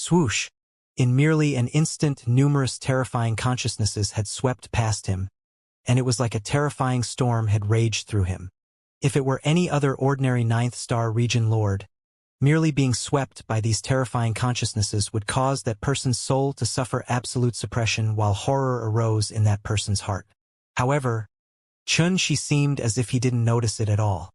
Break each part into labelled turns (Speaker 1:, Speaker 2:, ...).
Speaker 1: Swoosh! In merely an instant, numerous terrifying consciousnesses had swept past him, and it was like a terrifying storm had raged through him. If it were any other ordinary ninth-star region lord, merely being swept by these terrifying consciousnesses would cause that person's soul to suffer absolute suppression while horror arose in that person's heart. However, Xianxia seemed as if he didn't notice it at all.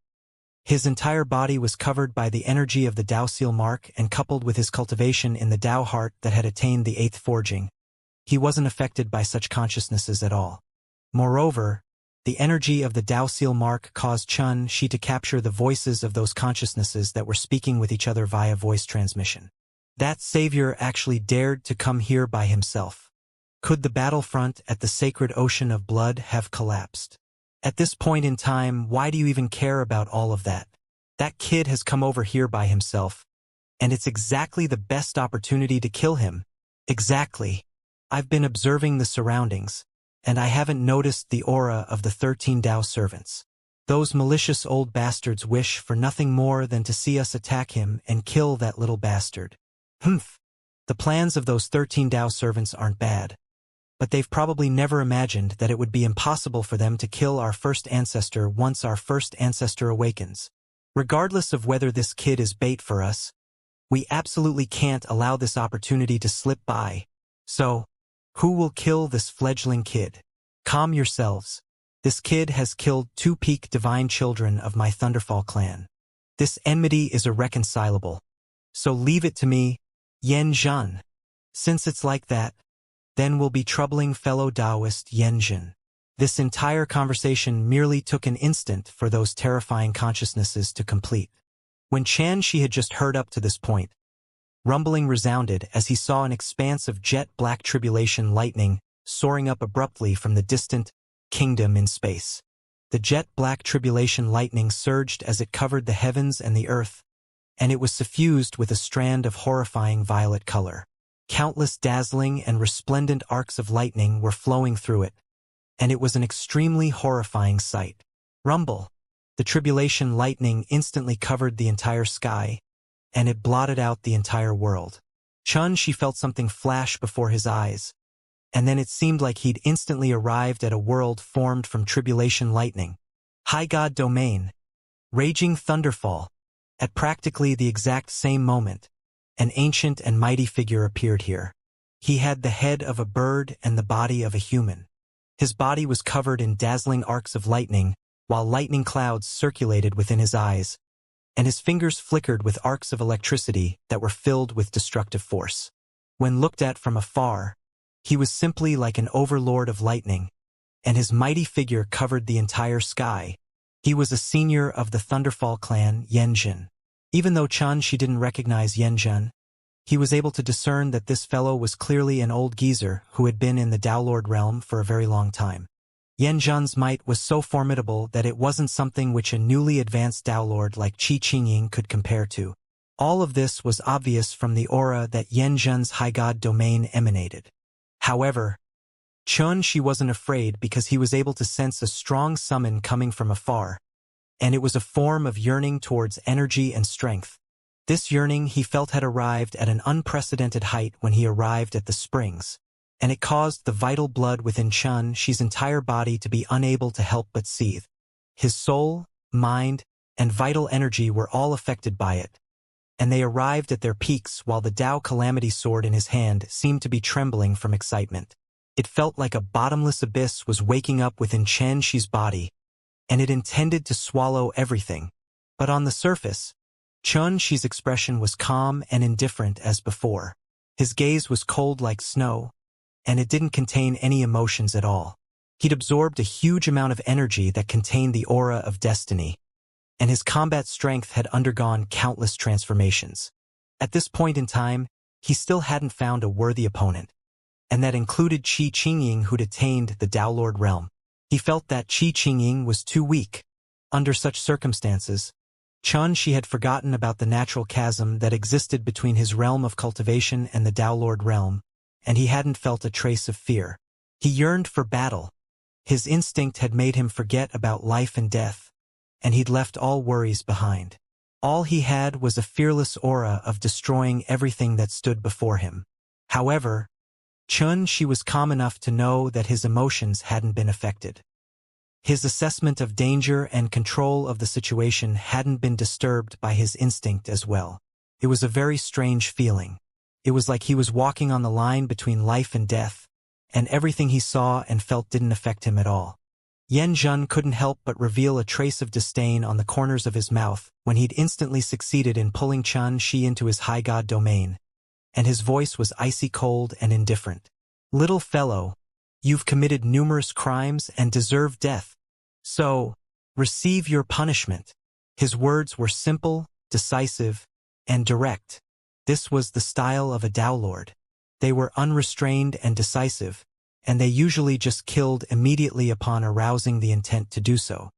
Speaker 1: His entire body was covered by the energy of the Tao seal mark, and coupled with his cultivation in the Tao heart that had attained the 8th forging, he wasn't affected by such consciousnesses at all. Moreover, the energy of the Tao seal mark caused Xianxia to capture the voices of those consciousnesses that were speaking with each other via voice transmission. That savior actually dared to come here by himself. Could the battlefront at the sacred ocean of blood have collapsed? At this point in time, why do you even care about all of that? That kid has come over here by himself, and it's exactly the best opportunity to kill him. Exactly. I've been observing the surroundings, and I haven't noticed the aura of the 13 Tao servants. Those malicious old bastards wish for nothing more than to see us attack him and kill that little bastard. Humph. The plans of those 13 Tao servants aren't bad, but they've probably never imagined that it would be impossible for them to kill our first ancestor once our first ancestor awakens. Regardless of whether this kid is bait for us, we absolutely can't allow this opportunity to slip by. So, who will kill this fledgling kid? Calm yourselves. This kid has killed 2 peak divine children of my Thunderfall clan. This enmity is irreconcilable. So leave it to me, Yan Zhan. Since it's like that, then we'll be troubling fellow Taoist Yan Zhan. This entire conversation merely took an instant for those terrifying consciousnesses to complete. When Xianxia had just heard up to this point, rumbling resounded as he saw an expanse of jet-black tribulation lightning soaring up abruptly from the distant kingdom in space. The jet-black tribulation lightning surged as it covered the heavens and the earth, and it was suffused with a strand of horrifying violet color. Countless dazzling and resplendent arcs of lightning were flowing through it, and it was an extremely horrifying sight. Rumble! The tribulation lightning instantly covered the entire sky, and it blotted out the entire world. Xianxia felt something flash before his eyes, and then it seemed like he'd instantly arrived at a world formed from tribulation lightning. High God Domain. Raging Thunderfall. At practically the exact same moment, an ancient and mighty figure appeared here. He had the head of a bird and the body of a human. His body was covered in dazzling arcs of lightning, while lightning clouds circulated within his eyes, and his fingers flickered with arcs of electricity that were filled with destructive force. When looked at from afar, he was simply like an overlord of lightning, and his mighty figure covered the entire sky. He was a senior of the Thunderfall clan, Yan Zhan. Even though Xianxia didn't recognize Yan Zhan, he was able to discern that this fellow was clearly an old geezer who had been in the Tao Lord realm for a very long time. Yan Zhan's might was so formidable that it wasn't something which a newly advanced Tao Lord like Qi Qingying could compare to. All of this was obvious from the aura that Yan Zhan's high god domain emanated. However, Xianxia wasn't afraid because he was able to sense a strong summon coming from afar, and it was a form of yearning towards energy and strength. This yearning he felt had arrived at an unprecedented height when he arrived at the springs, and it caused the vital blood within Xianxia's entire body to be unable to help but seethe. His soul, mind, and vital energy were all affected by it, and they arrived at their peaks while the Tao Calamity sword in his hand seemed to be trembling from excitement. It felt like a bottomless abyss was waking up within Xianxia's body, and it intended to swallow everything. But on the surface, Xianxia's expression was calm and indifferent as before. His gaze was cold like snow, and it didn't contain any emotions at all. He'd absorbed a huge amount of energy that contained the aura of destiny, and his combat strength had undergone countless transformations. At this point in time, he still hadn't found a worthy opponent, and that included Qi Qingying, who'd attained the Tao Lord realm. He felt that Qi Qingying was too weak. Under such circumstances, Xianxia had forgotten about the natural chasm that existed between his realm of cultivation and the Tao Lord realm, and he hadn't felt a trace of fear. He yearned for battle. His instinct had made him forget about life and death, and he'd left all worries behind. All he had was a fearless aura of destroying everything that stood before him. However, Xianxia was calm enough to know that his emotions hadn't been affected. His assessment of danger and control of the situation hadn't been disturbed by his instinct as well. It was a very strange feeling. It was like he was walking on the line between life and death, and everything he saw and felt didn't affect him at all. Yanjun couldn't help but reveal a trace of disdain on the corners of his mouth when he'd instantly succeeded in pulling Xianxia into his high god domain, and his voice was icy cold and indifferent. "Little fellow, you've committed numerous crimes and deserve death. So, receive your punishment." His words were simple, decisive, and direct. This was the style of a Tao Lord. They were unrestrained and decisive, and they usually just killed immediately upon arousing the intent to do so.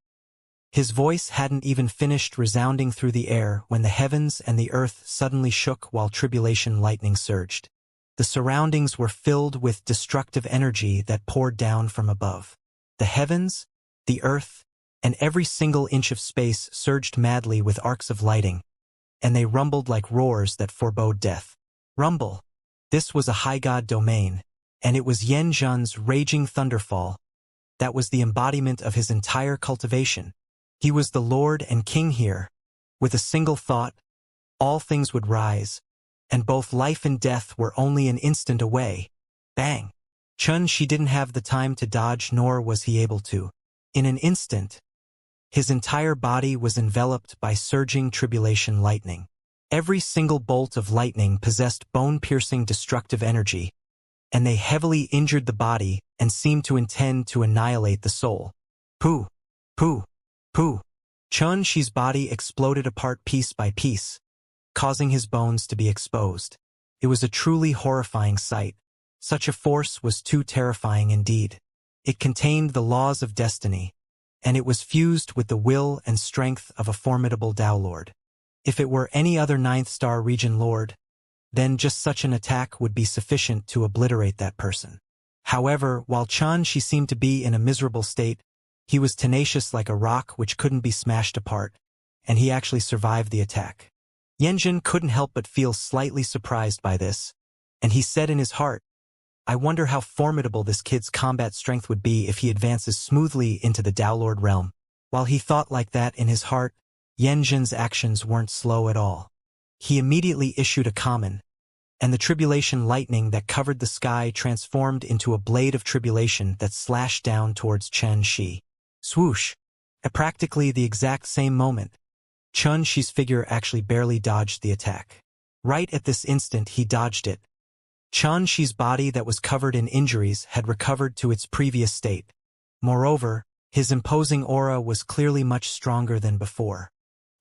Speaker 1: His voice hadn't even finished resounding through the air when the heavens and the earth suddenly shook while tribulation lightning surged. The surroundings were filled with destructive energy that poured down from above. The heavens, the earth, and every single inch of space surged madly with arcs of lighting, and they rumbled like roars that forebode death. Rumble. This was a high god domain, and it was Yanjun's raging thunderfall. That was the embodiment of his entire cultivation. He was the lord and king here. With a single thought, all things would rise, and both life and death were only an instant away. Bang! Xianxia didn't have the time to dodge, nor was he able to. In an instant, his entire body was enveloped by surging tribulation lightning. Every single bolt of lightning possessed bone-piercing destructive energy, and they heavily injured the body and seemed to intend to annihilate the soul. Pooh! Pooh! Pooh! Xianxia's body exploded apart piece by piece, causing his bones to be exposed. It was a truly horrifying sight. Such a force was too terrifying indeed. It contained the laws of destiny, and it was fused with the will and strength of a formidable Tao Lord. If it were any other 9th star region lord, then just such an attack would be sufficient to obliterate that person. However, while Xianxia seemed to be in a miserable state, he was tenacious like a rock which couldn't be smashed apart, and he actually survived the attack. Yanjun couldn't help but feel slightly surprised by this, and he said in his heart, "I wonder how formidable this kid's combat strength would be if he advances smoothly into the Tao Lord realm." While he thought like that in his heart, Yanjun's actions weren't slow at all. He immediately issued a command, and the tribulation lightning that covered the sky transformed into a blade of tribulation that slashed down towards Xianxia. Swoosh! At practically the exact same moment, Xianxia's figure actually barely dodged the attack. Right at this instant he dodged it. Xianxia's body that was covered in injuries had recovered to its previous state. Moreover, his imposing aura was clearly much stronger than before.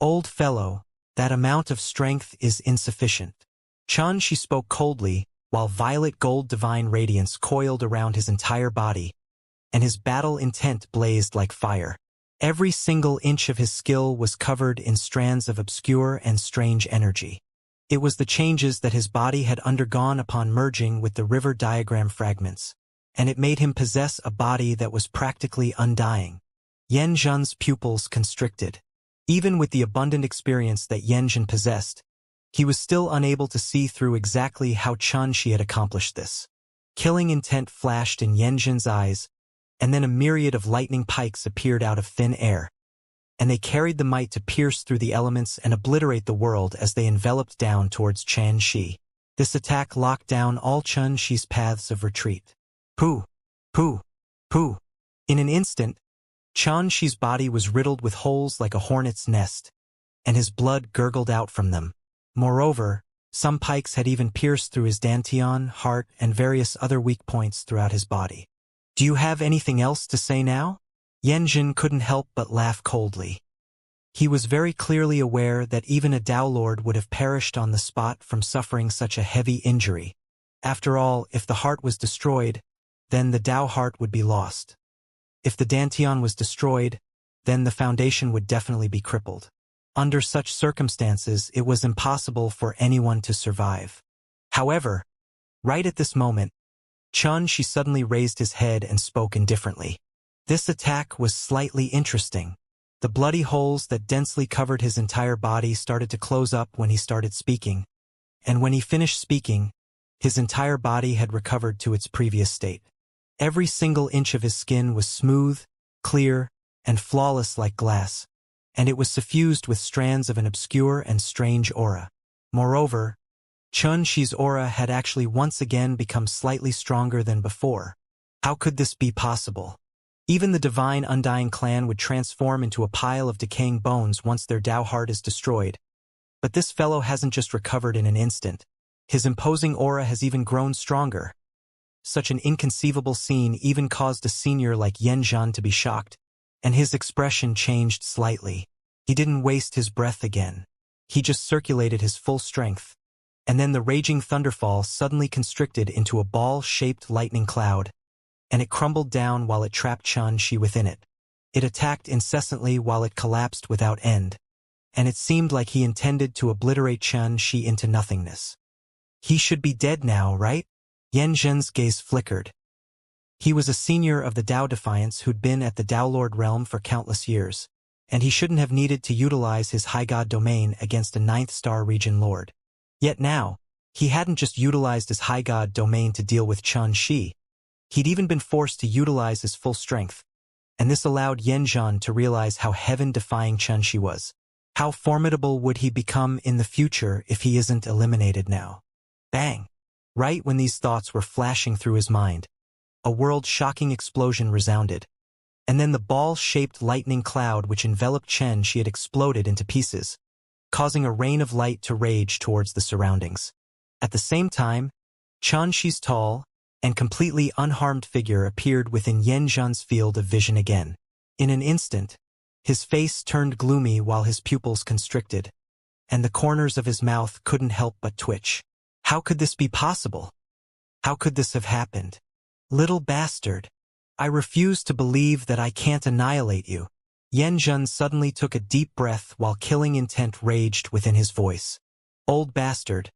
Speaker 1: "Old fellow, that amount of strength is insufficient." Xianxia spoke coldly, while violet gold divine radiance coiled around his entire body, and his battle intent blazed like fire. Every single inch of his skill was covered in strands of obscure and strange energy. It was the changes that his body had undergone upon merging with the river diagram fragments, and it made him possess a body that was practically undying. Yanjun's pupils constricted. Even with the abundant experience that Yanjun possessed, he was still unable to see through exactly how Xianxia had accomplished this. Killing intent flashed in Yanjun's eyes, and then a myriad of lightning pikes appeared out of thin air, and they carried the might to pierce through the elements and obliterate the world as they enveloped down towards Xianxia. This attack locked down all Xianxia's paths of retreat. Pooh! Pooh! Pooh! In an instant, Xianxia's body was riddled with holes like a hornet's nest, and his blood gurgled out from them. Moreover, some pikes had even pierced through his dantian, heart, and various other weak points throughout his body. "Do you have anything else to say now?" Yanjun couldn't help but laugh coldly. He was very clearly aware that even a Tao Lord would have perished on the spot from suffering such a heavy injury. After all, if the heart was destroyed, then the Tao heart would be lost. If the dantian was destroyed, then the foundation would definitely be crippled. Under such circumstances, it was impossible for anyone to survive. However, right at this moment, Xianxia suddenly raised his head and spoke indifferently. "This attack was slightly interesting. The bloody holes that densely covered his entire body started to close up when he started speaking, and when he finished speaking, his entire body had recovered to its previous state. Every single inch of his skin was smooth, clear, and flawless like glass, and it was suffused with strands of an obscure and strange aura. Moreover, Xianxia's aura had actually once again become slightly stronger than before. How could this be possible? Even the divine Undying clan would transform into a pile of decaying bones once their Tao heart is destroyed. But this fellow hasn't just recovered in an instant. His imposing aura has even grown stronger. Such an inconceivable scene even caused a senior like Yanzhan to be shocked, and his expression changed slightly. He didn't waste his breath again. He just circulated his full strength. And then the raging thunderfall suddenly constricted into a ball-shaped lightning cloud, and it crumbled down while it trapped Xianxia within it. It attacked incessantly while it collapsed without end, and it seemed like he intended to obliterate Xianxia into nothingness. He should be dead now, right? Yanzhen's gaze flickered. He was a senior of the Tao Defiance who'd been at the Tao Lord realm for countless years, and he shouldn't have needed to utilize his high god domain against a 9th star region lord. Yet now, he hadn't just utilized his high god domain to deal with Xianxia. He'd even been forced to utilize his full strength, and this allowed Yanzhan to realize how heaven-defying Xianxia was. How formidable would he become in the future if he isn't eliminated now? Bang! Right when these thoughts were flashing through his mind, a world-shocking explosion resounded, and then the ball-shaped lightning cloud which enveloped Xianxia had exploded into pieces, causing a rain of light to rage towards the surroundings. At the same time, Xianxia's tall and completely unharmed figure appeared within Yanzhan's field of vision again. In an instant, his face turned gloomy while his pupils constricted, and the corners of his mouth couldn't help but twitch. How could this be possible? How could this have happened? Little bastard. I refuse to believe that I can't annihilate you. Yanzhan suddenly took a deep breath while killing intent raged within his voice. Old bastard.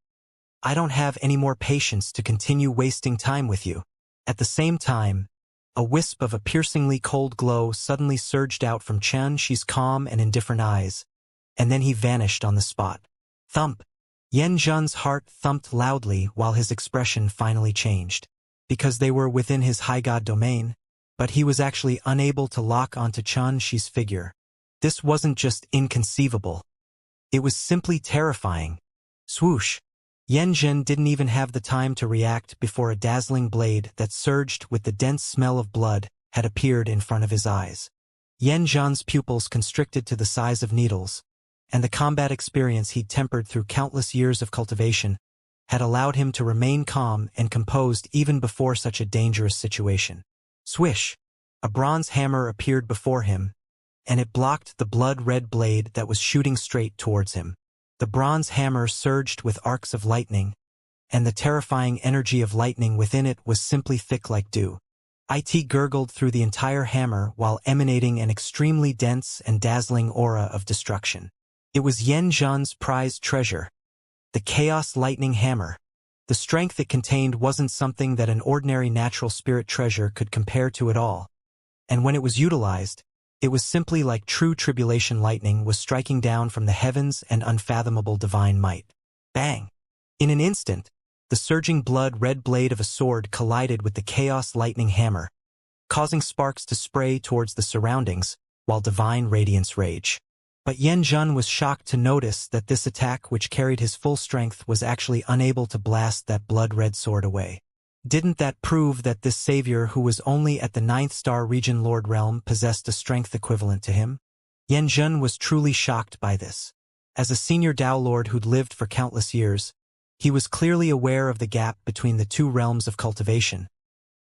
Speaker 1: I don't have any more patience to continue wasting time with you. At the same time, a wisp of a piercingly cold glow suddenly surged out from Xianxia's calm and indifferent eyes, and then he vanished on the spot. Thump! Yanzhan's heart thumped loudly while his expression finally changed. Because they were within his high god domain, but he was actually unable to lock onto Xianxia's figure. This wasn't just inconceivable. It was simply terrifying. Swoosh! Yanzhan didn't even have the time to react before a dazzling blade that surged with the dense smell of blood had appeared in front of his eyes. Yanzhan's pupils constricted to the size of needles, and the combat experience he'd tempered through countless years of cultivation had allowed him to remain calm and composed even before such a dangerous situation. Swish! A bronze hammer appeared before him, and it blocked the blood-red blade that was shooting straight towards him. The bronze hammer surged with arcs of lightning, and the terrifying energy of lightning within it was simply thick like dew. It gurgled through the entire hammer while emanating an extremely dense and dazzling aura of destruction. It was Yanzhan's prized treasure, the Chaos Lightning Hammer. The strength it contained wasn't something that an ordinary natural spirit treasure could compare to at all, and when it was utilized, it was simply like true tribulation lightning was striking down from the heavens and unfathomable divine might. Bang! In an instant, the surging blood-red blade of a sword collided with the Chaos Lightning Hammer, causing sparks to spray towards the surroundings, while divine radiance raged. But Yanzhan was shocked to notice that this attack which carried his full strength was actually unable to blast that blood-red sword away. Didn't that prove that this savior who was only at the 9th star region lord realm possessed a strength equivalent to him? Yanzhan was truly shocked by this. As a senior Tao lord who'd lived for countless years, he was clearly aware of the gap between the two realms of cultivation,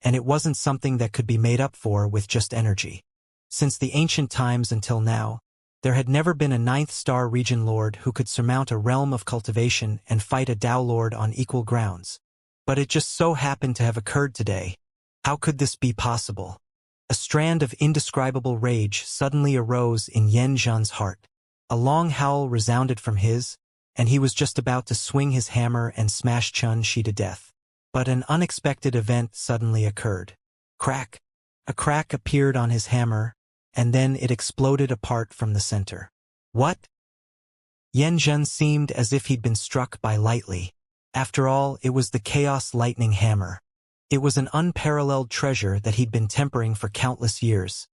Speaker 1: and it wasn't something that could be made up for with just energy. Since the ancient times until now, there had never been a 9th star region lord who could surmount a realm of cultivation and fight a Tao lord on equal grounds. But it just so happened to have occurred today. How could this be possible? A strand of indescribable rage suddenly arose in Yanzhan's heart. A long howl resounded from his, and he was just about to swing his hammer and smash Xianxia to death. But an unexpected event suddenly occurred. Crack! A crack appeared on his hammer, and then it exploded apart from the center. What? Yanjun seemed as if he'd been struck by lightning. After all, it was the Chaos Lightning Hammer. It was an unparalleled treasure that he'd been tempering for countless years.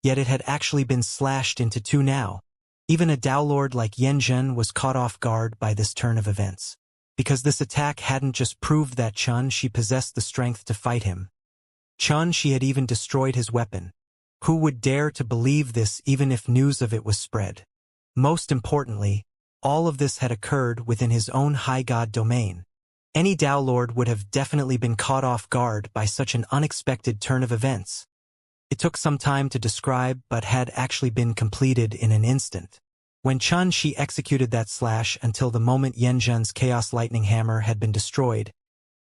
Speaker 1: Yet it had actually been slashed into two now. Even a Tao Lord like Yanjun was caught off guard by this turn of events. Because this attack hadn't just proved that Xianxia possessed the strength to fight him. Xianxia had even destroyed his weapon. Who would dare to believe this even if news of it was spread? Most importantly, all of this had occurred within his own high god domain. Any Tao Lord would have definitely been caught off guard by such an unexpected turn of events. It took some time to describe but had actually been completed in an instant. When Xianxia executed that slash until the moment Yanjun's Chaos Lightning Hammer had been destroyed,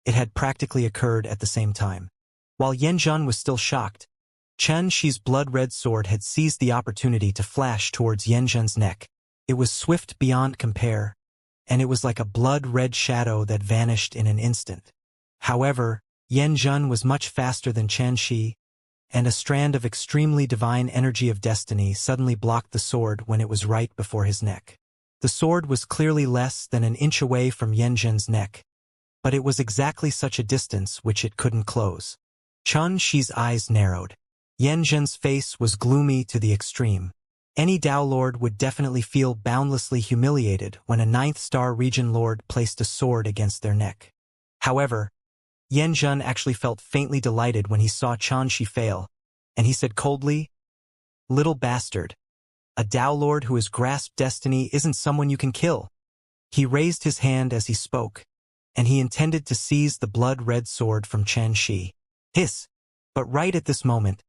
Speaker 1: it had practically occurred at the same time. While Yanjun was still shocked, Xianxia's blood-red sword had seized the opportunity to flash towards Yanjun's neck. It was swift beyond compare, and it was like a blood-red shadow that vanished in an instant. However, Yanjun was much faster than Xianxia, and a strand of extremely divine energy of destiny suddenly blocked the sword when it was right before his neck. The sword was clearly less than an inch away from Yanjun's neck, but it was exactly such a distance which it couldn't close. Xianxia's eyes narrowed. Yanjun's face was gloomy to the extreme. Any Tao Lord would definitely feel boundlessly humiliated when a 9th-star region lord placed a sword against their neck. However, Yanjun actually felt faintly delighted when he saw Xianxia fail, and he said coldly, "Little bastard. A Tao Lord who has grasped destiny isn't someone you can kill." He raised his hand as he spoke, and he intended to seize the blood-red sword from Xianxia. Hiss! But right at this moment,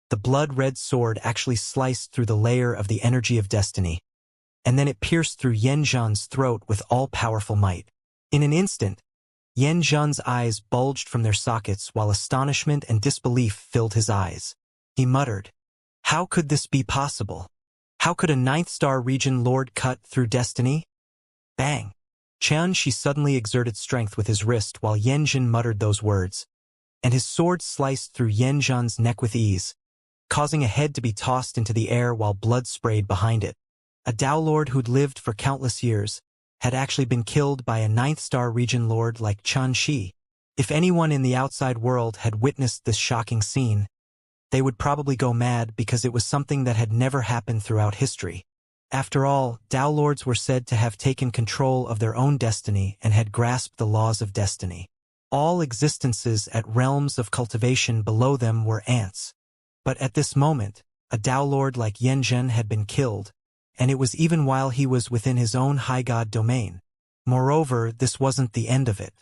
Speaker 1: the blood-red sword actually sliced through the layer of the energy of destiny, and then it pierced through Yanjun's throat with all-powerful might. In an instant, Yanjun's eyes bulged from their sockets while astonishment and disbelief filled his eyes. He muttered, "How could this be possible? How could a 9th-star region lord cut through destiny?" Bang! Xianxia suddenly exerted strength with his wrist while Yanjun muttered those words, and his sword sliced through Yanjun's neck with ease, causing a head to be tossed into the air while blood sprayed behind it. A Tao Lord who'd lived for countless years had actually been killed by a 9th-star region lord like Xianxia. If anyone in the outside world had witnessed this shocking scene, they would probably go mad because it was something that had never happened throughout history. After all, Tao Lords were said to have taken control of their own destiny and had grasped the laws of destiny. All existences at realms of cultivation below them were ants. But at this moment, a Tao Lord like Yanjun had been killed, and it was even while he was within his own high god domain. Moreover, this wasn't the end of it.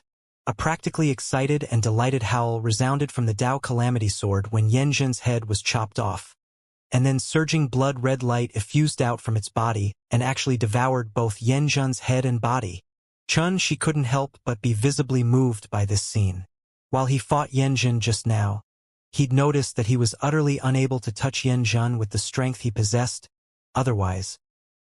Speaker 1: A practically excited and delighted howl resounded from the Tao Calamity Sword when Yanjun's head was chopped off, and then surging blood-red light effused out from its body and actually devoured both Yanjun's head and body. Xianxia couldn't help but be visibly moved by this scene. While he fought Yanjun just now, he'd noticed that he was utterly unable to touch Yanjun with the strength he possessed. Otherwise,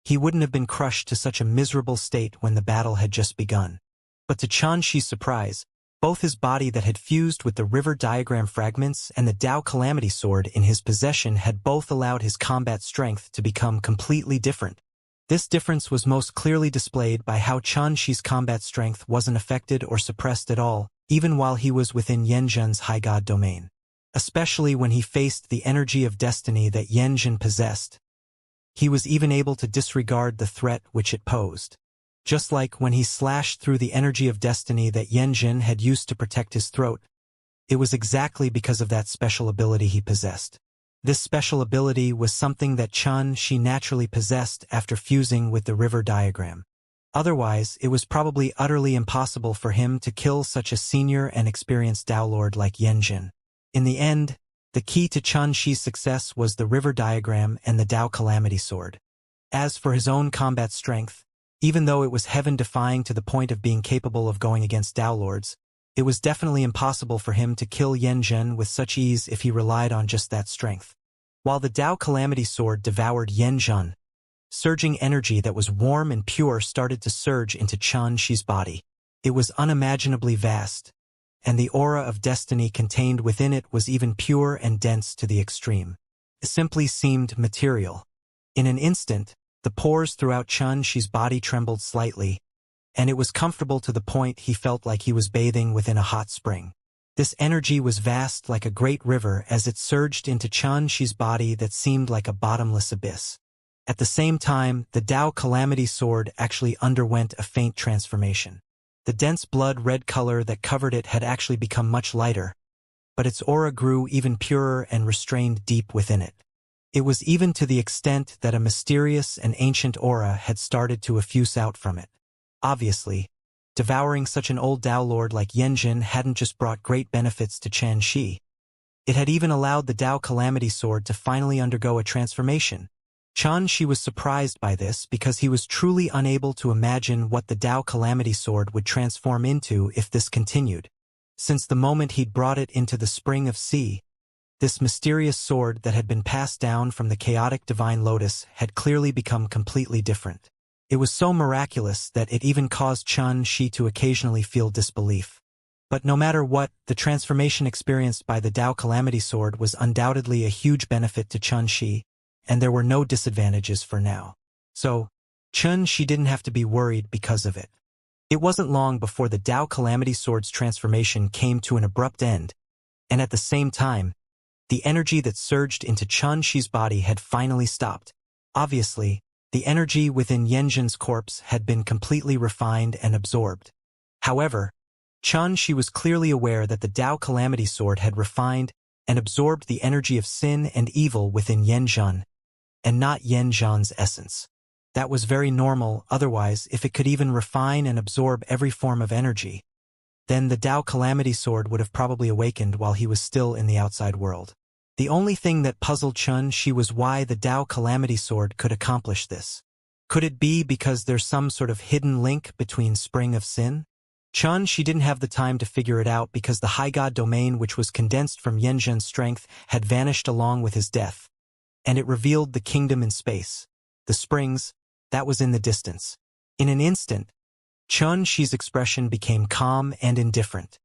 Speaker 1: he wouldn't have been crushed to such a miserable state when the battle had just begun. But to Xianxia's surprise, both his body that had fused with the river diagram fragments and the Tao Calamity Sword in his possession had both allowed his combat strength to become completely different. This difference was most clearly displayed by how Xianxia's combat strength wasn't affected or suppressed at all, even while he was within Yanjun's high god domain. Especially when he faced the energy of destiny that Yanjun possessed. He was even able to disregard the threat which it posed. Just like when he slashed through the energy of destiny that Yanjun had used to protect his throat, it was exactly because of that special ability he possessed. This special ability was something that Xianxia naturally possessed after fusing with the river diagram. Otherwise, it was probably utterly impossible for him to kill such a senior and experienced Tao Lord like Yanjun. In the end, the key to Xianxia's success was the river diagram and the Tao Calamity Sword. As for his own combat strength, even though it was heaven-defying to the point of being capable of going against Tao Lords, it was definitely impossible for him to kill Yanjun with such ease if he relied on just that strength. While the Tao Calamity Sword devoured Yanjun, surging energy that was warm and pure started to surge into Xianxia's body. It was unimaginably vast, and the aura of destiny contained within it was even pure and dense to the extreme. simply seemed material. In an instant, the pores throughout Xianxia's body trembled slightly, and it was comfortable to the point he felt like he was bathing within a hot spring. This energy was vast like a great river as it surged into Xianxia's body that seemed like a bottomless abyss. At the same time, the Tao Calamity Sword actually underwent a faint transformation. The dense blood-red color that covered it had actually become much lighter, but its aura grew even purer and restrained deep within it. It was even to the extent that a mysterious and ancient aura had started to effuse out from it. Obviously, devouring such an old Tao Lord like Yanjin hadn't just brought great benefits to Xianxia. It had even allowed the Tao Calamity Sword to finally undergo a transformation. Xianxia was surprised by this because he was truly unable to imagine what the Tao Calamity Sword would transform into if this continued. Since the moment he'd brought it into the Spring of Sea, this mysterious sword that had been passed down from the chaotic divine lotus had clearly become completely different. It was so miraculous that it even caused Xianxia to occasionally feel disbelief. But no matter what, the transformation experienced by the Tao Calamity Sword was undoubtedly a huge benefit to Xianxia, and there were no disadvantages for now. So, Xianxia didn't have to be worried because of it. It wasn't long before the Tao Calamity Sword's transformation came to an abrupt end, and at the same time, the energy that surged into Xianxia's body had finally stopped. Obviously, the energy within Yanjin's corpse had been completely refined and absorbed. However, Xianxia was clearly aware that the Tao Calamity Sword had refined and absorbed the energy of sin and evil within Yanjin, and not Yanjin's essence. That was very normal, otherwise if it could even refine and absorb every form of energy, then the Tao Calamity Sword would have probably awakened while he was still in the outside world. The only thing that puzzled Xianxia was why the Tao Calamity Sword could accomplish this. Could it be because there's some sort of hidden link between Spring of Sin? Xianxia didn't have the time to figure it out because the High God domain which was condensed from Yanjin's strength had vanished along with his death, and it revealed the kingdom in space. The springs, that was in the distance. In an instant, Xianxia's expression became calm and indifferent.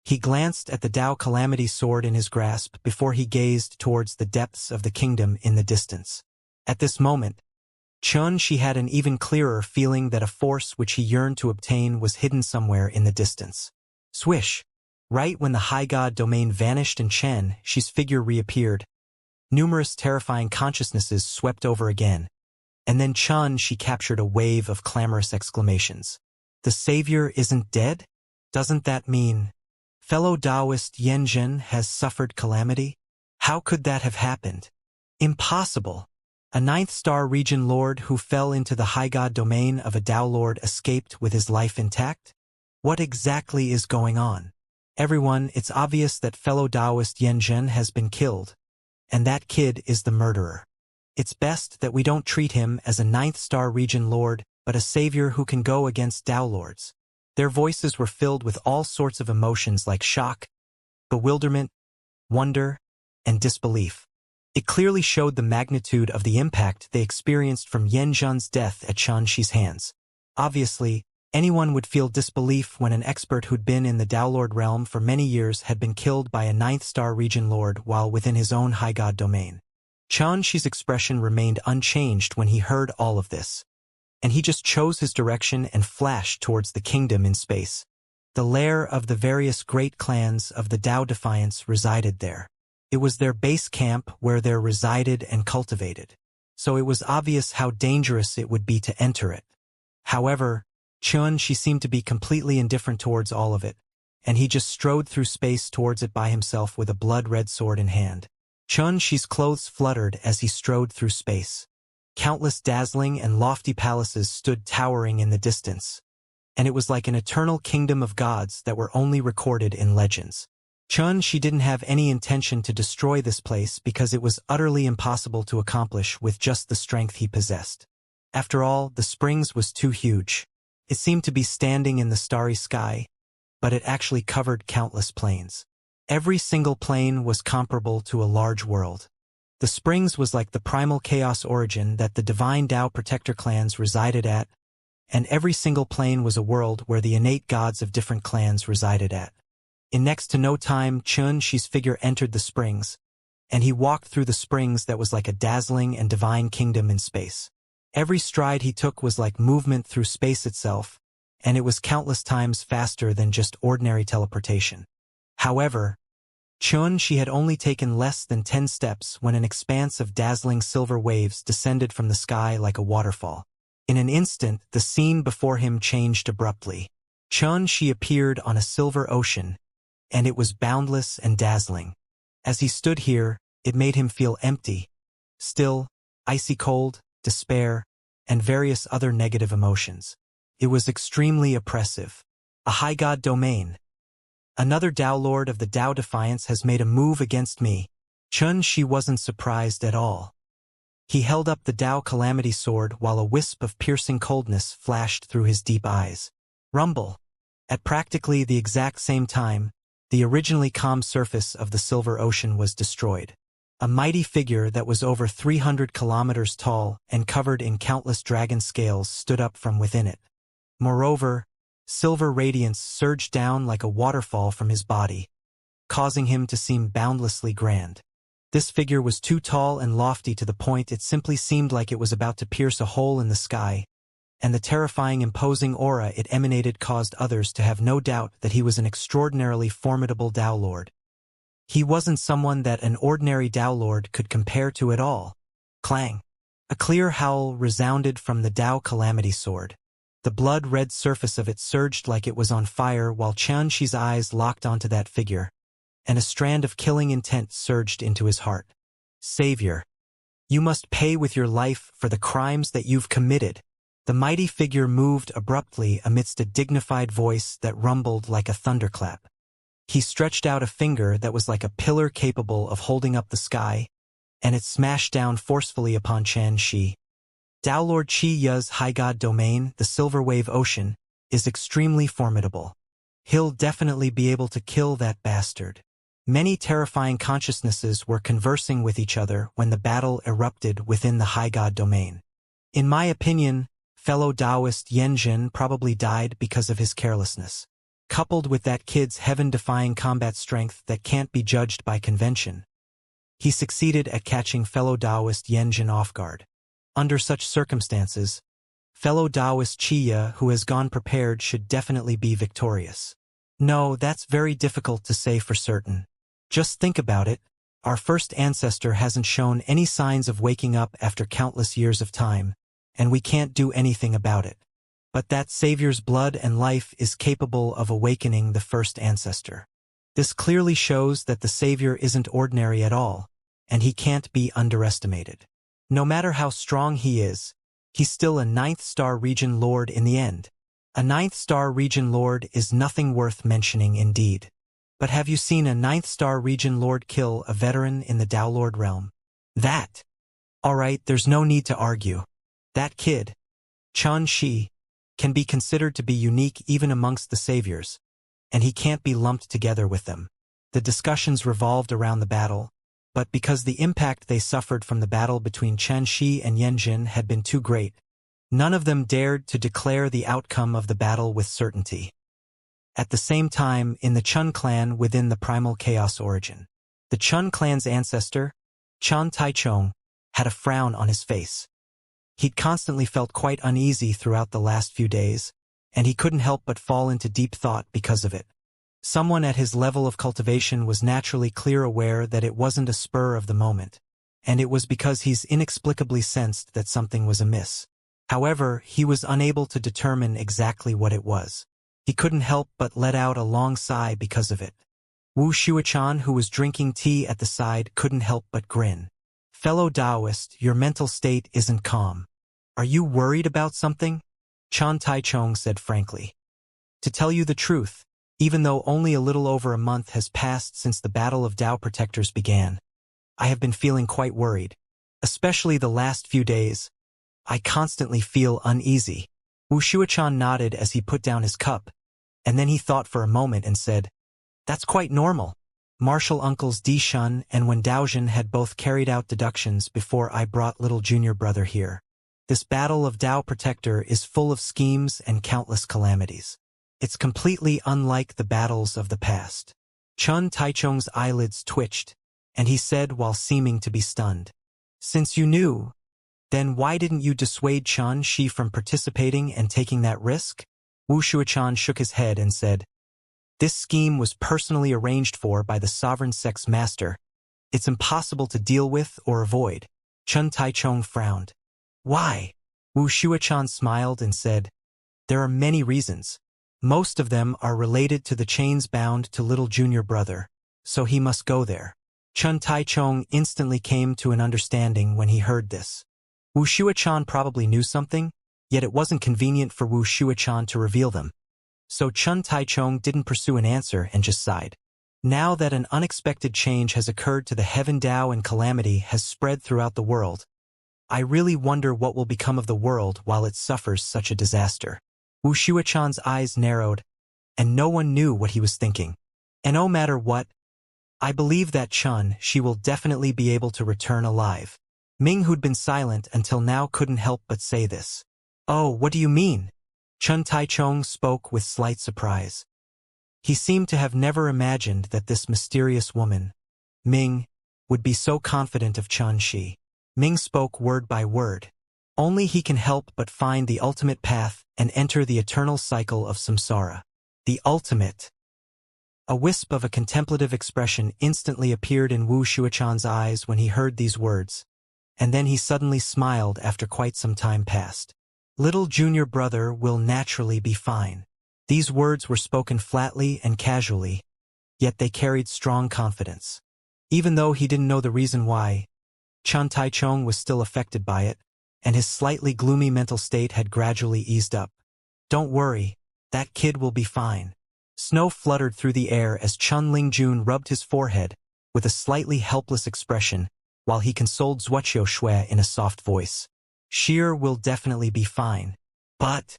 Speaker 1: He glanced at the Tao Calamity Sword in his grasp before he gazed towards the depths of the kingdom in the distance. At this moment, Xianxia had an even clearer feeling that a force which he yearned to obtain was hidden somewhere in the distance. Swish! Right when the High God domain vanished and Xianxia's figure reappeared, numerous terrifying consciousnesses swept over again, and then Xianxia captured a wave of clamorous exclamations. The Savior isn't dead? Doesn't that mean fellow Taoist Yanjin has suffered calamity? How could that have happened? Impossible! A 9th star region lord who fell into the High God domain of a Tao Lord escaped with his life intact? What exactly is going on? Everyone, it's obvious that fellow Taoist Yanjin has been killed, and that kid is the murderer. It's best that we don't treat him as a 9th star region lord, but a savior who can go against Tao Lords. Their voices were filled with all sorts of emotions like shock, bewilderment, wonder, and disbelief. It clearly showed the magnitude of the impact they experienced from Yanjin's death at Xianxia's hands. Obviously, anyone would feel disbelief when an expert who'd been in the Tao Lord realm for many years had been killed by a 9th star region lord while within his own High God domain. Xianxia's expression remained unchanged when he heard all of this, and he just chose his direction and flashed towards the kingdom in space. The lair of the various great clans of the Tao Defiance resided there. It was their base camp where they resided and cultivated, so it was obvious how dangerous it would be to enter it. However, Xianxia seemed to be completely indifferent towards all of it, and he just strode through space towards it by himself with a blood-red sword in hand. Xianxia's clothes fluttered as he strode through space. Countless dazzling and lofty palaces stood towering in the distance, and it was like an eternal kingdom of gods that were only recorded in legends. Xianxia didn't have any intention to destroy this place because it was utterly impossible to accomplish with just the strength he possessed. After all, the springs was too huge. It seemed to be standing in the starry sky, but it actually covered countless plains. Every single plain was comparable to a large world. The springs was like the primal chaos origin that the divine Tao protector clans resided at, and every single plain was a world where the innate gods of different clans resided at. In next to no time, Xianxia's figure entered the springs, and he walked through the springs that was like a dazzling and divine kingdom in space. Every stride he took was like movement through space itself, and it was countless times faster than just ordinary teleportation. However, she had only taken less than 10 steps when an expanse of dazzling silver waves descended from the sky like a waterfall. In an instant, the scene before him changed abruptly. She appeared on a silver ocean, and it was boundless and dazzling. As he stood here, it made him feel empty, still, icy cold, despair, and various other negative emotions. It was extremely oppressive. A high god domain. Another Tao Lord of the Tao Defiance has made a move against me. She wasn't surprised at all. He held up the Tao Calamity Sword while a wisp of piercing coldness flashed through his deep eyes. Rumble. At practically the exact same time, the originally calm surface of the Silver Ocean was destroyed. A mighty figure that was over 300 kilometers tall and covered in countless dragon scales stood up from within it. Moreover, silver radiance surged down like a waterfall from his body, causing him to seem boundlessly grand. This figure was too tall and lofty to the point it simply seemed like it was about to pierce a hole in the sky, and the terrifying imposing aura it emanated caused others to have no doubt that he was an extraordinarily formidable Tao Lord. He wasn't someone that an ordinary Tao Lord could compare to at all. Clang! A clear howl resounded from the Tao Calamity Sword. The blood-red surface of it surged like it was on fire while Xianxia's eyes locked onto that figure, and a strand of killing intent surged into his heart. Savior, you must pay with your life for the crimes that you've committed. The mighty figure moved abruptly amidst a dignified voice that rumbled like a thunderclap. He stretched out a finger that was like a pillar capable of holding up the sky, and it smashed down forcefully upon Xianxia. Tao Lord Qiya's High God domain, the Silver Wave Ocean, is extremely formidable. He'll definitely be able to kill that bastard. Many terrifying consciousnesses were conversing with each other when the battle erupted within the High God domain. In my opinion, fellow Taoist Yanjin probably died because of his carelessness. Coupled with that kid's heaven-defying combat strength that can't be judged by convention, he succeeded at catching fellow Taoist Yanjin off guard. Under such circumstances, fellow Taoist Qiya who has gone prepared should definitely be victorious. No, that's very difficult to say for certain. Just think about it, our first ancestor hasn't shown any signs of waking up after countless years of time, and we can't do anything about it. But that Savior's blood and life is capable of awakening the first ancestor. This clearly shows that the Savior isn't ordinary at all, and he can't be underestimated. No matter how strong he is, he's still a 9th star region lord in the end. A 9th star region lord is nothing worth mentioning indeed. But have you seen a 9th star region lord kill a veteran in the Tao Lord realm? That. Alright, there's no need to argue. That kid, Xianxia, can be considered to be unique even amongst the saviors, and he can't be lumped together with them. The discussions revolved around the battle, but because the impact they suffered from the battle between Xianxia and Yanjin had been too great, none of them dared to declare the outcome of the battle with certainty. At the same time, in the Chun clan within the primal chaos origin, the Chun clan's ancestor, Chan Taichong, had a frown on his face. He'd constantly felt quite uneasy throughout the last few days, and he couldn't help but fall into deep thought because of it. Someone at his level of cultivation was naturally clear aware that it wasn't a spur of the moment, and it was because he's inexplicably sensed that something was amiss. However, he was unable to determine exactly what it was. He couldn't help but let out a long sigh because of it. Wuxia, who was drinking tea at the side, couldn't help but grin. Fellow Taoist, your mental state isn't calm. Are you worried about something? Chan Taichong said frankly. To tell you the truth, even though only a little over a month has passed since the Battle of Tao Protectors began, I have been feeling quite worried. Especially the last few days. I constantly feel uneasy. Wuxia nodded as he put down his cup, and then he thought for a moment and said, That's quite normal. Martial uncles Di Shun and Wen Daojin had both carried out deductions before I brought little junior brother here. This Battle of Tao Protector is full of schemes and countless calamities. It's completely unlike the battles of the past. Chun Taichong's eyelids twitched, and he said while seeming to be stunned. Since you knew, then why didn't you dissuade Xianxia from participating and taking that risk? Wuxia shook his head and said, this scheme was personally arranged for by the sovereign sex master. It's impossible to deal with or avoid. Chen Taichong frowned. Why? Wuxia smiled and said, there are many reasons. Most of them are related to the chains bound to little junior brother, so he must go there. Chen Taichong instantly came to an understanding when he heard this. Wuxia probably knew something, yet it wasn't convenient for Wuxia to reveal them. So Chen Taichong didn't pursue an answer and just sighed. Now that an unexpected change has occurred to the heaven Tao and calamity has spread throughout the world, I really wonder what will become of the world while it suffers such a disaster. Wuxia eyes narrowed, and no one knew what he was thinking. And no matter what, I believe that she will definitely be able to return alive. Ming, who'd been silent until now, couldn't help but say this. Oh, what do you mean? Chen Taichong spoke with slight surprise. He seemed to have never imagined that this mysterious woman, Ming, would be so confident of Xianxia. Ming spoke word by word. Only he can help but find the ultimate path and enter the eternal cycle of samsara. The ultimate. A wisp of a contemplative expression instantly appeared in Wuxia's eyes when he heard these words, and then he suddenly smiled after quite some time passed. Little junior brother will naturally be fine. These words were spoken flatly and casually, yet they carried strong confidence. Even though he didn't know the reason why, Chen Taichong was still affected by it, and his slightly gloomy mental state had gradually eased up. Don't worry, that kid will be fine. Snow fluttered through the air as Chen Lingjun rubbed his forehead with a slightly helpless expression while he consoled Wuxia Shui in a soft voice. Sheer will definitely be fine. But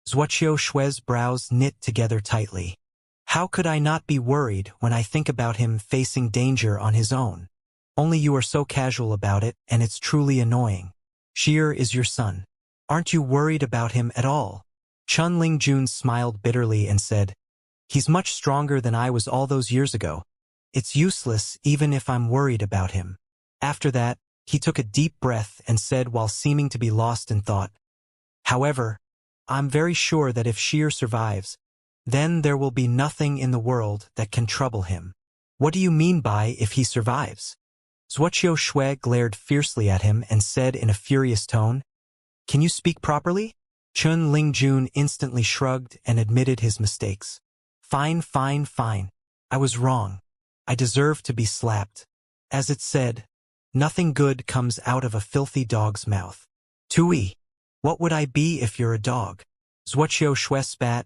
Speaker 1: Wuxia Shui's brows knit together tightly. How could I not be worried when I think about him facing danger on his own? Only you are so casual about it, and it's truly annoying. Sheer is your son. Aren't you worried about him at all? Chen Lingjun smiled bitterly and said, he's much stronger than I was all those years ago. It's useless even if I'm worried about him. After that, he took a deep breath and said while seeming to be lost in thought, however, I'm very sure that if Sheer survives, then there will be nothing in the world that can trouble him. What do you mean by if he survives? Wuxia Shui glared fiercely at him and said in a furious tone, can you speak properly? Chen Lingjun instantly shrugged and admitted his mistakes. Fine. I was wrong. I deserve to be slapped. As it said, nothing good comes out of a filthy dog's mouth. Tui, what would I be if you're a dog? Wuxia Shui spat,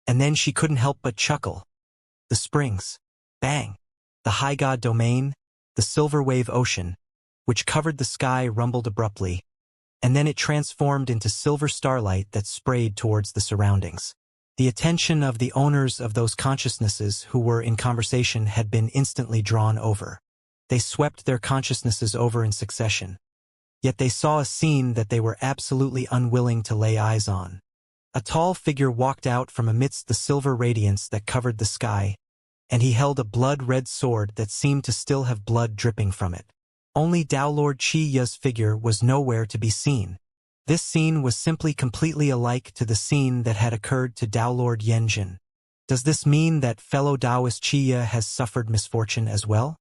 Speaker 1: and then she couldn't help but chuckle. The springs. Bang. The high god domain, the silver wave ocean, which covered the sky, rumbled abruptly, and then it transformed into silver starlight that sprayed towards the surroundings. The attention of the owners of those consciousnesses who were in conversation had been instantly drawn over. They swept their consciousnesses over in succession. Yet they saw a scene that they were absolutely unwilling to lay eyes on. A tall figure walked out from amidst the silver radiance that covered the sky, and he held a blood-red sword that seemed to still have blood dripping from it. Only Tao Lord Qiya's figure was nowhere to be seen. This scene was simply completely alike to the scene that had occurred to Tao Lord Yanjin. Does this mean that fellow Taoist Qiya has suffered misfortune as well?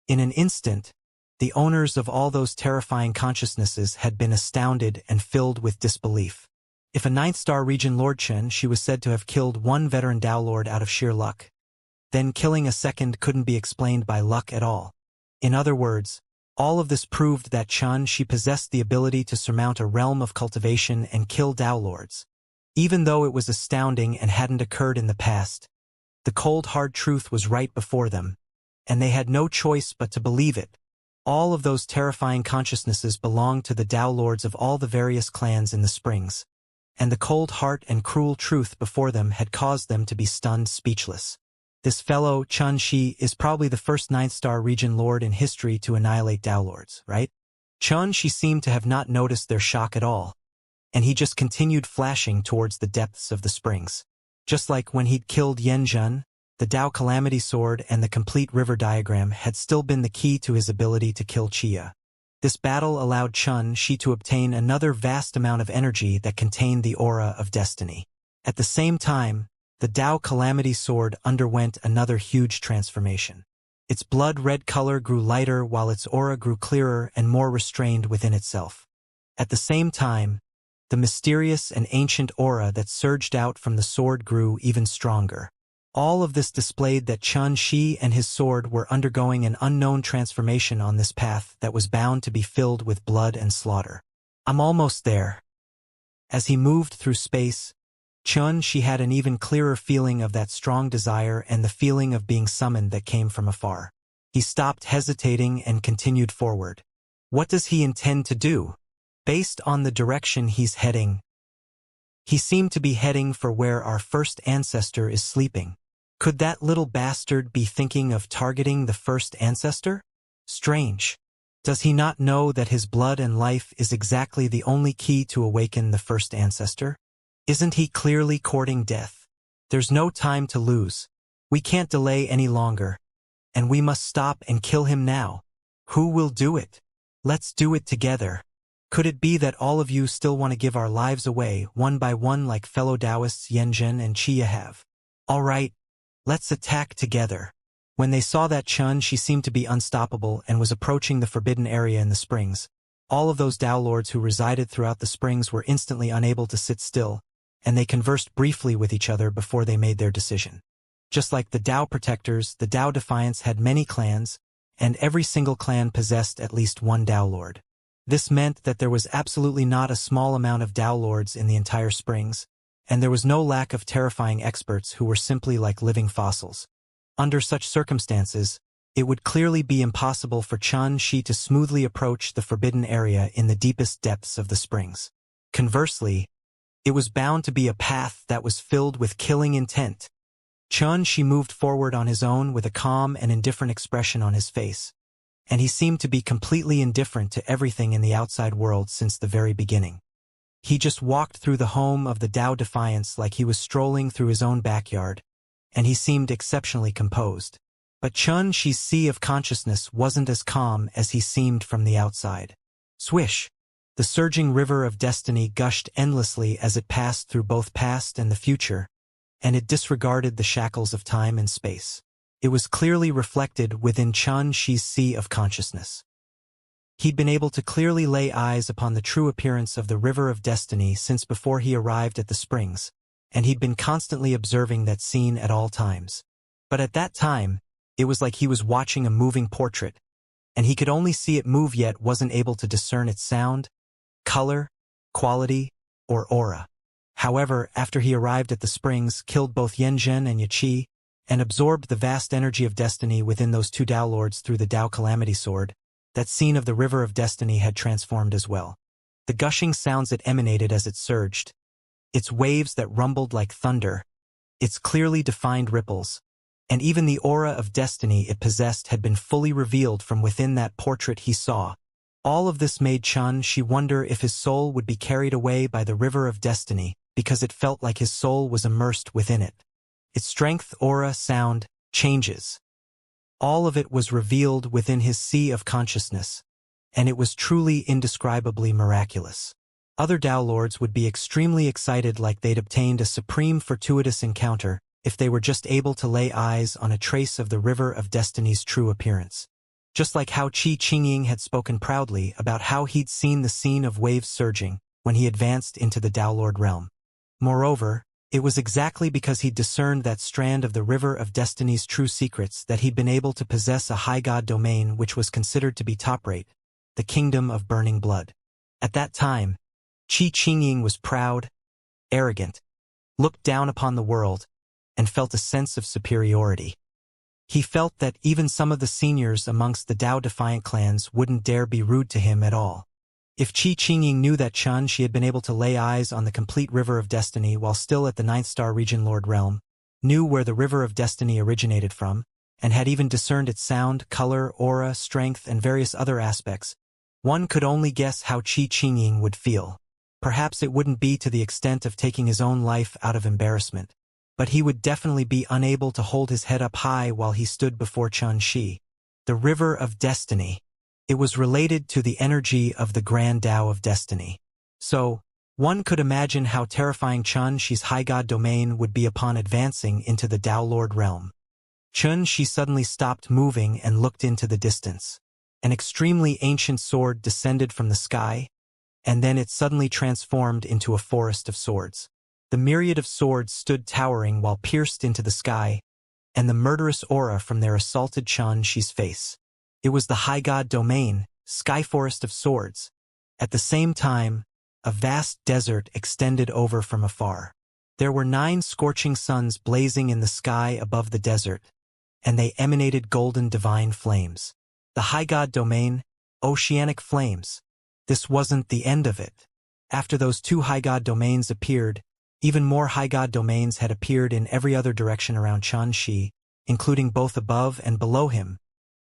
Speaker 1: In an instant, the owners of all those terrifying consciousnesses had been astounded and filled with disbelief. If a 9th-star region Lord Chen, she was said to have killed one veteran Tao Lord out of sheer luck, then killing a second couldn't be explained by luck at all. In other words, all of this proved that she possessed the ability to surmount a realm of cultivation and kill Tao Lords. Even though it was astounding and hadn't occurred in the past, the cold hard truth was right before them, and they had no choice but to believe it. All of those terrifying consciousnesses belonged to the Tao Lords of all the various clans in the Springs, and the cold heart and cruel truth before them had caused them to be stunned speechless. This fellow, Xianxia, is probably the first 9th-star region lord in history to annihilate Tao Lords, right? Xianxia seemed to have not noticed their shock at all, and he just continued flashing towards the depths of the springs. Just like when he'd killed Yanjun, the Tao Calamity Sword and the complete river diagram had still been the key to his ability to kill Xia. This battle allowed Xianxia to obtain another vast amount of energy that contained the aura of destiny. At the same time, the Tao Calamity Sword underwent another huge transformation. Its blood-red color grew lighter while its aura grew clearer and more restrained within itself. At the same time, the mysterious and ancient aura that surged out from the sword grew even stronger. All of this displayed that Xianxia and his sword were undergoing an unknown transformation on this path that was bound to be filled with blood and slaughter. I'm almost there. As he moved through space, Xianxia had an even clearer feeling of that strong desire and the feeling of being summoned that came from afar. He stopped hesitating and continued forward. What does he intend to do? Based on the direction he's heading, he seemed to be heading for where our first ancestor is sleeping. Could that little bastard be thinking of targeting the first ancestor? Strange. Does he not know that his blood and life is exactly the only key to awaken the first ancestor? Isn't he clearly courting death? There's no time to lose. We can't delay any longer. And we must stop and kill him now. Who will do it? Let's do it together. Could it be that all of you still want to give our lives away, one by one like fellow Taoists Yanzhen and Xia have? All right. Let's attack together. When they saw that she seemed to be unstoppable and was approaching the forbidden area in the springs. All of those Tao lords who resided throughout the springs were instantly unable to sit still, and they conversed briefly with each other before they made their decision. Just like the Tao protectors, the Tao Defiance had many clans, and every single clan possessed at least one Tao lord. This meant that there was absolutely not a small amount of Tao lords in the entire springs, and there was no lack of terrifying experts who were simply like living fossils. Under such circumstances, it would clearly be impossible for Xianxia to smoothly approach the forbidden area in the deepest depths of the springs. Conversely, it was bound to be a path that was filled with killing intent. Xianxia moved forward on his own with a calm and indifferent expression on his face, and he seemed to be completely indifferent to everything in the outside world since the very beginning. He just walked through the home of the Tao Defiance like he was strolling through his own backyard, and he seemed exceptionally composed. But Xianxia's sea of consciousness wasn't as calm as he seemed from the outside. Swish! The surging river of destiny gushed endlessly as it passed through both past and the future, and it disregarded the shackles of time and space. It was clearly reflected within Xianxia's sea of consciousness. He'd been able to clearly lay eyes upon the true appearance of the river of destiny since before he arrived at the springs, and he'd been constantly observing that scene at all times. But at that time, it was like he was watching a moving portrait, and he could only see it move yet wasn't able to discern its sound, color, quality, or aura. However, after he arrived at the springs, killed both Yanzhen and Yachi, and absorbed the vast energy of destiny within those two Tao lords through the Tao Calamity Sword, that scene of the river of destiny had transformed as well. The gushing sounds it emanated as it surged, its waves that rumbled like thunder, its clearly defined ripples, and even the aura of destiny it possessed had been fully revealed from within that portrait he saw. All of this made Xianxia wonder if his soul would be carried away by the river of destiny, because it felt like his soul was immersed within it. Its strength, aura, sound, changes. All of it was revealed within his sea of consciousness, and it was truly indescribably miraculous. Other Tao lords would be extremely excited like they'd obtained a supreme fortuitous encounter if they were just able to lay eyes on a trace of the river of destiny's true appearance. Just like how Qi Qingying had spoken proudly about how he'd seen the scene of waves surging when he advanced into the Tao Lord realm. Moreover, it was exactly because he'd discerned that strand of the river of destiny's true secrets that he'd been able to possess a high god domain which was considered to be top-rate, the kingdom of burning blood. At that time, Qi Qingying was proud, arrogant, looked down upon the world, and felt a sense of superiority. He felt that even some of the seniors amongst the Tao Defiant clans wouldn't dare be rude to him at all. If Qi Qingying knew that Xianxia had been able to lay eyes on the complete river of destiny while still at the 9th star region Lord realm, knew where the river of destiny originated from, and had even discerned its sound, color, aura, strength, and various other aspects, one could only guess how Qi Qingying would feel. Perhaps it wouldn't be to the extent of taking his own life out of embarrassment, but he would definitely be unable to hold his head up high while he stood before Xianxia. The River of Destiny. It was related to the energy of the Grand Tao of Destiny. So, one could imagine how terrifying Xianxia's high god domain would be upon advancing into the Tao Lord realm. Xianxia suddenly stopped moving and looked into the distance. An extremely ancient sword descended from the sky, and then it suddenly transformed into a forest of swords. The myriad of swords stood towering while pierced into the sky, and the murderous aura from there assaulted Xianxia's face. It was the high god domain, sky forest of swords. At the same time, a vast desert extended over from afar. There were 9 scorching suns blazing in the sky above the desert, and they emanated golden divine flames. The high god domain, oceanic flames. This wasn't the end of it. After those 2 high god domains appeared, even more high god domains had appeared in every other direction around Xianxia, including both above and below him.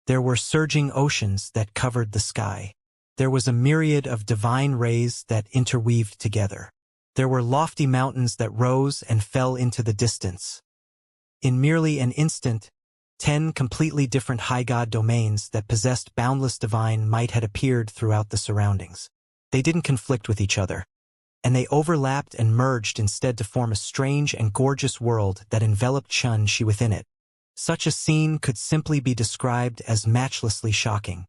Speaker 1: There were surging oceans that covered the sky. There was a myriad of divine rays that interweaved together. There were lofty mountains that rose and fell into the distance. In merely an instant, 10 completely different high god domains that possessed boundless divine might had appeared throughout the surroundings. They didn't conflict with each other, and they overlapped and merged instead to form a strange and gorgeous world that enveloped Xianxia within it. Such a scene could simply be described as matchlessly shocking.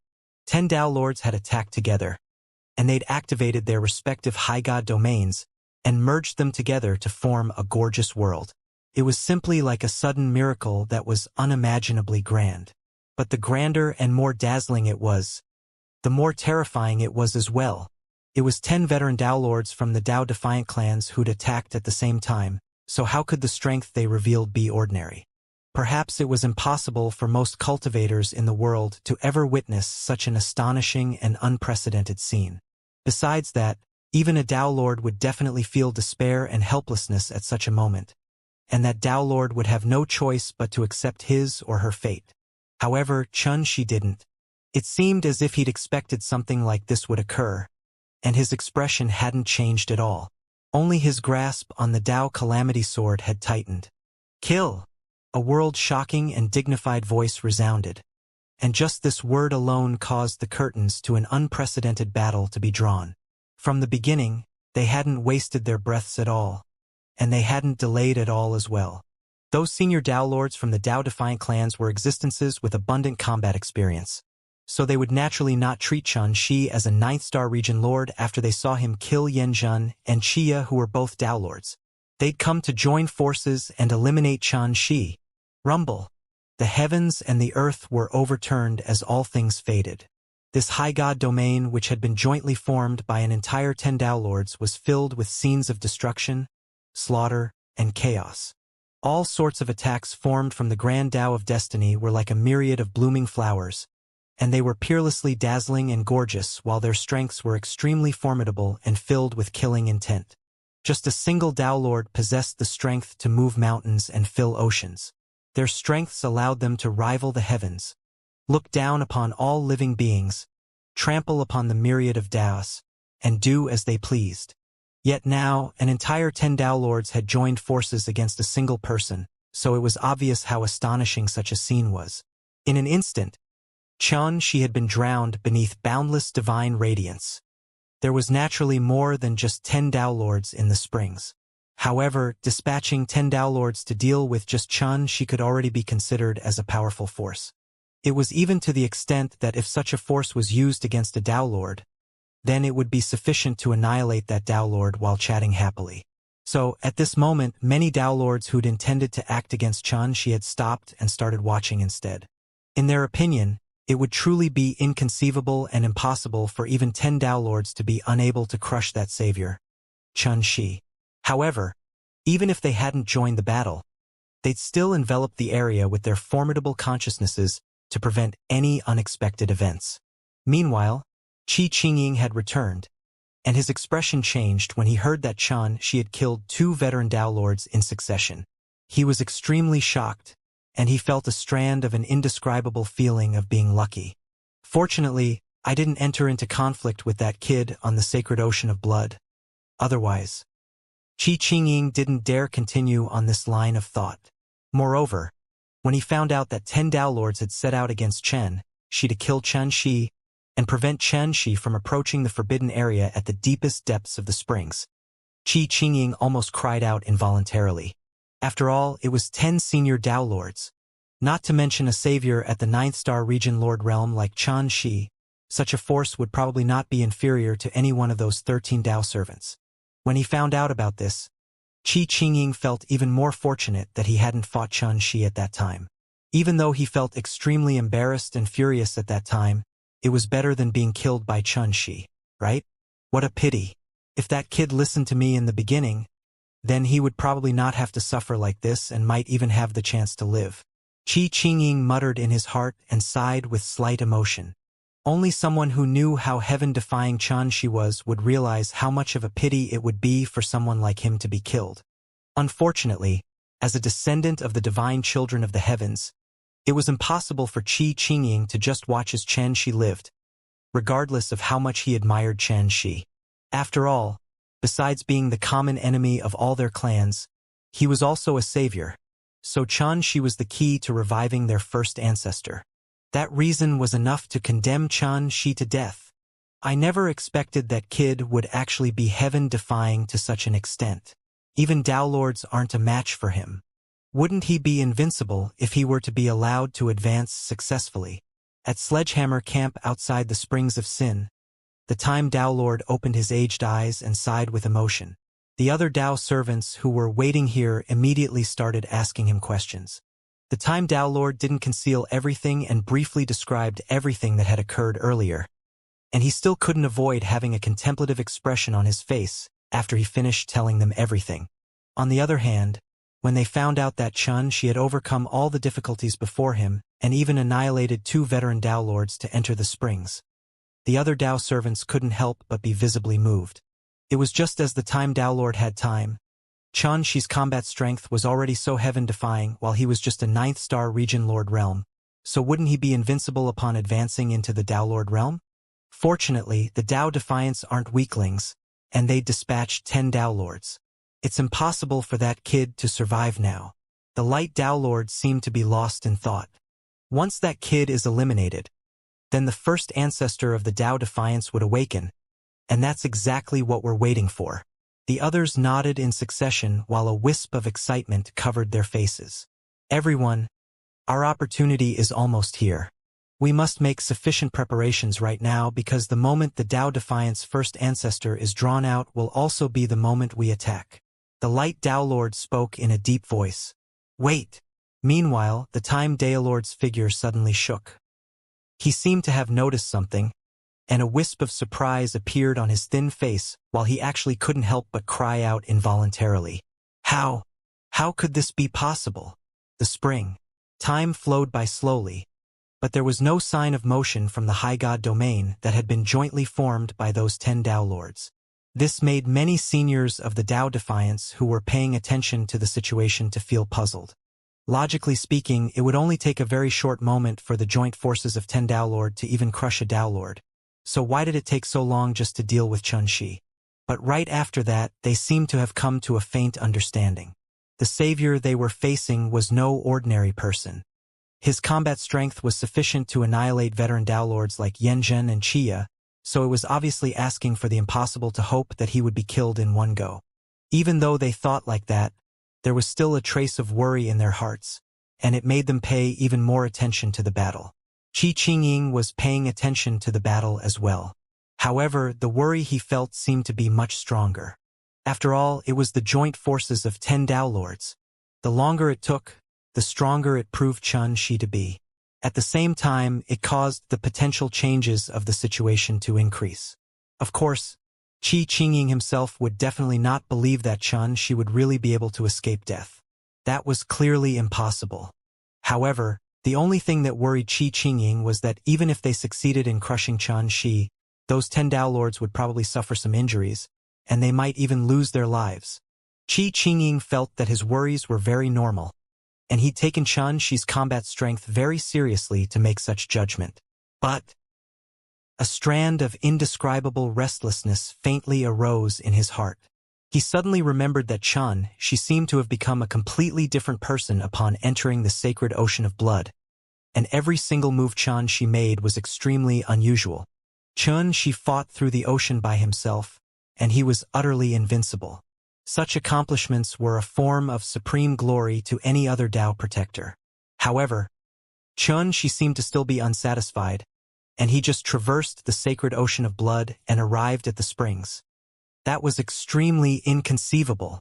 Speaker 1: 10 Tao Lords had attacked together, and they'd activated their respective high god domains and merged them together to form a gorgeous world. It was simply like a sudden miracle that was unimaginably grand. But the grander and more dazzling it was, the more terrifying it was as well. It was 10 veteran Tao Lords from the Tao Defiant clans who'd attacked at the same time, so how could the strength they revealed be ordinary? Perhaps it was impossible for most cultivators in the world to ever witness such an astonishing and unprecedented scene. Besides that, even a Tao Lord would definitely feel despair and helplessness at such a moment, and that Tao Lord would have no choice but to accept his or her fate. However, Xianxia didn't. It seemed as if he'd expected something like this would occur, and his expression hadn't changed at all. Only his grasp on the Tao Calamity Sword had tightened. Kill! A world-shocking and dignified voice resounded, and just this word alone caused the curtains to an unprecedented battle to be drawn. From the beginning, they hadn't wasted their breaths at all, and they hadn't delayed at all as well. Those senior Tao Lords from the Tao Defiant clans were existences with abundant combat experience, so they would naturally not treat Xianxia as a 9th-star region lord after they saw him kill Yanzhen and Xia, who were both Tao Lords. They'd come to join forces and eliminate Xianxia. Rumble. The heavens and the earth were overturned as all things faded. This high god domain, which had been jointly formed by an entire 10 Tao Lords, was filled with scenes of destruction, slaughter, and chaos. All sorts of attacks formed from the Grand Tao of Destiny were like a myriad of blooming flowers, and they were peerlessly dazzling and gorgeous while their strengths were extremely formidable and filled with killing intent. Just a single Tao Lord possessed the strength to move mountains and fill oceans. Their strengths allowed them to rival the heavens, look down upon all living beings, trample upon the myriad of Taos, and do as they pleased. Yet now, an entire 10 Tao Lords had joined forces against a single person, so it was obvious how astonishing such a scene was. In an instant, Xianxia had been drowned beneath boundless divine radiance. There was naturally more than just 10 Tao Lords in the springs. However, dispatching 10 Tao Lords to deal with just Xianxia could already be considered as a powerful force. It was even to the extent that if such a force was used against a Tao Lord, then it would be sufficient to annihilate that Tao Lord while chatting happily. So, at this moment, many Tao Lords who'd intended to act against Xianxia had stopped and started watching instead. In their opinion, it would truly be inconceivable and impossible for even 10 Tao Lords to be unable to crush that savior, Xianxia. However, even if they hadn't joined the battle, they'd still envelop the area with their formidable consciousnesses to prevent any unexpected events. Meanwhile, Qi Qingying had returned, and his expression changed when he heard that Xianxia had killed 2 veteran Tao Lords in succession. He was extremely shocked, and he felt a strand of an indescribable feeling of being lucky. Fortunately, I didn't enter into conflict with that kid on the sacred ocean of blood. Otherwise, Qi Qingying didn't dare continue on this line of thought. Moreover, when he found out that 10 Dao Lords had set out against Chen Shi to kill Chen Shi and prevent Chen Shi from approaching the forbidden area at the deepest depths of the springs, Qi Qingying almost cried out involuntarily. After all, it was 10 senior Dao Lords, not to mention a savior at the 9th star region Lord Realm like Chen Shi. Such a force would probably not be inferior to any one of those 13 Dao servants. When he found out about this, Qi Qingying felt even more fortunate that he hadn't fought Chen Shi at that time. Even though he felt extremely embarrassed and furious at that time, it was better than being killed by Chen Shi, right? What a pity. If that kid listened to me in the beginning, then he would probably not have to suffer like this and might even have the chance to live. Qi Qingying muttered in his heart and sighed with slight emotion. Only someone who knew how heaven-defying Chen Shi was would realize how much of a pity it would be for someone like him to be killed. Unfortunately, as a descendant of the divine children of the heavens, it was impossible for Qi Qingying to just watch as Chen Shi lived, regardless of how much he admired Chen Shi. After all, besides being the common enemy of all their clans, he was also a savior, so Chen Shi was the key to reviving their first ancestor. That reason was enough to condemn Chen Shi to death. I never expected that kid would actually be heaven-defying to such an extent. Even Dao Lords aren't a match for him. Wouldn't he be invincible if he were to be allowed to advance successfully? At Sledgehammer Camp outside the Springs of Sin, the Time Dao Lord opened his aged eyes and sighed with emotion. The other Dao servants who were waiting here immediately started asking him questions. The Time Dao Lord didn't conceal everything and briefly described everything that had occurred earlier, and he still couldn't avoid having a contemplative expression on his face after he finished telling them everything. On the other hand, when they found out that Chen Shi had overcome all the difficulties before him and even annihilated 2 veteran Dao Lords to enter the springs, the other Dao servants couldn't help but be visibly moved. It was just as the Time Dao Lord had time. Chen Shi's combat strength was already so heaven-defying while he was just a 9th star region Lord Realm, so wouldn't he be invincible upon advancing into the Dao Lord Realm? Fortunately, the Dao Defiants aren't weaklings, and they dispatched 10 Dao Lords. It's impossible for that kid to survive now. The Light Dao Lord seemed to be lost in thought. Once that kid is eliminated, then the first ancestor of the Dao Defiance would awaken, and that's exactly what we're waiting for. The others nodded in succession while a wisp of excitement covered their faces. Everyone, our opportunity is almost here. We must make sufficient preparations right now because the moment the Dao Defiance first ancestor is drawn out will also be the moment we attack. The Light Dao Lord spoke in a deep voice. Wait! Meanwhile, the Time Dao Lord's figure suddenly shook. He seemed to have noticed something, and a wisp of surprise appeared on his thin face while he actually couldn't help but cry out involuntarily. How? How could this be possible? The spring. Time flowed by slowly, but there was no sign of motion from the High God domain that had been jointly formed by those 10 Dao Lords. This made many seniors of the Dao Defiance who were paying attention to the situation to feel puzzled. Logically speaking, it would only take a very short moment for the joint forces of 10 Dao Lord to even crush a Dao Lord. So why did it take so long just to deal with Chen Shi? But right after that, they seemed to have come to a faint understanding. The savior they were facing was no ordinary person. His combat strength was sufficient to annihilate veteran Dao Lords like Yanzhen and Xia, so it was obviously asking for the impossible to hope that he would be killed in one go. Even though they thought like that, there was still a trace of worry in their hearts, and it made them pay even more attention to the battle. Qi Qingying was paying attention to the battle as well. However, the worry he felt seemed to be much stronger. After all, it was the joint forces of 10 Dao Lords. The longer it took, the stronger it proved Chen Shi to be. At the same time, it caused the potential changes of the situation to increase. Of course, Qi Qingying himself would definitely not believe that Chen Shi would really be able to escape death. That was clearly impossible. However, the only thing that worried Qi Qingying was that even if they succeeded in crushing Chen Shi, those 10 Dao Lords would probably suffer some injuries, and they might even lose their lives. Qi Qingying felt that his worries were very normal, and he'd taken Chen Shi's combat strength very seriously to make such judgment. But a strand of indescribable restlessness faintly arose in his heart. He suddenly remembered that she seemed to have become a completely different person upon entering the sacred ocean of blood, and every single move she made was extremely unusual. She fought through the ocean by himself, and he was utterly invincible. Such accomplishments were a form of supreme glory to any other Tao protector. However, she seemed to still be unsatisfied, and he just traversed the sacred ocean of blood and arrived at the springs. That was extremely inconceivable.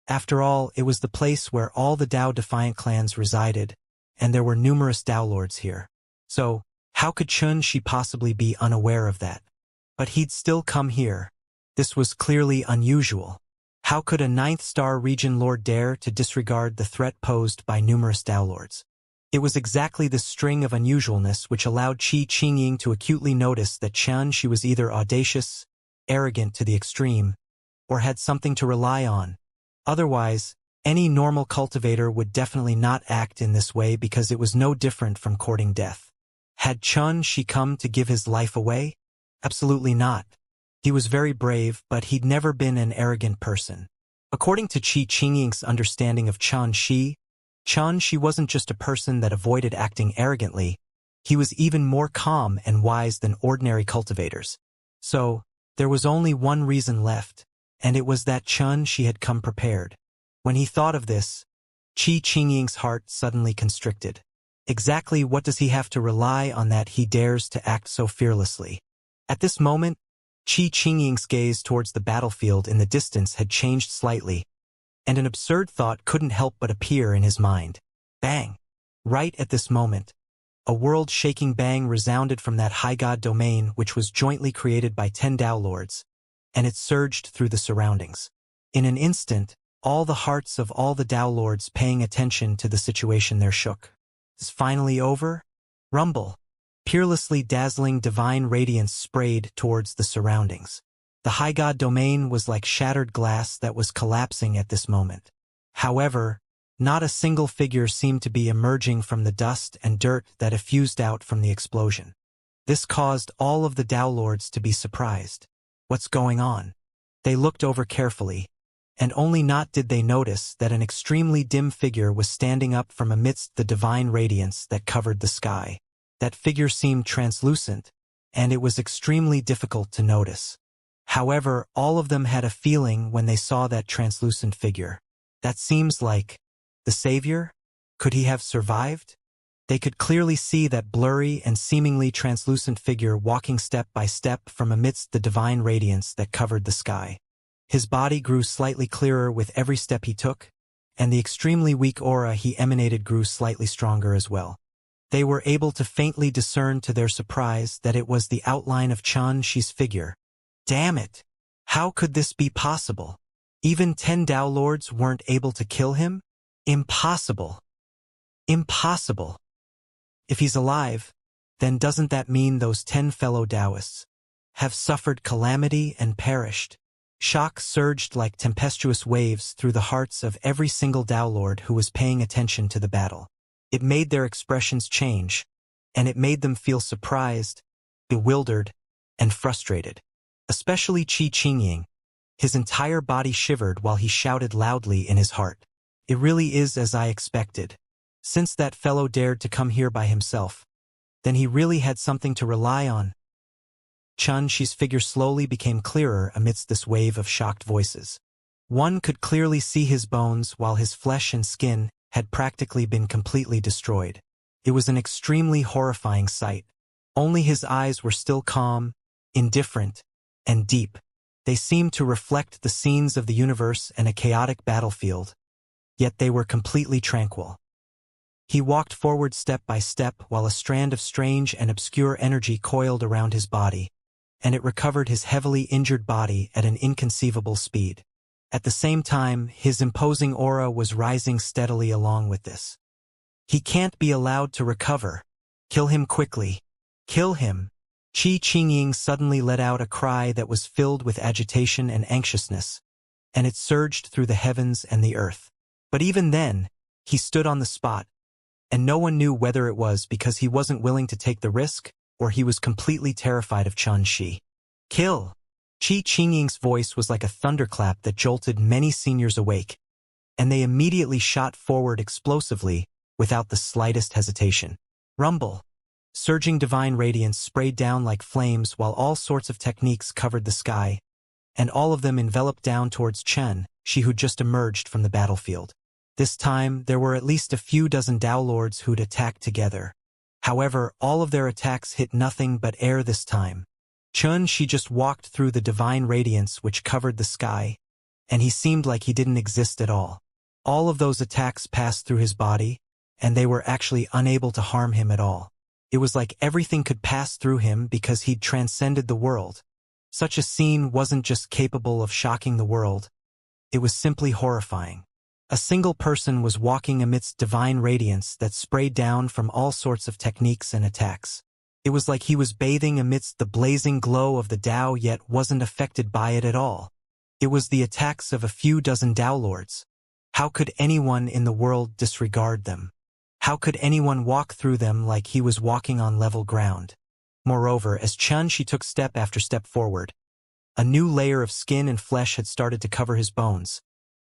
Speaker 1: After all, it was the place where all the Tao-defiant clans resided, and there were numerous Tao lords here. So, how could she possibly be unaware of that? But he'd still come here. This was clearly unusual. How could a 9th-star region lord dare to disregard the threat posed by numerous Tao lords? It was exactly this string of unusualness which allowed Qingying to acutely notice that she was either audacious, arrogant to the extreme, or had something to rely on. Otherwise, any normal cultivator would definitely not act in this way because it was no different from courting death. Had she come to give his life away? Absolutely not. He was very brave, but he'd never been an arrogant person. According to Qingying's understanding of Shi wasn't just a person that avoided acting arrogantly, he was even more calm and wise than ordinary cultivators. So, there was only one reason left, and it was that she had come prepared. When he thought of this, Qingying's heart suddenly constricted. Exactly what does he have to rely on that he dares to act so fearlessly? At this moment, Qingying's gaze towards the battlefield in the distance had changed slightly, and an absurd thought couldn't help but appear in his mind. Bang! Right at this moment, a world-shaking bang resounded from that high god domain which was jointly created by 10 Tao lords, and it surged through the surroundings. In an instant, all the hearts of all the Tao lords paying attention to the situation there shook. Is finally over? Rumble. Peerlessly dazzling divine radiance sprayed towards the surroundings. The high god domain was like shattered glass that was collapsing at this moment. However, not a single figure seemed to be emerging from the dust and dirt that effused out from the explosion. This caused all of the Tao lords to be surprised. What's going on? They looked over carefully, and only not did they notice that an extremely dim figure was standing up from amidst the divine radiance that covered the sky. That figure seemed translucent, and it was extremely difficult to notice. However, all of them had a feeling when they saw that translucent figure. That seems like the Savior? Could he have survived? They could clearly see that blurry and seemingly translucent figure walking step by step from amidst the divine radiance that covered the sky. His body grew slightly clearer with every step he took, and the extremely weak aura he emanated grew slightly stronger as well. They were able to faintly discern to their surprise that it was the outline of Shi's figure. Damn it! How could this be possible? Even 10 Tao lords weren't able to kill him? Impossible! Impossible! If he's alive, then doesn't that mean those 10 fellow Taoists have suffered calamity and perished? Shock surged like tempestuous waves through the hearts of every single Tao lord who was paying attention to the battle. It made their expressions change, and it made them feel surprised, bewildered, and frustrated. Especially Qingying. His entire body shivered while he shouted loudly in his heart. It really is as I expected. Since that fellow dared to come here by himself, then he really had something to rely on. Shi's figure slowly became clearer amidst this wave of shocked voices. One could clearly see his bones while his flesh and skin had practically been completely destroyed. It was an extremely horrifying sight. Only his eyes were still calm, indifferent, and deep. They seemed to reflect the scenes of the universe and a chaotic battlefield, yet they were completely tranquil. He walked forward step by step while a strand of strange and obscure energy coiled around his body, and it recovered his heavily injured body at an inconceivable speed. At the same time, his imposing aura was rising steadily along with this. He can't be allowed to recover. Kill him quickly. Kill him. Qingying suddenly let out a cry that was filled with agitation and anxiousness, and it surged through the heavens and the earth. But even then, he stood on the spot, and no one knew whether it was because he wasn't willing to take the risk or he was completely terrified of Shi. Kill! Qi Qingying's voice was like a thunderclap that jolted many seniors awake, and they immediately shot forward explosively without the slightest hesitation. Rumble. Surging divine radiance sprayed down like flames while all sorts of techniques covered the sky, and all of them enveloped down towards Chen, she who'd just emerged from the battlefield. This time, there were at least a few dozen Dao Lords who'd attacked together. However, all of their attacks hit nothing but air this time. Chen, she just walked through the divine radiance which covered the sky, and he seemed like he didn't exist at all. All of those attacks passed through his body, and they were actually unable to harm him at all. It was like everything could pass through him because he'd transcended the world. Such a scene wasn't just capable of shocking the world, it was simply horrifying. A single person was walking amidst divine radiance that sprayed down from all sorts of techniques and attacks. It was like he was bathing amidst the blazing glow of the Tao yet wasn't affected by it at all. It was the attacks of a few dozen Tao Lords. How could anyone in the world disregard them? How could anyone walk through them like he was walking on level ground? Moreover, as Chen she took step after step forward, a new layer of skin and flesh had started to cover his bones.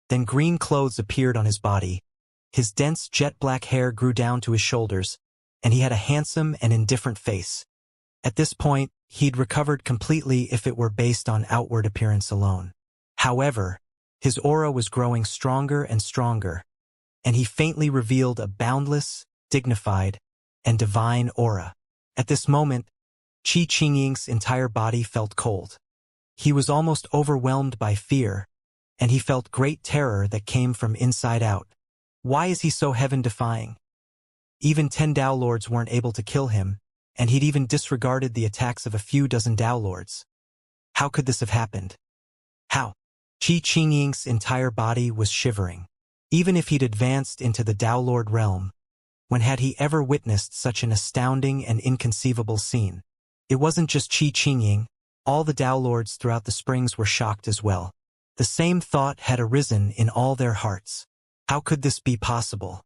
Speaker 1: Then green clothes appeared on his body. His dense jet-black hair grew down to his shoulders, and he had a handsome and indifferent face. At this point, he'd recovered completely if it were based on outward appearance alone. However, his aura was growing stronger and stronger, and he faintly revealed a boundless, dignified, and divine aura. At this moment, Qi Qingying's entire body felt cold. He was almost overwhelmed by fear, and he felt great terror that came from inside out. Why is he so heaven-defying? Even 10 Dao Lords weren't able to kill him, and he'd even disregarded the attacks of a few dozen Dao Lords. How could this have happened? How? Qi Qingying's entire body was shivering. Even if he'd advanced into the Dao Lord realm, when had he ever witnessed such an astounding and inconceivable scene? It wasn't just Qi Qingying, all the Dao Lords throughout the springs were shocked as well. The same thought had arisen in all their hearts. How could this be possible?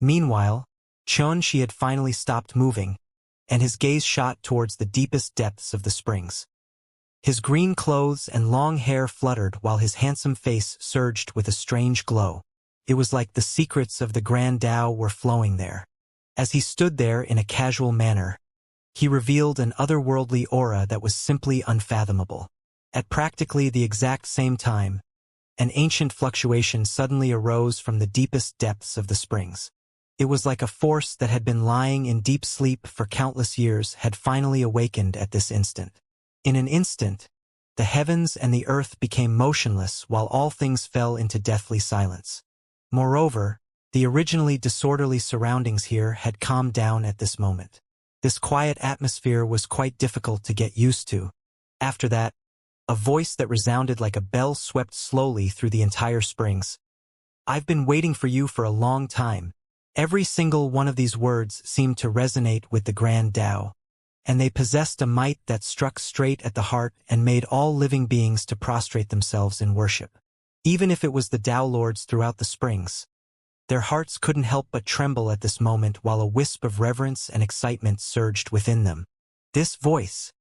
Speaker 1: Meanwhile, Chen she had finally stopped moving, and his gaze shot towards the deepest depths of the springs. His green clothes and long hair fluttered while his handsome face surged with a strange glow. It was like the secrets of the Grand Tao were flowing there. As he stood there in a casual manner, he revealed an otherworldly aura that was simply unfathomable. At practically the exact same time, an ancient fluctuation suddenly arose from the deepest depths of the springs. It was like a force that had been lying in deep sleep for countless years had finally awakened at this instant. In an instant, the heavens and the earth became motionless while all things fell into deathly silence. Moreover, the originally disorderly surroundings here had calmed down at this moment. This quiet atmosphere was quite difficult to get used to. After that, a voice that resounded like a bell swept slowly through the entire springs. "I've been waiting for you for a long time." Every single one of these words seemed to resonate with the Grand Tao, and they possessed a might that struck straight at the heart and made all living beings to prostrate themselves in worship. Even if it was the Dao Lords throughout the springs, their hearts couldn't help but tremble at this moment while a wisp of reverence and excitement surged within them. This voice,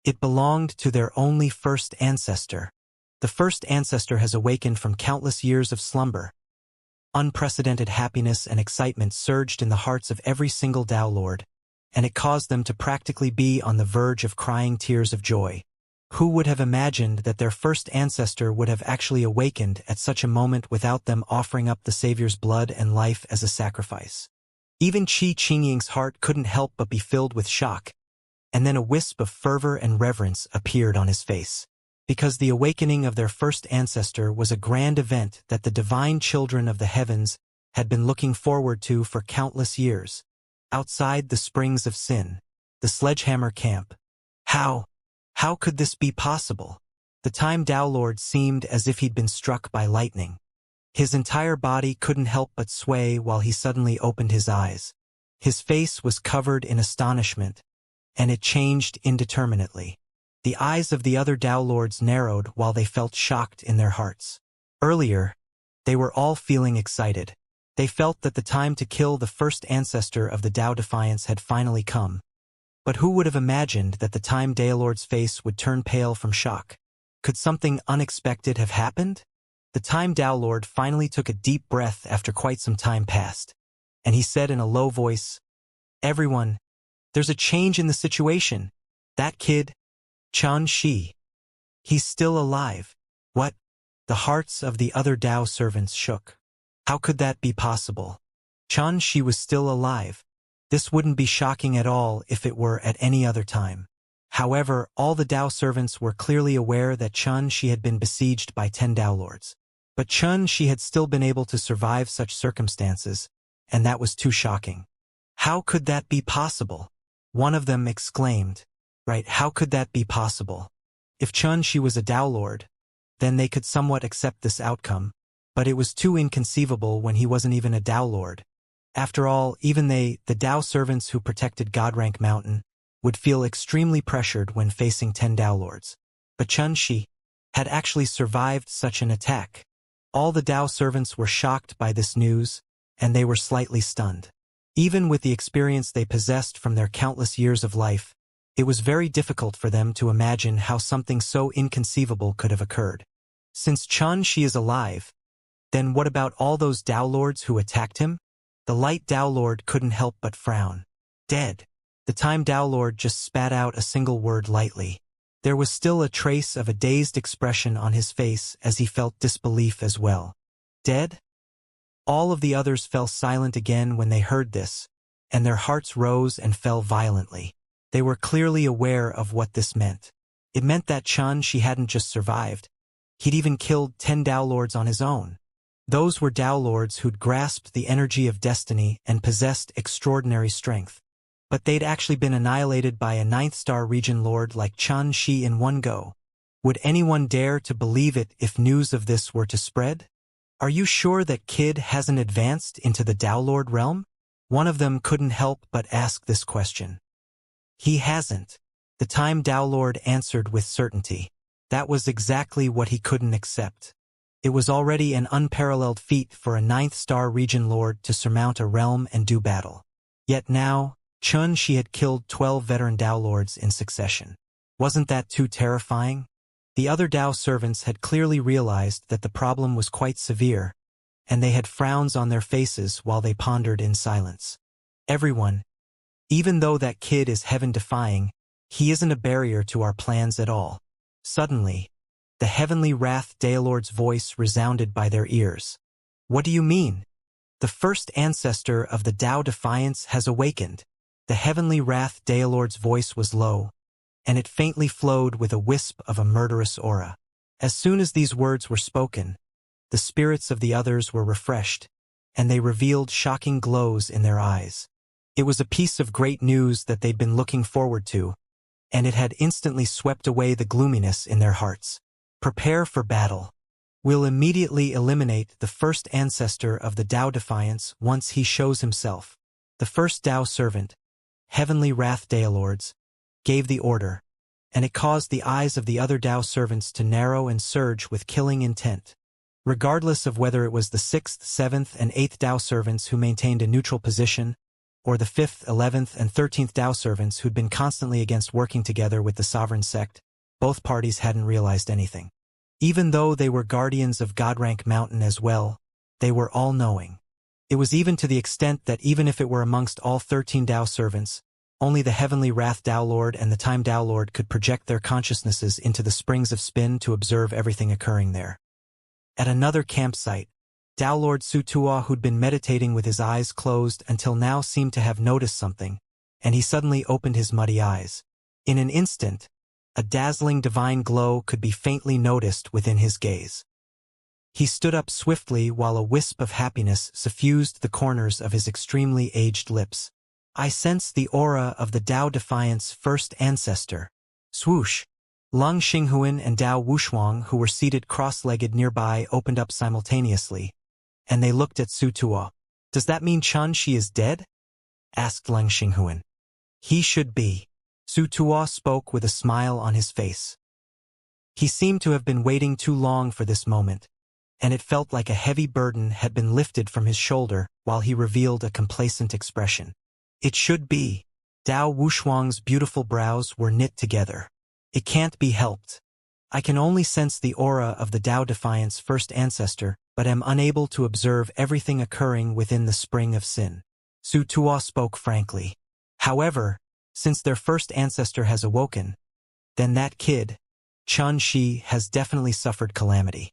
Speaker 1: it belonged to their only first ancestor. The first ancestor has awakened from countless years of slumber. Unprecedented happiness and excitement surged in the hearts of every single Dao Lord, and it caused them to practically be on the verge of crying tears of joy. Who would have imagined that their first ancestor would have actually awakened at such a moment without them offering up the Savior's blood and life as a sacrifice? Even Qi Qingying's heart couldn't help but be filled with shock, and then a wisp of fervor and reverence appeared on his face. Because the awakening of their first ancestor was a grand event that the divine children of the heavens had been looking forward to for countless years. Outside the springs of sin, the sledgehammer camp. How could this be possible? The Time Dao Lord seemed as if he'd been struck by lightning. His entire body couldn't help but sway while he suddenly opened his eyes. His face was covered in astonishment, and it changed indeterminately. The eyes of the other Dao Lords narrowed while they felt shocked in their hearts. Earlier, they were all feeling excited. They felt that the time to kill the first ancestor of the Dao Defiance had finally come. But who would have imagined that the Time Dao Lord's face would turn pale from shock? Could something unexpected have happened? The Time Tao Lord finally took a deep breath after quite some time passed, and he said in a low voice, "Everyone, there's a change in the situation. That kid, Chen Shi, he's still alive." What? The hearts of the other Tao servants shook. How could that be possible? Chen Shi was still alive. This wouldn't be shocking at all if it were at any other time. However, all the Tao servants were clearly aware that Chen Shi had been besieged by 10 Tao lords. But Chen Shi had still been able to survive such circumstances, and that was too shocking. How could that be possible? One of them exclaimed. Right, how could that be possible? If Chen Shi was a Tao lord, then they could somewhat accept this outcome, but it was too inconceivable when he wasn't even a Tao lord. After all, even they, the Tao servants who protected Godrank Mountain, would feel extremely pressured when facing 10 Tao lords. But Chen Shi had actually survived such an attack. All the Tao servants were shocked by this news, and they were slightly stunned. Even with the experience they possessed from their countless years of life, it was very difficult for them to imagine how something so inconceivable could have occurred. Since Chen Shi is alive, then what about all those Tao lords who attacked him? The light Tao lord couldn't help but frown. Dead. The Time Tao Lord just spat out a single word lightly. There was still a trace of a dazed expression on his face as he felt disbelief as well. Dead? All of the others fell silent again when they heard this, and their hearts rose and fell violently. They were clearly aware of what this meant. It meant that Chen Shi hadn't just survived, he'd even killed 10 Tao lords on his own. Those were Tao lords who'd grasped the energy of destiny and possessed extraordinary strength. But they'd actually been annihilated by a 9th-star region lord like Chen Shi in one go. Would anyone dare to believe it if news of this were to spread? Are you sure that kid hasn't advanced into the Tao Lord realm? One of them couldn't help but ask this question. He hasn't. The Time Tao Lord answered with certainty. That was exactly what he couldn't accept. It was already an unparalleled feat for a 9th-star region lord to surmount a realm and do battle. Yet now, Chen Shi had killed 12 veteran Tao lords in succession. Wasn't that too terrifying? The other Tao servants had clearly realized that the problem was quite severe, and they had frowns on their faces while they pondered in silence. Everyone, even though that kid is heaven-defying, he isn't a barrier to our plans at all. Suddenly, the heavenly wrath Daelord's voice resounded by their ears. What do you mean? The first ancestor of the Tao Defiance has awakened. The heavenly wrath Daelord's voice was low, and it faintly flowed with a wisp of a murderous aura. As soon as these words were spoken, the spirits of the others were refreshed, and they revealed shocking glows in their eyes. It was a piece of great news that they'd been looking forward to, and it had instantly swept away the gloominess in their hearts. Prepare for battle. We'll immediately eliminate the first ancestor of the Tao Defiance once he shows himself. The first Tao servant, Heavenly Wrath Daelords, gave the order, and it caused the eyes of the other Tao servants to narrow and surge with killing intent. Regardless of whether it was the 6th, 7th, and 8th Tao servants who maintained a neutral position, or the 5th, 11th, and 13th Tao servants who'd been constantly against working together with the sovereign sect, both parties hadn't realized anything. Even though they were guardians of Godrank Mountain as well, they were all-knowing. It was even to the extent that even if it were amongst all 13 Tao servants, only the Heavenly Wrath Tao Lord and the Time Tao Lord could project their consciousnesses into the springs of spin to observe everything occurring there. At another campsite, Tao Lord Sutua, who'd been meditating with his eyes closed until now, seemed to have noticed something, and he suddenly opened his muddy eyes. In an instant, a dazzling divine glow could be faintly noticed within his gaze. He stood up swiftly while a wisp of happiness suffused the corners of his extremely aged lips. I sense the aura of the Tao Defiance first ancestor. Swoosh! Lung Xinghuan and Dao Wushuang, who were seated cross-legged nearby, opened up simultaneously, and they looked at Su Tuo. Does that mean Chen Shi is dead? Asked Lung Xinghuan. He should be. Su Tuo spoke with a smile on his face. He seemed to have been waiting too long for this moment, and it felt like a heavy burden had been lifted from his shoulder while he revealed a complacent expression. It should be. Dao Wushuang's beautiful brows were knit together. It can't be helped. I can only sense the aura of the Tao Defiance first ancestor, but am unable to observe everything occurring within the spring of sin. Su Tuo spoke frankly. However, since their first ancestor has awoken, then that kid, Chun Shi, has definitely suffered calamity.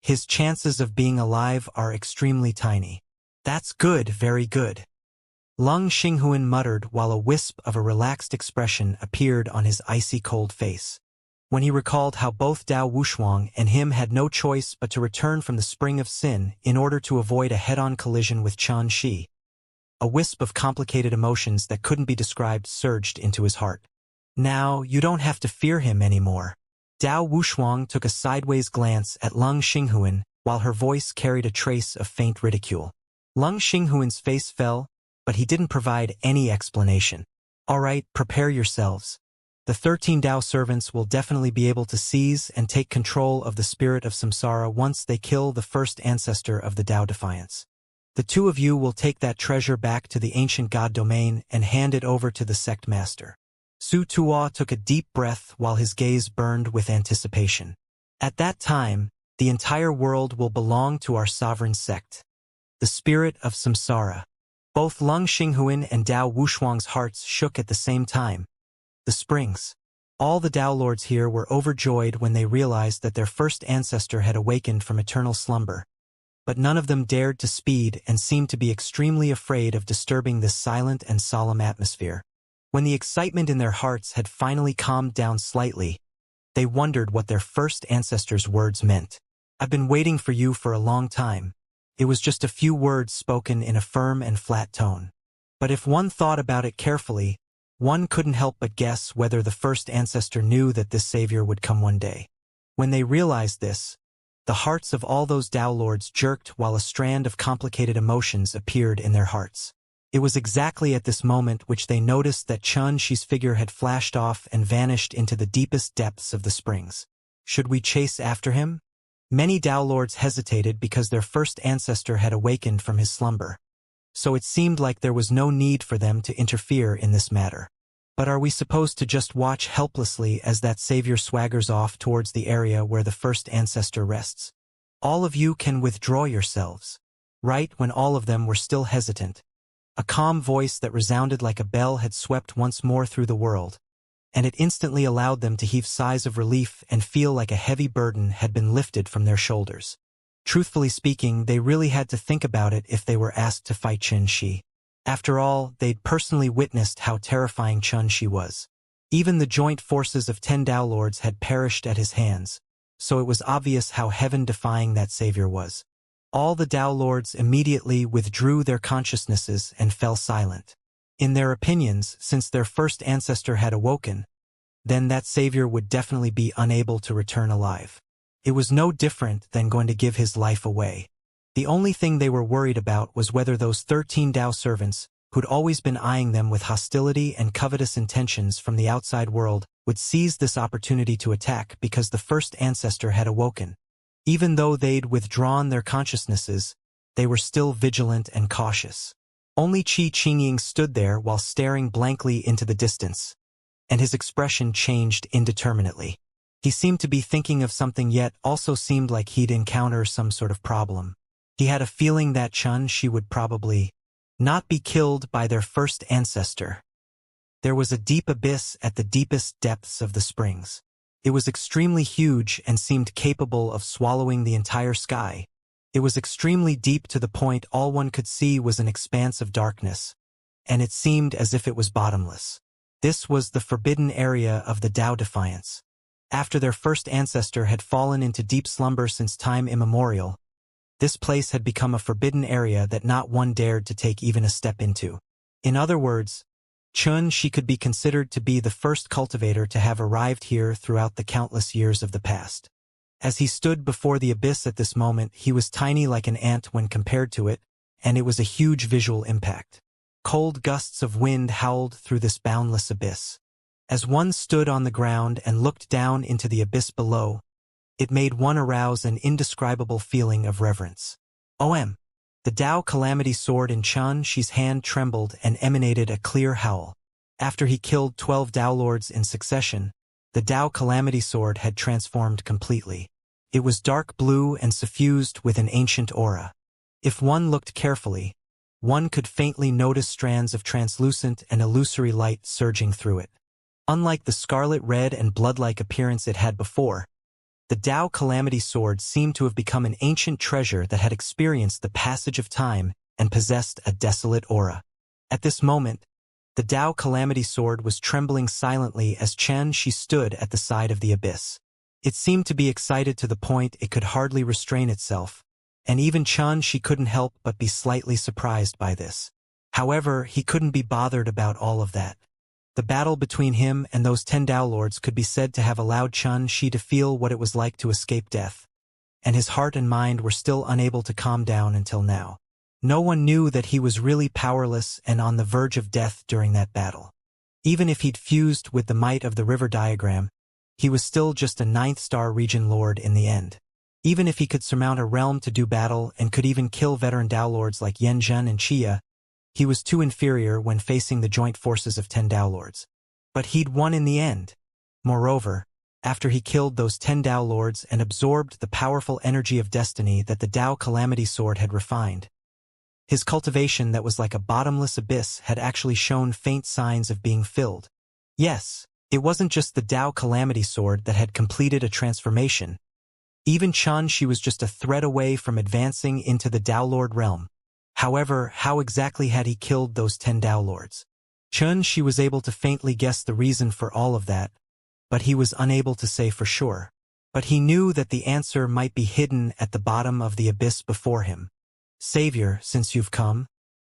Speaker 1: His chances of being alive are extremely tiny. That's good, very good. Lung Xinghuan muttered while a wisp of a relaxed expression appeared on his icy cold face. When he recalled how both Dao Wushuang and him had no choice but to return from the spring of sin in order to avoid a head-on collision with Chun Shi, a wisp of complicated emotions that couldn't be described surged into his heart. Now, you don't have to fear him anymore. Dao Wushuang took a sideways glance at Lung Xinghuan while her voice carried a trace of faint ridicule. Lung Xinghuan's face fell, but he didn't provide any explanation. All right, prepare yourselves. The 13 Dao servants will definitely be able to seize and take control of the spirit of samsara once they kill the first ancestor of the Dao Defiance. The two of you will take that treasure back to the ancient god domain and hand it over to the sect master. Su Tuo took a deep breath while his gaze burned with anticipation. At that time, the entire world will belong to our sovereign sect, the spirit of samsara. Both Lung Xinghuan and Dao Wushuang's hearts shook at the same time. The springs. All the Dao lords here were overjoyed when they realized that their first ancestor had awakened from eternal slumber. But none of them dared to speed and seemed to be extremely afraid of disturbing this silent and solemn atmosphere. When the excitement in their hearts had finally calmed down slightly, they wondered what their first ancestor's words meant. I've been waiting for you for a long time. It was just a few words spoken in a firm and flat tone. But if one thought about it carefully, one couldn't help but guess whether the first ancestor knew that this savior would come one day. When they realized this, the hearts of all those Dao lords jerked while a strand of complicated emotions appeared in their hearts. It was exactly at this moment which they noticed that Chun Shi's figure had flashed off and vanished into the deepest depths of the springs. Should we chase after him? Many Dao lords hesitated because their first ancestor had awakened from his slumber. So it seemed like there was no need for them to interfere in this matter. But are we supposed to just watch helplessly as that savior swaggers off towards the area where the first ancestor rests? All of you can withdraw yourselves. Right when all of them were still hesitant, a calm voice that resounded like a bell had swept once more through the world, and it instantly allowed them to heave sighs of relief and feel like a heavy burden had been lifted from their shoulders. Truthfully speaking, they really had to think about it if they were asked to fight Chun Shi. After all, they'd personally witnessed how terrifying Chun Shi was. Even the joint forces of 10 Dao lords had perished at his hands, so it was obvious how heaven-defying that savior was. All the Dao lords immediately withdrew their consciousnesses and fell silent. In their opinions, since their first ancestor had awoken, then that savior would definitely be unable to return alive. It was no different than going to give his life away. The only thing they were worried about was whether those 13 Dao servants, who'd always been eyeing them with hostility and covetous intentions from the outside world, would seize this opportunity to attack because the first ancestor had awoken. Even though they'd withdrawn their consciousnesses, they were still vigilant and cautious. Only Qi Qingying stood there while staring blankly into the distance, and his expression changed indeterminately. He seemed to be thinking of something yet also seemed like he'd encounter some sort of problem. He had a feeling that Chun Shi would probably not be killed by their first ancestor. There was a deep abyss at the deepest depths of the springs. It was extremely huge and seemed capable of swallowing the entire sky. It was extremely deep to the point all one could see was an expanse of darkness, and it seemed as if it was bottomless. This was the forbidden area of the Dao Defiance. After their first ancestor had fallen into deep slumber since time immemorial, this place had become a forbidden area that not one dared to take even a step into. In other words, Chun Shi could be considered to be the first cultivator to have arrived here throughout the countless years of the past. As he stood before the abyss at this moment, he was tiny like an ant when compared to it, and it was a huge visual impact. Cold gusts of wind howled through this boundless abyss. As one stood on the ground and looked down into the abyss below, it made one arouse an indescribable feeling of reverence. O.M. The Dao Calamity sword in Chun Shi's hand trembled and emanated a clear howl. After he killed 12 Dao lords in succession, the Tao Calamity Sword had transformed completely. It was dark blue and suffused with an ancient aura. If one looked carefully, one could faintly notice strands of translucent and illusory light surging through it. Unlike the scarlet red and blood-like appearance it had before, the Tao Calamity Sword seemed to have become an ancient treasure that had experienced the passage of time and possessed a desolate aura. At this moment, the Tao Calamity Sword was trembling silently as Xianxia stood at the side of the abyss. It seemed to be excited to the point it could hardly restrain itself, and even Xianxia couldn't help but be slightly surprised by this. However, he couldn't be bothered about all of that. The battle between him and those 10 Tao Lords could be said to have allowed Xianxia to feel what it was like to escape death, and his heart and mind were still unable to calm down until now. No one knew that he was really powerless and on the verge of death during that battle. Even if he'd fused with the might of the river diagram, he was still just a 9th star region lord in the end. Even if he could surmount a realm to do battle and could even kill veteran Tao Lords like Yanzhen and Xia, he was too inferior when facing the joint forces of 10 Tao Lords. But he'd won in the end. Moreover, after he killed those 10 Tao Lords and absorbed the powerful energy of destiny that the Tao Calamity Sword had refined, his cultivation that was like a bottomless abyss had actually shown faint signs of being filled. Yes, it wasn't just the Tao Calamity Sword that had completed a transformation. Even Xianxia was just a thread away from advancing into the Tao Lord realm. However, how exactly had he killed those 10 Tao Lords? Xianxia was able to faintly guess the reason for all of that, but he was unable to say for sure. But he knew that the answer might be hidden at the bottom of the abyss before him. Savior, since you've come,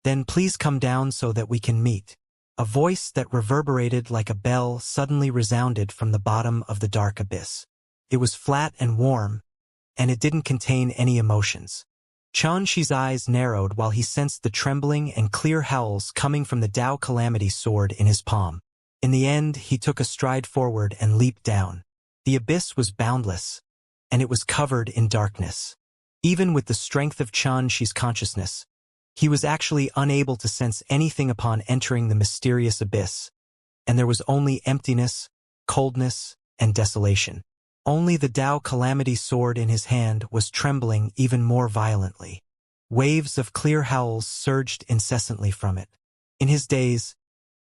Speaker 1: then please come down so that we can meet. A voice that reverberated like a bell suddenly resounded from the bottom of the dark abyss. It was flat and warm, and it didn't contain any emotions. Xianxia's eyes narrowed while he sensed the trembling and clear howls coming from the Tao Calamity Sword in his palm. In the end, he took a stride forward and leaped down. The abyss was boundless, and it was covered in darkness. Even with the strength of Xianxia's consciousness, he was actually unable to sense anything upon entering the mysterious abyss, and there was only emptiness, coldness, and desolation. Only the Tao Calamity Sword in his hand was trembling even more violently. Waves of clear howls surged incessantly from it. In his daze,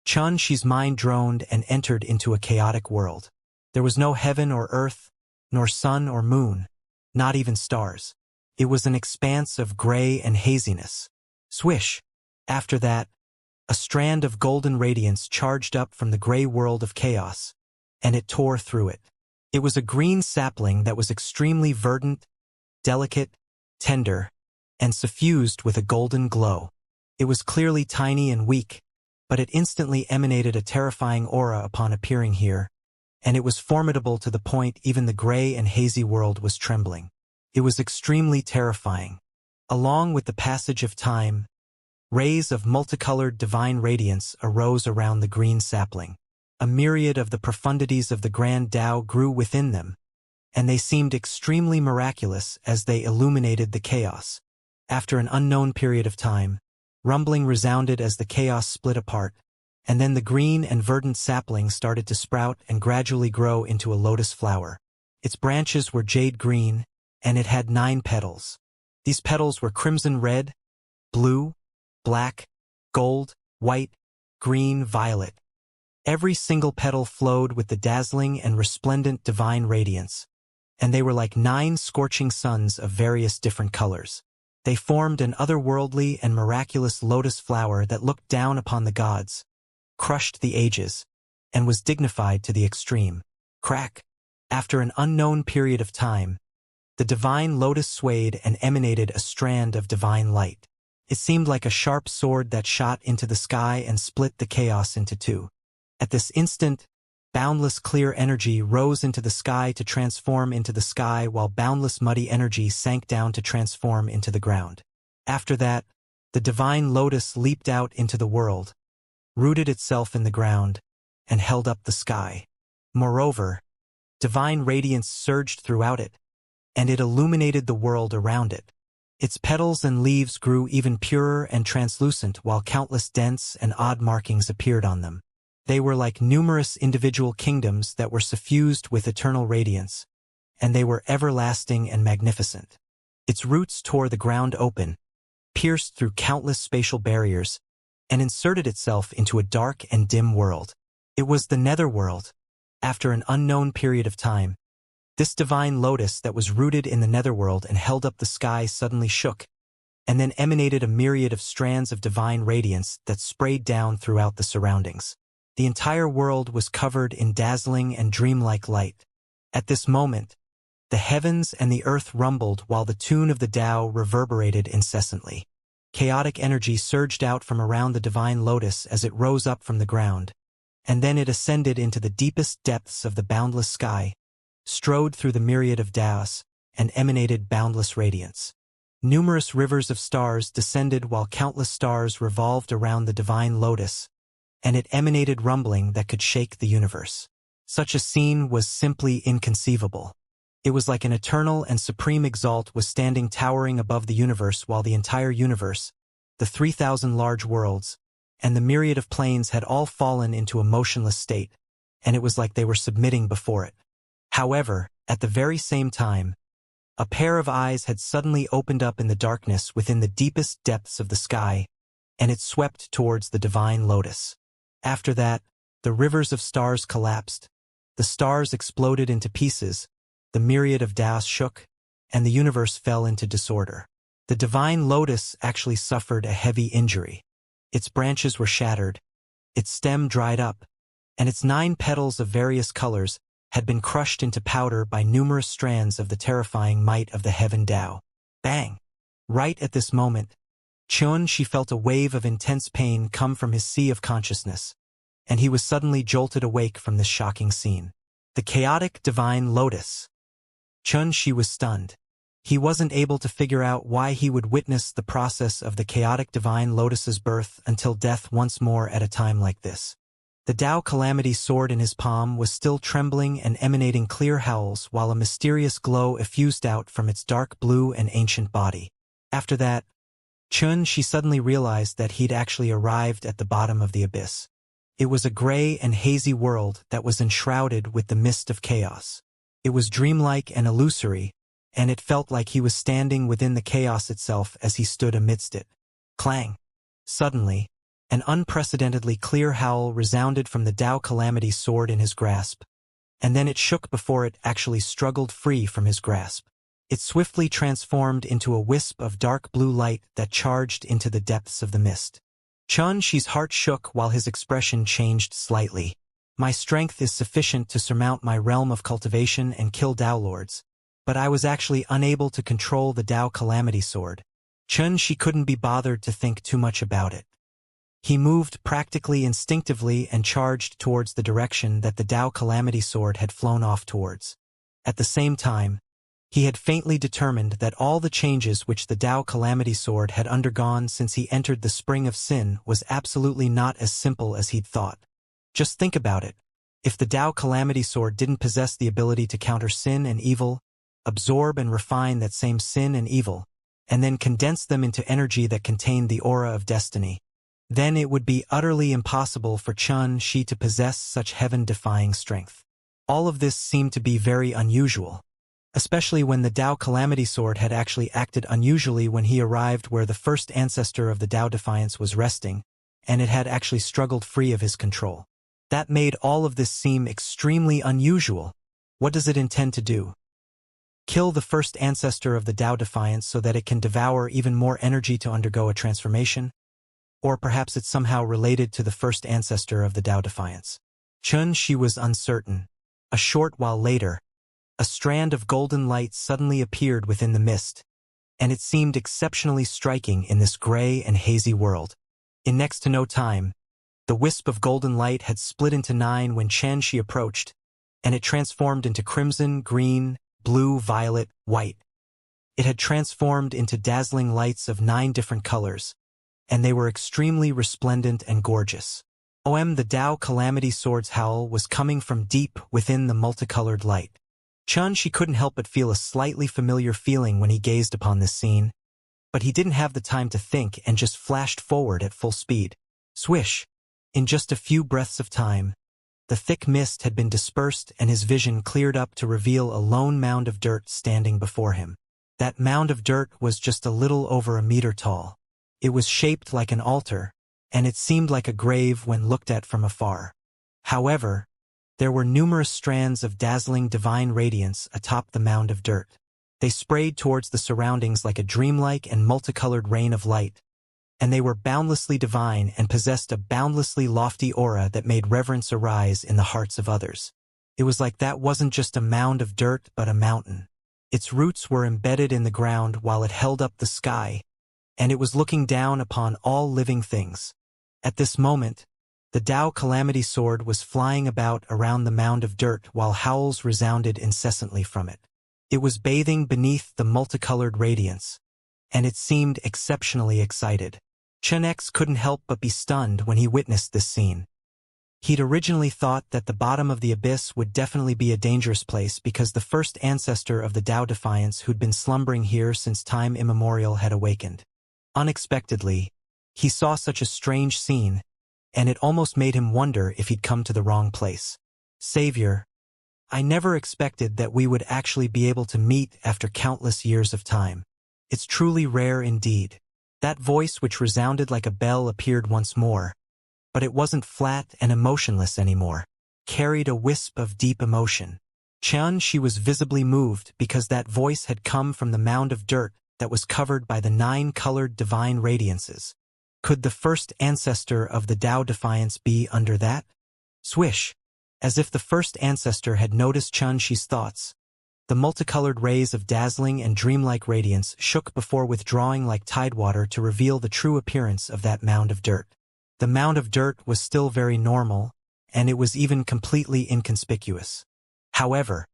Speaker 1: Xianxia's mind droned and entered into a chaotic world. There was no heaven or earth, nor sun or moon, not even stars. It was an expanse of gray and haziness. Swish! After that, a strand of golden radiance charged up from the gray world of chaos, and it tore through it. It was a green sapling that was extremely verdant, delicate, tender, and suffused with a golden glow. It was clearly tiny and weak, but it instantly emanated a terrifying aura upon appearing here, and it was formidable to the point even the gray and hazy world was trembling. It was extremely terrifying. Along with the passage of time, rays of multicolored divine radiance arose around the green sapling. A myriad of the profundities of the Grand Tao grew within them, and they seemed extremely miraculous as they illuminated the chaos. After an unknown period of time, rumbling resounded as the chaos split apart, and then the green and verdant sapling started to sprout and gradually grow into a lotus flower. Its branches were jade green, and it had 9 petals. These petals were crimson red, blue, black, gold, white, green, violet. Every single petal flowed with the dazzling and resplendent divine radiance, and they were like 9 scorching suns of various different colors. They formed an otherworldly and miraculous lotus flower that looked down upon the gods, crushed the ages, and was dignified to the extreme. Crack! After an unknown period of time, the divine lotus swayed and emanated a strand of divine light. It seemed like a sharp sword that shot into the sky and split the chaos into 2. At this instant, boundless clear energy rose into the sky to transform into the sky, while boundless muddy energy sank down to transform into the ground. After that, the divine lotus leaped out into the world, rooted itself in the ground, and held up the sky. Moreover, divine radiance surged throughout it, and it illuminated the world around it. Its petals and leaves grew even purer and translucent, while countless dents and odd markings appeared on them. They were like numerous individual kingdoms that were suffused with eternal radiance, and they were everlasting and magnificent. Its roots tore the ground open, pierced through countless spatial barriers, and inserted itself into a dark and dim world. It was the netherworld. After an unknown period of time, this divine lotus that was rooted in the netherworld and held up the sky suddenly shook, and then emanated a myriad of strands of divine radiance that sprayed down throughout the surroundings. The entire world was covered in dazzling and dreamlike light. At this moment, the heavens and the earth rumbled while the tune of the Tao reverberated incessantly. Chaotic energy surged out from around the divine lotus as it rose up from the ground, and then it ascended into the deepest depths of the boundless sky, strode through the myriad of Taos, and emanated boundless radiance. Numerous rivers of stars descended while countless stars revolved around the divine lotus, and it emanated rumbling that could shake the universe. Such a scene was simply inconceivable. It was like an eternal and supreme exalt was standing towering above the universe while the entire universe, the 3,000 large worlds, and the myriad of planes had all fallen into a motionless state, and it was like they were submitting before it. However, at the very same time, a pair of eyes had suddenly opened up in the darkness within the deepest depths of the sky, and it swept towards the divine lotus. After that, the rivers of stars collapsed, the stars exploded into pieces, the myriad of Taos shook, and the universe fell into disorder. The divine lotus actually suffered a heavy injury. Its branches were shattered, its stem dried up, and its 9 petals of various colors had been crushed into powder by numerous strands of the terrifying might of the heaven Tao. Bang! Right at this moment, Xianxia felt a wave of intense pain come from his sea of consciousness, and he was suddenly jolted awake from this shocking scene. The chaotic divine lotus. Xianxia was stunned. He wasn't able to figure out why he would witness the process of the chaotic divine lotus's birth until death once more at a time like this. The Tao Calamity sword in his palm was still trembling and emanating clear howls while a mysterious glow effused out from its dark blue and ancient body. After that, Xianxia suddenly realized that he'd actually arrived at the bottom of the abyss. It was a gray and hazy world that was enshrouded with the mist of chaos. It was dreamlike and illusory, and it felt like he was standing within the chaos itself as he stood amidst it. Clang! Suddenly, an unprecedentedly clear howl resounded from the Tao Calamity sword in his grasp, and then it shook before it actually struggled free from his grasp. It swiftly transformed into a wisp of dark blue light that charged into the depths of the mist. Xianxia's heart shook while his expression changed slightly. My strength is sufficient to surmount my realm of cultivation and kill Tao Lords, but I was actually unable to control the Tao Calamity sword. Xianxia couldn't be bothered to think too much about it. He moved practically instinctively and charged towards the direction that the Tao Calamity sword had flown off towards. At the same time, he had faintly determined that all the changes which the Tao Calamity sword had undergone since he entered the Spring of Sin was absolutely not as simple as he'd thought. Just think about it. If the Tao Calamity sword didn't possess the ability to counter sin and evil, absorb and refine that same sin and evil, and then condense them into energy that contained the aura of destiny, then it would be utterly impossible for Xianxia to possess such heaven-defying strength. All of this seemed to be very unusual, especially when the Tao Calamity sword had actually acted unusually when he arrived where the first ancestor of the Tao Defiance was resting, and it had actually struggled free of his control. That made all of this seem extremely unusual. What does it intend to do? Kill the first ancestor of the Tao Defiance so that it can devour even more energy to undergo a transformation? Or perhaps it's somehow related to the first ancestor of the Tao Defiance. Xianxia was uncertain. A short while later, a strand of golden light suddenly appeared within the mist, and it seemed exceptionally striking in this gray and hazy world. In next to no time, the wisp of golden light had split into 9 when Xianxia approached, and it transformed into crimson, green, blue, violet, white. It had transformed into dazzling lights of 9 different colors, and they were extremely resplendent and gorgeous. The Tao Calamity sword's howl was coming from deep within the multicolored light. Xianxia couldn't help but feel a slightly familiar feeling when he gazed upon this scene, but he didn't have the time to think and just flashed forward at full speed. Swish! In just a few breaths of time, the thick mist had been dispersed and his vision cleared up to reveal a lone mound of dirt standing before him. That mound of dirt was just a little over a meter tall. It was shaped like an altar, and it seemed like a grave when looked at from afar. However, there were numerous strands of dazzling divine radiance atop the mound of dirt. They sprayed towards the surroundings like a dreamlike and multicolored rain of light, and they were boundlessly divine and possessed a boundlessly lofty aura that made reverence arise in the hearts of others. It was like that wasn't just a mound of dirt but a mountain. Its roots were embedded in the ground while it held up the sky, and it was looking down upon all living things. At this moment, the Tao Calamity Sword was flying about around the mound of dirt while howls resounded incessantly from it. It was bathing beneath the multicolored radiance, and it seemed exceptionally excited. Xianxia couldn't help but be stunned when he witnessed this scene. He'd originally thought that the bottom of the abyss would definitely be a dangerous place because the first ancestor of the Tao Defiance who'd been slumbering here since time immemorial had awakened. Unexpectedly, he saw such a strange scene, and it almost made him wonder if he'd come to the wrong place. Savior, I never expected that we would actually be able to meet after countless years of time. It's truly rare indeed. That voice which resounded like a bell appeared once more, but it wasn't flat and emotionless anymore. Carried a wisp of deep emotion. Xianxia was visibly moved because that voice had come from the mound of dirt that was covered by the 9-colored divine radiances. Could the first ancestor of the Tao Defiance be under that? Swish! As if the first ancestor had noticed Xianxia's thoughts, the multicolored rays of dazzling and dreamlike radiance shook before withdrawing like tidewater to reveal the true appearance of that mound of dirt. The mound of dirt was still very normal, and it was even completely inconspicuous. However,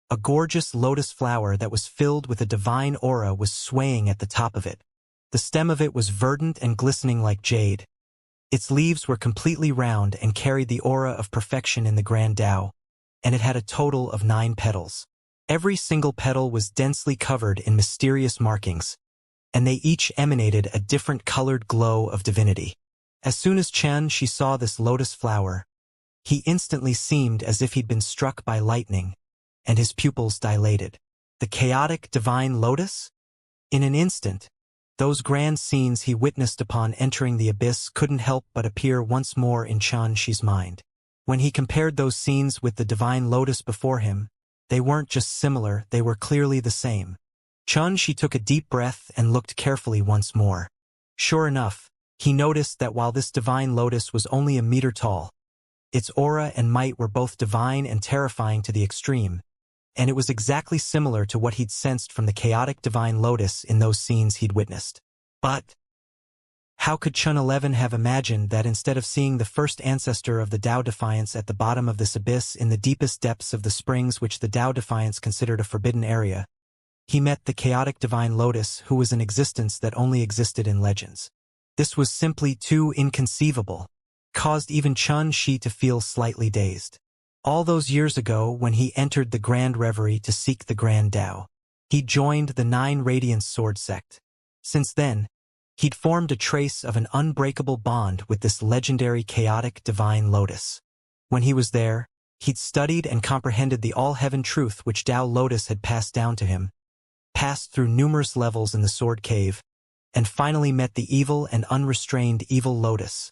Speaker 1: a gorgeous lotus flower that was filled with a divine aura was swaying at the top of it. The stem of it was verdant and glistening like jade. Its leaves were completely round and carried the aura of perfection in the Grand Tao, and it had a total of 9 petals. Every single petal was densely covered in mysterious markings, and they each emanated a different colored glow of divinity. As soon as Xianxia saw this lotus flower, he instantly seemed as if he'd been struck by lightning, and his pupils dilated. The chaotic divine lotus? In an instant, those grand scenes he witnessed upon entering the abyss couldn't help but appear once more in Xianxia's mind. When he compared those scenes with the divine lotus before him, they weren't just similar, they were clearly the same. Xianxia took a deep breath and looked carefully once more. Sure enough, he noticed that while this divine lotus was only a meter tall, its aura and might were both divine and terrifying to the extreme, and it was exactly similar to what he'd sensed from the chaotic divine lotus in those scenes he'd witnessed. But how could Chun-11 have imagined that instead of seeing the first ancestor of the Tao Defiance at the bottom of this abyss in the deepest depths of the springs which the Tao Defiance considered a forbidden area, he met the chaotic divine lotus who was an existence that only existed in legends? This was simply too inconceivable, caused even Xianxia to feel slightly dazed. All those years ago when he entered the Grand Reverie to seek the Grand Tao, he joined the 9 Radiance Sword sect. Since then, he'd formed a trace of an unbreakable bond with this legendary chaotic divine lotus. When he was there, he'd studied and comprehended the all-heaven truth which Tao Lotus had passed down to him, passed through numerous levels in the Sword Cave, and finally met the evil and unrestrained evil lotus.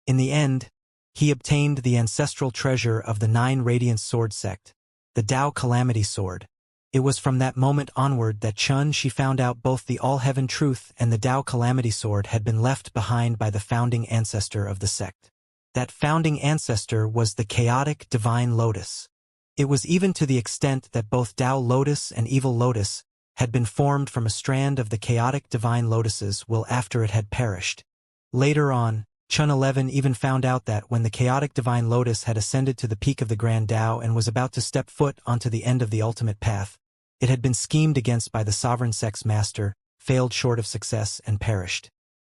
Speaker 1: In the end, he obtained the ancestral treasure of the 9 Radiance Sword sect, the Tao Calamity Sword. It was from that moment onward that Xianxia found out both the all-heaven truth and the Tao Calamity Sword had been left behind by the founding ancestor of the sect. That founding ancestor was the chaotic divine lotus. It was even to the extent that both Tao Lotus and Evil Lotus had been formed from a strand of the chaotic divine lotuses well after it had perished. Later on, Chun-11 even found out that when the chaotic divine lotus had ascended to the peak of the Grand Tao and was about to step foot onto the end of the ultimate path, it had been schemed against by the sovereign sect's master, failed short of success, and perished.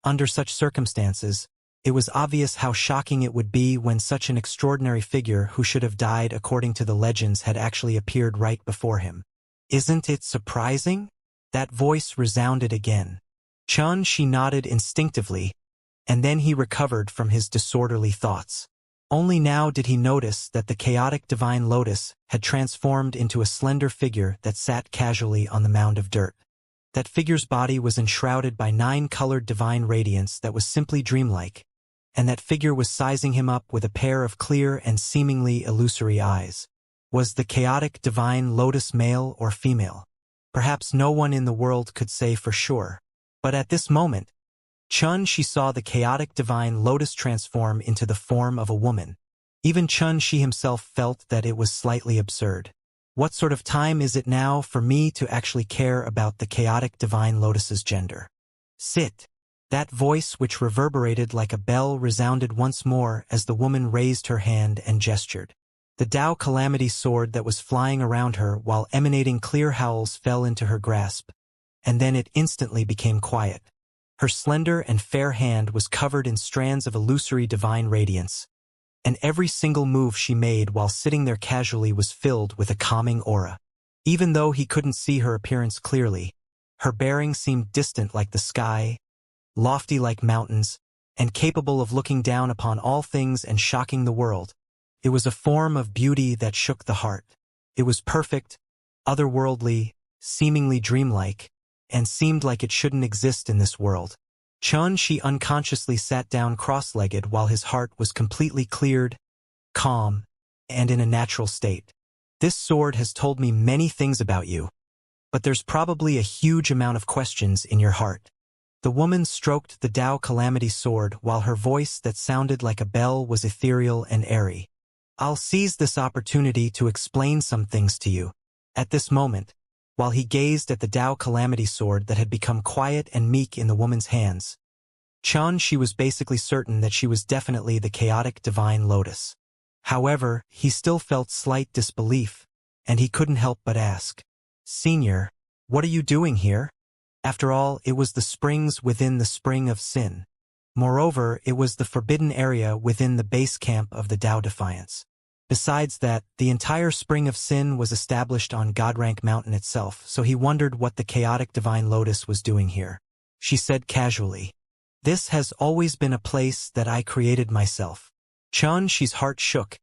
Speaker 1: Under such circumstances, it was obvious how shocking it would be when such an extraordinary figure who should have died according to the legends had actually appeared right before him. Isn't it surprising? That voice resounded again. Xianxia nodded instinctively, and then he recovered from his disorderly thoughts. Only now did he notice that the chaotic divine lotus had transformed into a slender figure that sat casually on the mound of dirt. That figure's body was enshrouded by 9-colored divine radiance that was simply dreamlike, and that figure was sizing him up with a pair of clear and seemingly illusory eyes. Was the chaotic divine lotus male or female? Perhaps no one in the world could say for sure. But at this moment, she saw the chaotic divine lotus transform into the form of a woman. Even she himself felt that it was slightly absurd. What sort of time is it now for me to actually care about the chaotic divine lotus's gender? Sit. That voice which reverberated like a bell resounded once more as the woman raised her hand and gestured. The Tao Calamity sword that was flying around her while emanating clear howls fell into her grasp, and then it instantly became quiet. Her slender and fair hand was covered in strands of illusory divine radiance, and every single move she made while sitting there casually was filled with a calming aura. Even though he couldn't see her appearance clearly, her bearing seemed distant like the sky, lofty like mountains, and capable of looking down upon all things and shocking the world. It was a form of beauty that shook the heart. It was perfect, otherworldly, seemingly dreamlike, and seemed like it shouldn't exist in this world. She unconsciously sat down cross-legged while his heart was completely cleared, calm, and in a natural state. This sword has told me many things about you, but there's probably a huge amount of questions in your heart. The woman stroked the Tao Calamity sword while her voice that sounded like a bell was ethereal and airy. I'll seize this opportunity to explain some things to you. At this moment, while he gazed at the Tao Calamity sword that had become quiet and meek in the woman's hands, she was basically certain that she was definitely the chaotic divine lotus. However, he still felt slight disbelief, and he couldn't help but ask, "Senior, what are you doing here?" After all, it was the springs within the spring of sin. Moreover, it was the forbidden area within the base camp of the Tao Defiance. Besides that, the entire spring of sin was established on Godrank Mountain itself, so he wondered what the chaotic divine lotus was doing here. She said casually, "This has always been a place that I created myself." She's heart shook,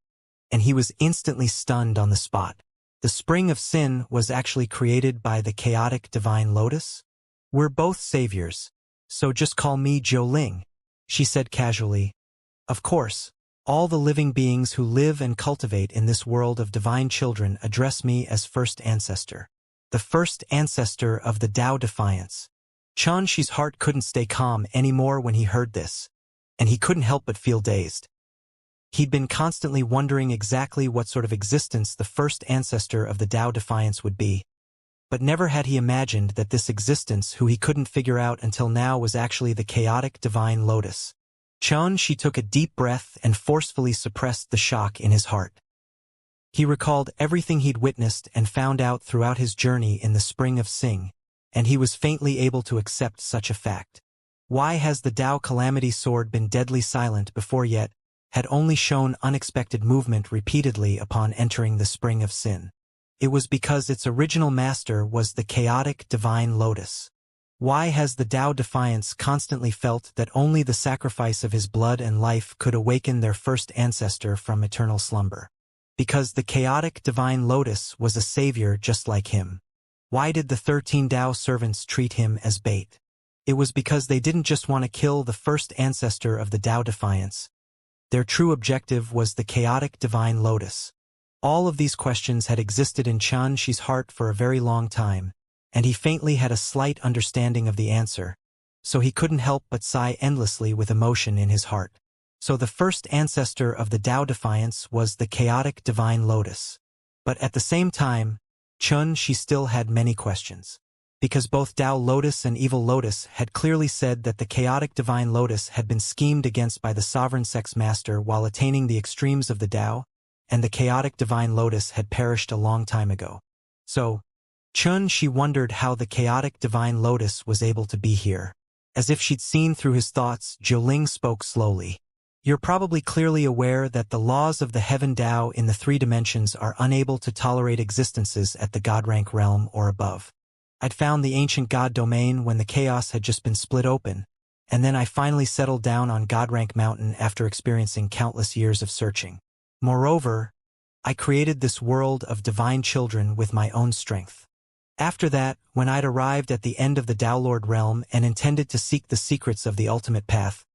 Speaker 1: and he was instantly stunned on the spot. The spring of sin was actually created by the chaotic divine lotus? "We're both saviors, so just call me Ling," she said casually. "Of course. All the living beings who live and cultivate in this world of divine children address me as first ancestor. The first ancestor of the Tao Defiance." Shi's heart couldn't stay calm anymore when he heard this, and he couldn't help but feel dazed. He'd been constantly wondering exactly what sort of existence the first ancestor of the Tao Defiance would be, but never had he imagined that this existence who he couldn't figure out until now was actually the chaotic divine lotus. She took a deep breath and forcefully suppressed the shock in his heart. He recalled everything he'd witnessed and found out throughout his journey in the spring of Sing, and he was faintly able to accept such a fact. Why has the Tao Calamity sword been deadly silent before yet, had only shown unexpected movement repeatedly upon entering the spring of sin? It was because its original master was the chaotic divine lotus. Why has the Tao Defiance constantly felt that only the sacrifice of his blood and life could awaken their first ancestor from eternal slumber? Because the chaotic divine lotus was a savior just like him. Why did the 13 Tao servants treat him as bait? It was because they didn't just want to kill the first ancestor of the Tao Defiance. Their true objective was the chaotic divine lotus. All of these questions had existed in Shi's heart for a very long time, and he faintly had a slight understanding of the answer, so he couldn't help but sigh endlessly with emotion in his heart. So the first ancestor of the Tao Defiance was the chaotic divine lotus. But at the same time, she still had many questions. Because both Tao Lotus and Evil Lotus had clearly said that the chaotic divine lotus had been schemed against by the sovereign sex master while attaining the extremes of the Tao, and the chaotic divine lotus had perished a long time ago. So, she wondered how the chaotic divine lotus was able to be here. As if she'd seen through his thoughts, Ling spoke slowly. "You're probably clearly aware that the laws of the heaven Tao in the 3 dimensions are unable to tolerate existences at the God-rank realm or above. I'd found the ancient God domain when the chaos had just been split open, and then I finally settled down on Godrank Mountain after experiencing countless years of searching. Moreover, I created this world of divine children with my own strength. After that, when I'd arrived at the end of the Tao Lord realm and intended to seek the secrets of the ultimate path,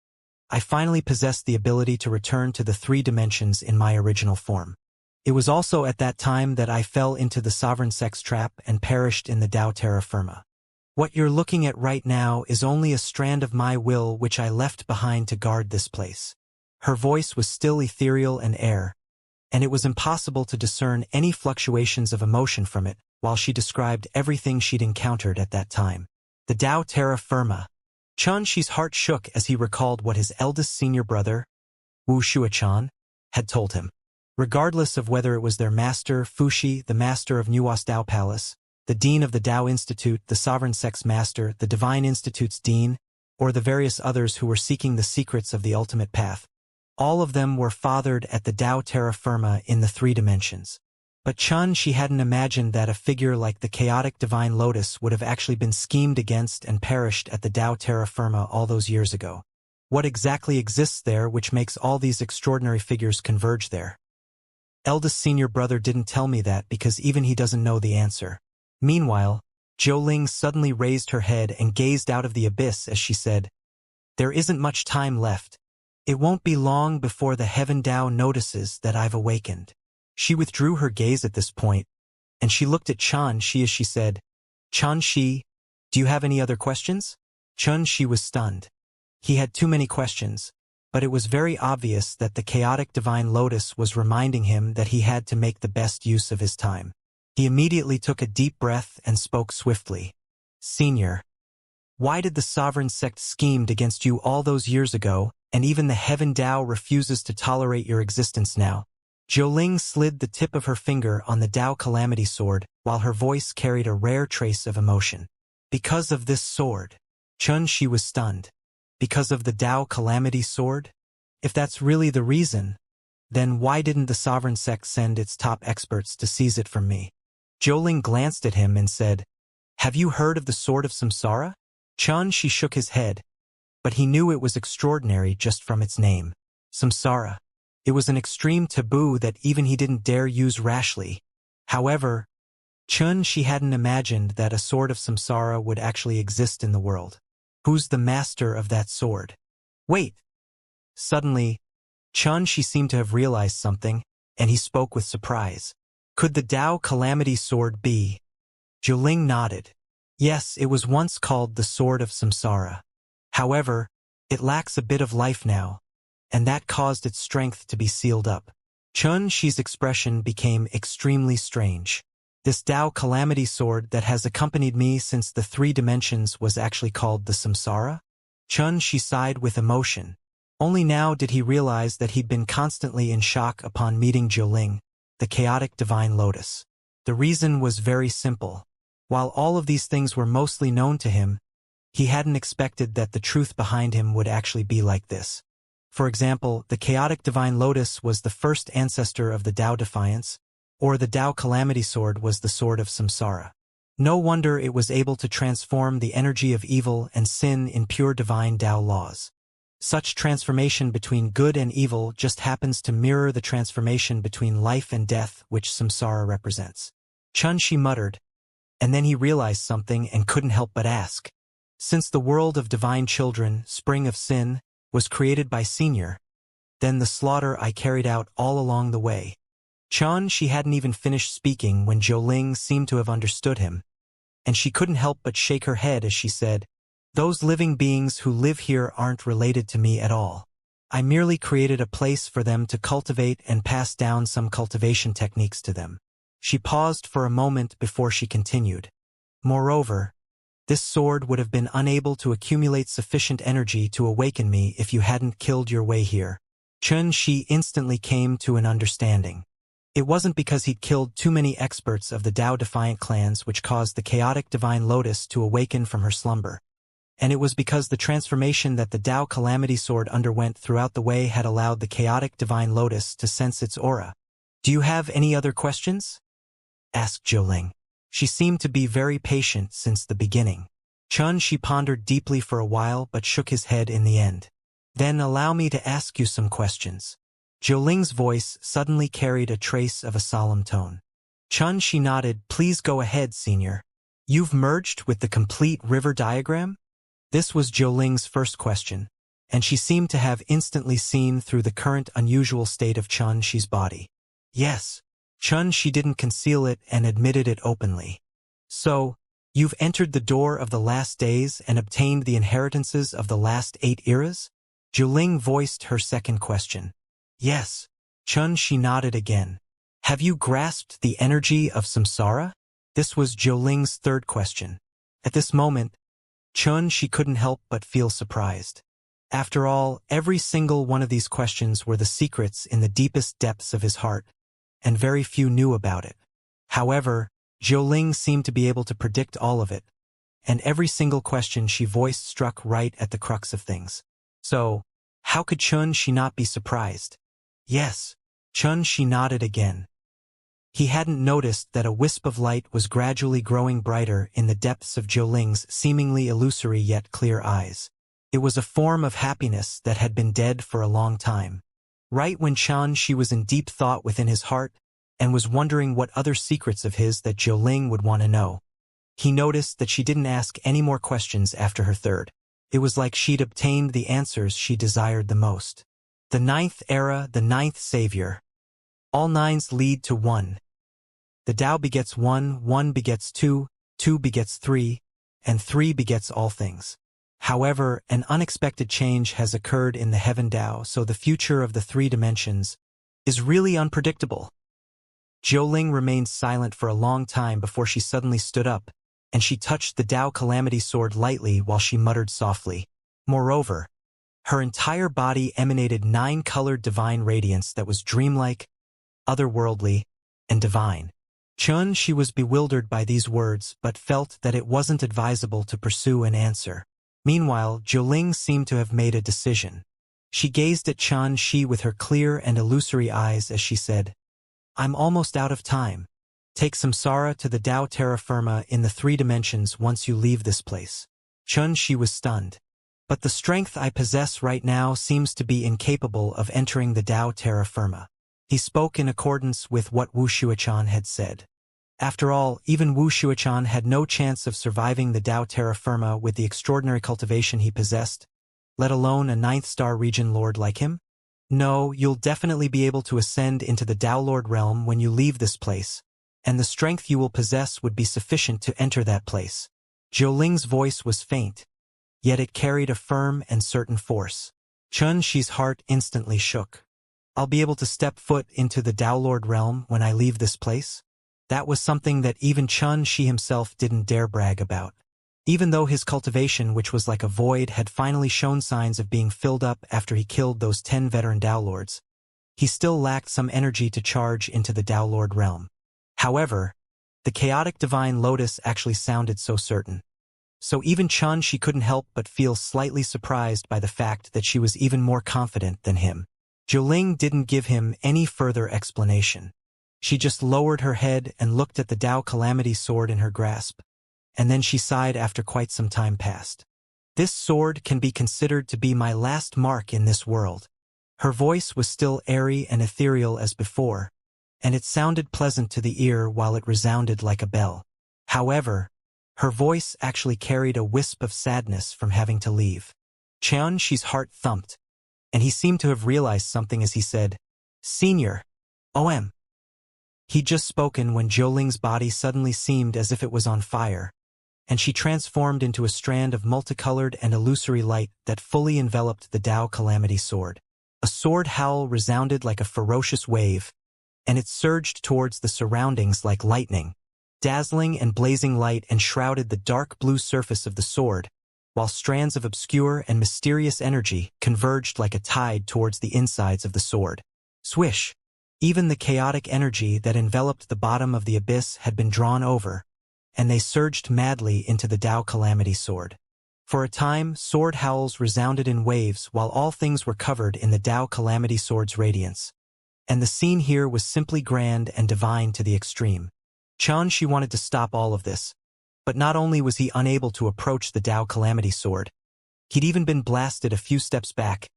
Speaker 1: I finally possessed the ability to return to the 3 dimensions in my original form. It was also at that time that I fell into the sovereign sex trap and perished in the Tao Terra Firma. What you're looking at right now is only a strand of my will which I left behind to guard this place. Her voice was still ethereal and air, and it was impossible to discern any fluctuations of emotion from it while she described everything she'd encountered at that time. The Tao Terra Firma. Xianxia's heart shook as he recalled what his eldest senior brother, Wuxia, had told him. Regardless of whether it was their master, Fuxi, the master of Nuo's Tao Palace, the dean of the Tao Institute, the sovereign sex master, the Divine Institute's dean, or the various others who were seeking the secrets of the ultimate path, all of them were fathered at the Tao Terra Firma in the 3 dimensions. But she hadn't imagined that a figure like the chaotic divine lotus would have actually been schemed against and perished at the Tao Terra Firma all those years ago. What exactly exists there which makes all these extraordinary figures converge there? Eldest senior brother didn't tell me that because even he doesn't know the answer. Meanwhile, Zhou suddenly raised her head and gazed out of the abyss as she said, "There isn't much time left. It won't be long before the Heaven Tao notices that I've awakened." She withdrew her gaze at this point, and she looked at Xianxia as she said, "Xianxia, do you have any other questions?" Xianxia was stunned. He had too many questions, but it was very obvious that the chaotic divine lotus was reminding him that he had to make the best use of his time. He immediately took a deep breath and spoke swiftly. "Senior, why did the sovereign sect schemed against you all those years ago, and even the Heaven Tao refuses to tolerate your existence now?" Zhou slid the tip of her finger on the Tao Calamity sword, while her voice carried a rare trace of emotion. "Because of this sword." Xianxia was stunned. Because of the Tao Calamity sword? If that's really the reason, then why didn't the sovereign sect send its top experts to seize it from me? Zhou glanced at him and said, "Have you heard of the Sword of Samsara?" Xianxia shook his head, but he knew it was extraordinary just from its name. Samsara. It was an extreme taboo that even he didn't dare use rashly. However, she hadn't imagined that a sword of samsara would actually exist in the world. Who's the master of that sword? Wait! Suddenly, she seemed to have realized something, and he spoke with surprise. Could the Tao Calamity sword be? Zhou nodded. Yes, it was once called the Sword of Samsara. However, it lacks a bit of life now, and that caused its strength to be sealed up. Xi's expression became extremely strange. This Tao Calamity sword that has accompanied me since the 3 dimensions was actually called the Samsara? She sighed with emotion. Only now did he realize that he'd been constantly in shock upon meeting Zhou, the chaotic divine lotus. The reason was very simple. While all of these things were mostly known to him, he hadn't expected that the truth behind him would actually be like this. For example, the chaotic divine lotus was the first ancestor of the Tao Defiance, or the Tao Calamity sword was the sword of Samsara. No wonder it was able to transform the energy of evil and sin in pure divine Tao laws. Such transformation between good and evil just happens to mirror the transformation between life and death which Samsara represents. Xianxia muttered, and then he realized something and couldn't help but ask. Since the world of divine children, spring of sin, was created by Senior, then the slaughter I carried out all along the way. She hadn't even finished speaking when Zhou seemed to have understood him, and she couldn't help but shake her head as she said, "Those living beings who live here aren't related to me at all. I merely created a place for them to cultivate and pass down some cultivation techniques to them." She paused for a moment before she continued. "Moreover, this sword would have been unable to accumulate sufficient energy to awaken me if you hadn't killed your way here." Shi instantly came to an understanding. It wasn't because he'd killed too many experts of the Tao Defiant clans which caused the chaotic divine lotus to awaken from her slumber. And it was because the transformation that the Tao Calamity sword underwent throughout the way had allowed the chaotic divine lotus to sense its aura. "Do you have any other questions?" asked Zhou. She seemed to be very patient since the beginning. Xianxia pondered deeply for a while but shook his head in the end. Then allow me to ask you some questions. Jiuling's voice suddenly carried a trace of a solemn tone. Xianxia nodded. Please go ahead, senior. You've merged with the complete river diagram? This was Jiuling's first question, and she seemed to have instantly seen through the current unusual state of Xianxia's body. Yes. Xianxia didn't conceal it and admitted it openly. So, you've entered the door of the last days and obtained the inheritances of the last 8 eras? Jiuling voiced her second question. Yes. Xianxia nodded again. Have you grasped the energy of samsara? This was Jiuling's third question. At this moment, Xianxia couldn't help but feel surprised. After all, every single one of these questions were the secrets in the deepest depths of his heart, and very few knew about it. However, Jiuling seemed to be able to predict all of it, and every single question she voiced struck right at the crux of things. So, how could Xianxia not be surprised? Yes. Xianxia nodded again. He hadn't noticed that a wisp of light was gradually growing brighter in the depths of Jiuling's seemingly illusory yet clear eyes. It was a form of happiness that had been dead for a long time. Right when Xianxia was in deep thought within his heart and was wondering what other secrets of his that Jiuling would want to know, he noticed that she didn't ask any more questions after her third. It was like she'd obtained the answers she desired the most. The 9th era, the 9th savior. All 9s lead to 1. The Tao begets 1, 1 begets 2, 2 begets 3, and 3 begets all things. However, an unexpected change has occurred in the Heaven Tao, so the future of the 3 dimensions is really unpredictable. Jiuling remained silent for a long time before she suddenly stood up, and she touched the Tao Calamity Sword lightly while she muttered softly. Moreover, her entire body emanated 9-colored divine radiance that was dreamlike, otherworldly, and divine. Xianxia was bewildered by these words but felt that it wasn't advisable to pursue an answer. Meanwhile, Jiuling seemed to have made a decision. She gazed at Xianxia with her clear and illusory eyes as she said, I'm almost out of time. Take samsara to the Tao terra firma in the 3 dimensions once you leave this place. Xianxia was stunned. But the strength I possess right now seems to be incapable of entering the Tao terra firma. He spoke in accordance with what Wuxia had said. After all, even Wuxia had no chance of surviving the Tao terra firma with the extraordinary cultivation he possessed, let alone a 9th-star region lord like him. No, you'll definitely be able to ascend into the Tao Lord realm when you leave this place, and the strength you will possess would be sufficient to enter that place. Jiuling's voice was faint, yet it carried a firm and certain force. Xianxia's heart instantly shook. I'll be able to step foot into the Tao Lord realm when I leave this place? That was something that even Xianxia himself didn't dare brag about. Even though his cultivation, which was like a void, had finally shown signs of being filled up after he killed those 10 veteran Tao Lords, he still lacked some energy to charge into the Tao Lord realm. However, the chaotic divine lotus actually sounded so certain. So even Xianxia couldn't help but feel slightly surprised by the fact that she was even more confident than him. Jiuling didn't give him any further explanation. She just lowered her head and looked at the Tao Calamity Sword in her grasp, and then she sighed after quite some time passed. This sword can be considered to be my last mark in this world. Her voice was still airy and ethereal as before, and it sounded pleasant to the ear while it resounded like a bell. However, her voice actually carried a wisp of sadness from having to leave. Xianxia's heart thumped, and he seemed to have realized something as he said, Senior, OM. He'd just spoken when Jiuling's body suddenly seemed as if it was on fire, and she transformed into a strand of multicolored and illusory light that fully enveloped the Tao Calamity Sword. A sword howl resounded like a ferocious wave, and it surged towards the surroundings like lightning. Dazzling and blazing light enshrouded the dark blue surface of the sword, while strands of obscure and mysterious energy converged like a tide towards the insides of the sword. Swish! Even the chaotic energy that enveloped the bottom of the abyss had been drawn over, and they surged madly into the Tao Calamity Sword. For a time, sword howls resounded in waves while all things were covered in the Tao Calamity Sword's radiance. And the scene here was simply grand and divine to the extreme. Xianxia wanted to stop all of this, But not only was he unable to approach the Tao Calamity Sword, he'd even been blasted a few steps back,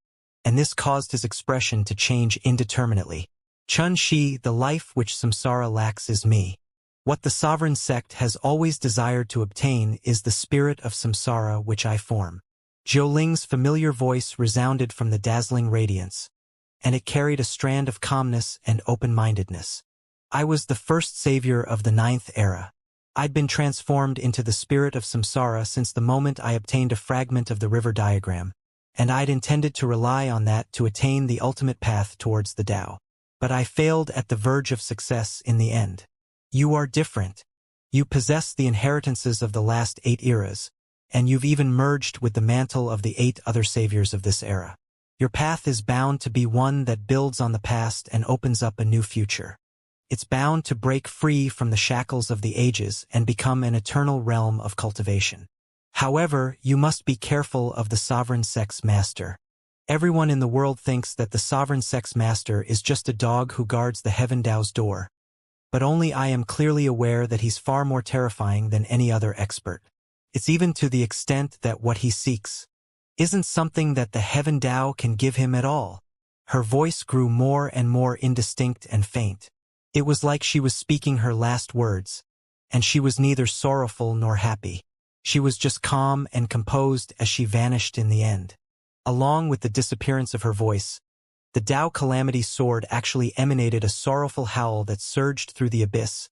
Speaker 1: and this caused his expression to change indeterminately. Chun Shi, the life which samsara lacks is me. What the sovereign sect has always desired to obtain is the spirit of samsara which I form. Jiuling's familiar voice resounded from the dazzling radiance, and it carried a strand of calmness and open-mindedness. I was the first savior of the 9th era. I'd been transformed into the spirit of samsara since the moment I obtained a fragment of the river diagram, and I'd intended to rely on that to attain the ultimate path towards the Tao. But I failed at the verge of success in the end. You are different. You possess the inheritances of the last 8 eras, and you've even merged with the mantle of the 8 other saviors of this era. Your path is bound to be one that builds on the past and opens up a new future. It's bound to break free from the shackles of the ages and become an eternal realm of cultivation. However, you must be careful of the sovereign sex master. Everyone in the world thinks that the sovereign sex master is just a dog who guards the heaven Tao's door. But only I am clearly aware that he's far more terrifying than any other expert. It's even to the extent that what he seeks isn't something that the heaven Tao can give him at all. Her voice grew more and more indistinct and faint. It was like she was speaking her last words, and she was neither sorrowful nor happy. She was just calm and composed as she vanished in the end. Along with the disappearance of her voice, the Tao Calamity Sword actually emanated a sorrowful howl that surged through the abyss,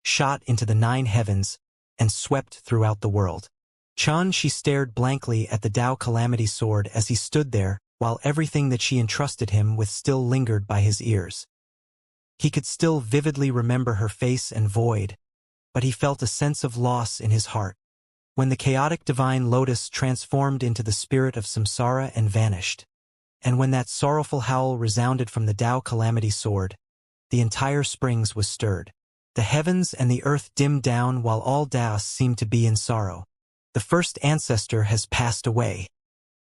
Speaker 1: shot into the 9 heavens, and swept throughout the world. Chun Shi stared blankly at the Tao Calamity Sword as he stood there, while everything that she entrusted him with still lingered by his ears. He could still vividly remember her face and void, but he felt a sense of loss in his heart. When the chaotic divine lotus transformed into the spirit of samsara and vanished, and when that sorrowful howl resounded from the Tao Calamity Sword, the entire springs was stirred. The heavens and the earth dimmed down while all Taoists seemed to be in sorrow. The first ancestor has passed away.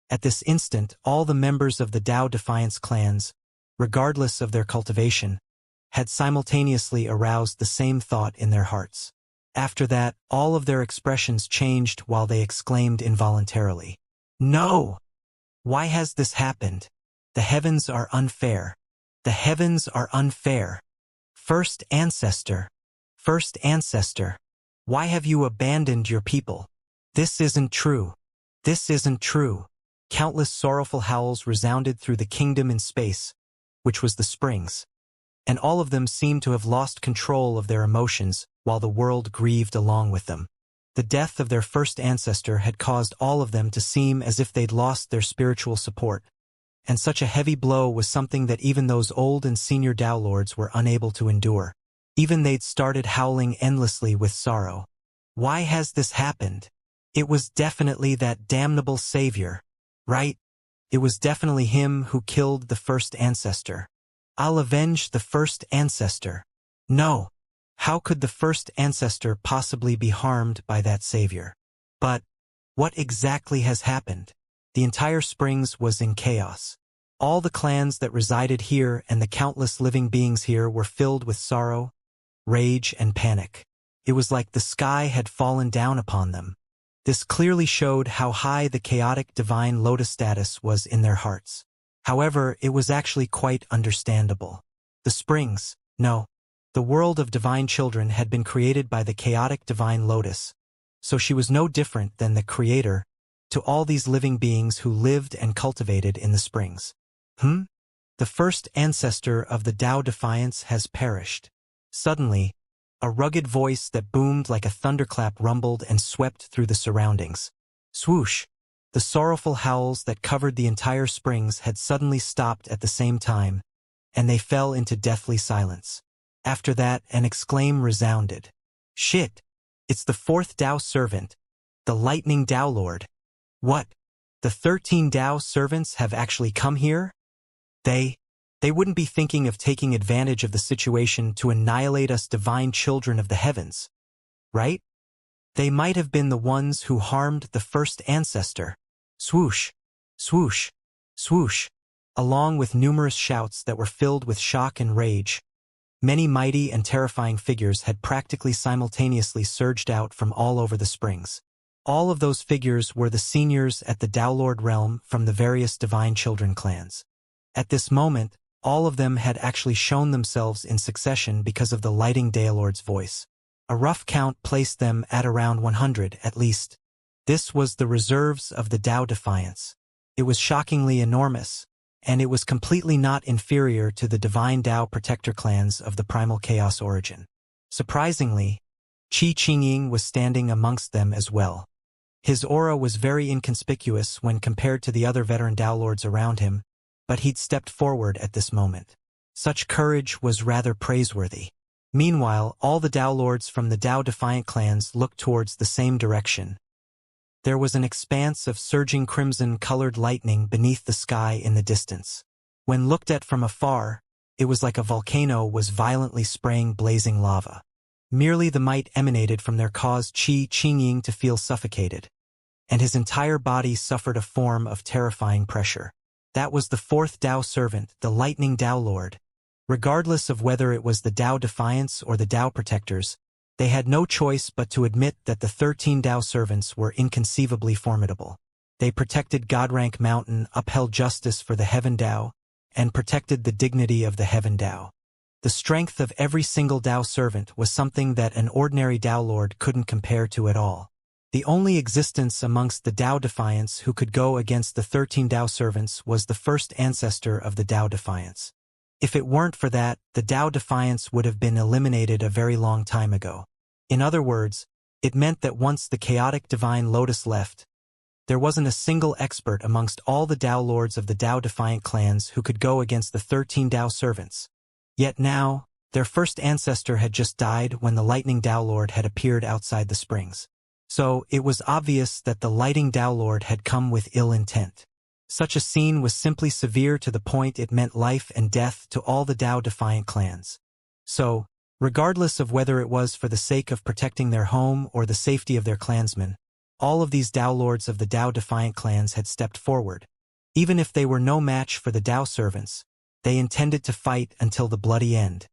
Speaker 1: At this instant, all the members of the Tao Defiance clans, regardless of their cultivation, had simultaneously aroused the same thought in their hearts. After that, all of their expressions changed while they exclaimed involuntarily, "No! Why has this happened? The heavens are unfair. The heavens are unfair. First ancestor. First ancestor. Why have you abandoned your people? This isn't true. This isn't true." Countless sorrowful howls resounded through the kingdom in space, which was the springs, and all of them seemed to have lost control of their emotions while the world grieved along with them. The death of their first ancestor had caused all of them to seem as if they'd lost their spiritual support, and such a heavy blow was something that even those old and senior Tao Lords were unable to endure. Even they'd started howling endlessly with sorrow. Why has this happened? It was definitely that damnable savior, right? It was definitely him who killed the first ancestor. I'll avenge the first ancestor. No. How could the first ancestor possibly be harmed by that savior? But what exactly has happened? The entire springs was in chaos. All the clans that resided here and the countless living beings here were filled with sorrow, rage, and panic. It was like the sky had fallen down upon them. This clearly showed how high the chaotic divine lotus status was in their hearts. However, it was actually quite understandable. The springs, no, the world of divine children had been created by the chaotic divine lotus, so she was no different than the creator to all these living beings who lived and cultivated in the springs. The first ancestor of the Tao Defiance has perished. Suddenly, a rugged voice that boomed like a thunderclap rumbled and swept through the surroundings. Swoosh! The sorrowful howls that covered the entire springs had suddenly stopped at the same time, and they fell into deathly silence. After that, an exclaim resounded. Shit! It's the 4th Tao servant, the Lightning Tao Lord. What? The 13 Tao servants have actually come here? They wouldn't be thinking of taking advantage of the situation to annihilate us divine children of the heavens, right? They might have been the ones who harmed the first ancestor. Swoosh, swoosh, swoosh. Along with numerous shouts that were filled with shock and rage, Many mighty and terrifying figures had practically simultaneously surged out from all over the springs. All of those figures were the seniors at the Downlord realm from the various divine children clans. At this moment, all of them had actually shown themselves in succession because of the lighting Daelord's voice. A rough count placed them at around 100 at least. This was the reserves of the Dao Defiance. It was shockingly enormous, and it was completely not inferior to the divine Dao protector clans of the primal chaos origin. Surprisingly, Qi Qingying was standing amongst them as well. His aura was very inconspicuous when compared to the other veteran Dao lords around him, but he'd stepped forward at this moment. Such courage was rather praiseworthy. Meanwhile, all the Dao lords from the Dao Defiant clans looked towards the same direction. There was an expanse of surging crimson-colored lightning beneath the sky in the distance. When looked at from afar, it was like a volcano was violently spraying blazing lava. Merely the might emanated from there caused Qi Qingying to feel suffocated, and his entire body suffered a form of terrifying pressure. That was the fourth Dao servant, the lightning Dao Lord. Regardless of whether it was the Dao Defiance or the Dao Protectors, they had no choice but to admit that the 13 Dao servants were inconceivably formidable. They protected Godrank Mountain, upheld justice for the Heaven Dao, and protected the dignity of the Heaven Dao. The strength of every single Dao servant was something that an ordinary Dao Lord couldn't compare to at all. The only existence amongst the Dao Defiance who could go against the 13 Dao servants was the first ancestor of the Dao Defiance. If it weren't for that, the Dao Defiance would have been eliminated a very long time ago. In other words, it meant that once the chaotic divine Lotus left, there wasn't a single expert amongst all the Dao lords of the Dao Defiant clans who could go against the 13 Dao servants. Yet now, their first ancestor had just died when the lightning Dao Lord had appeared outside the springs. So, it was obvious that the lighting Dao Lord had come with ill intent. Such a scene was simply severe to the point it meant life and death to all the Dao Defiant clans. So, regardless of whether it was for the sake of protecting their home or the safety of their clansmen, all of these Dao lords of the Dao Defiant clans had stepped forward. Even if they were no match for the Dao servants, they intended to fight until the bloody end.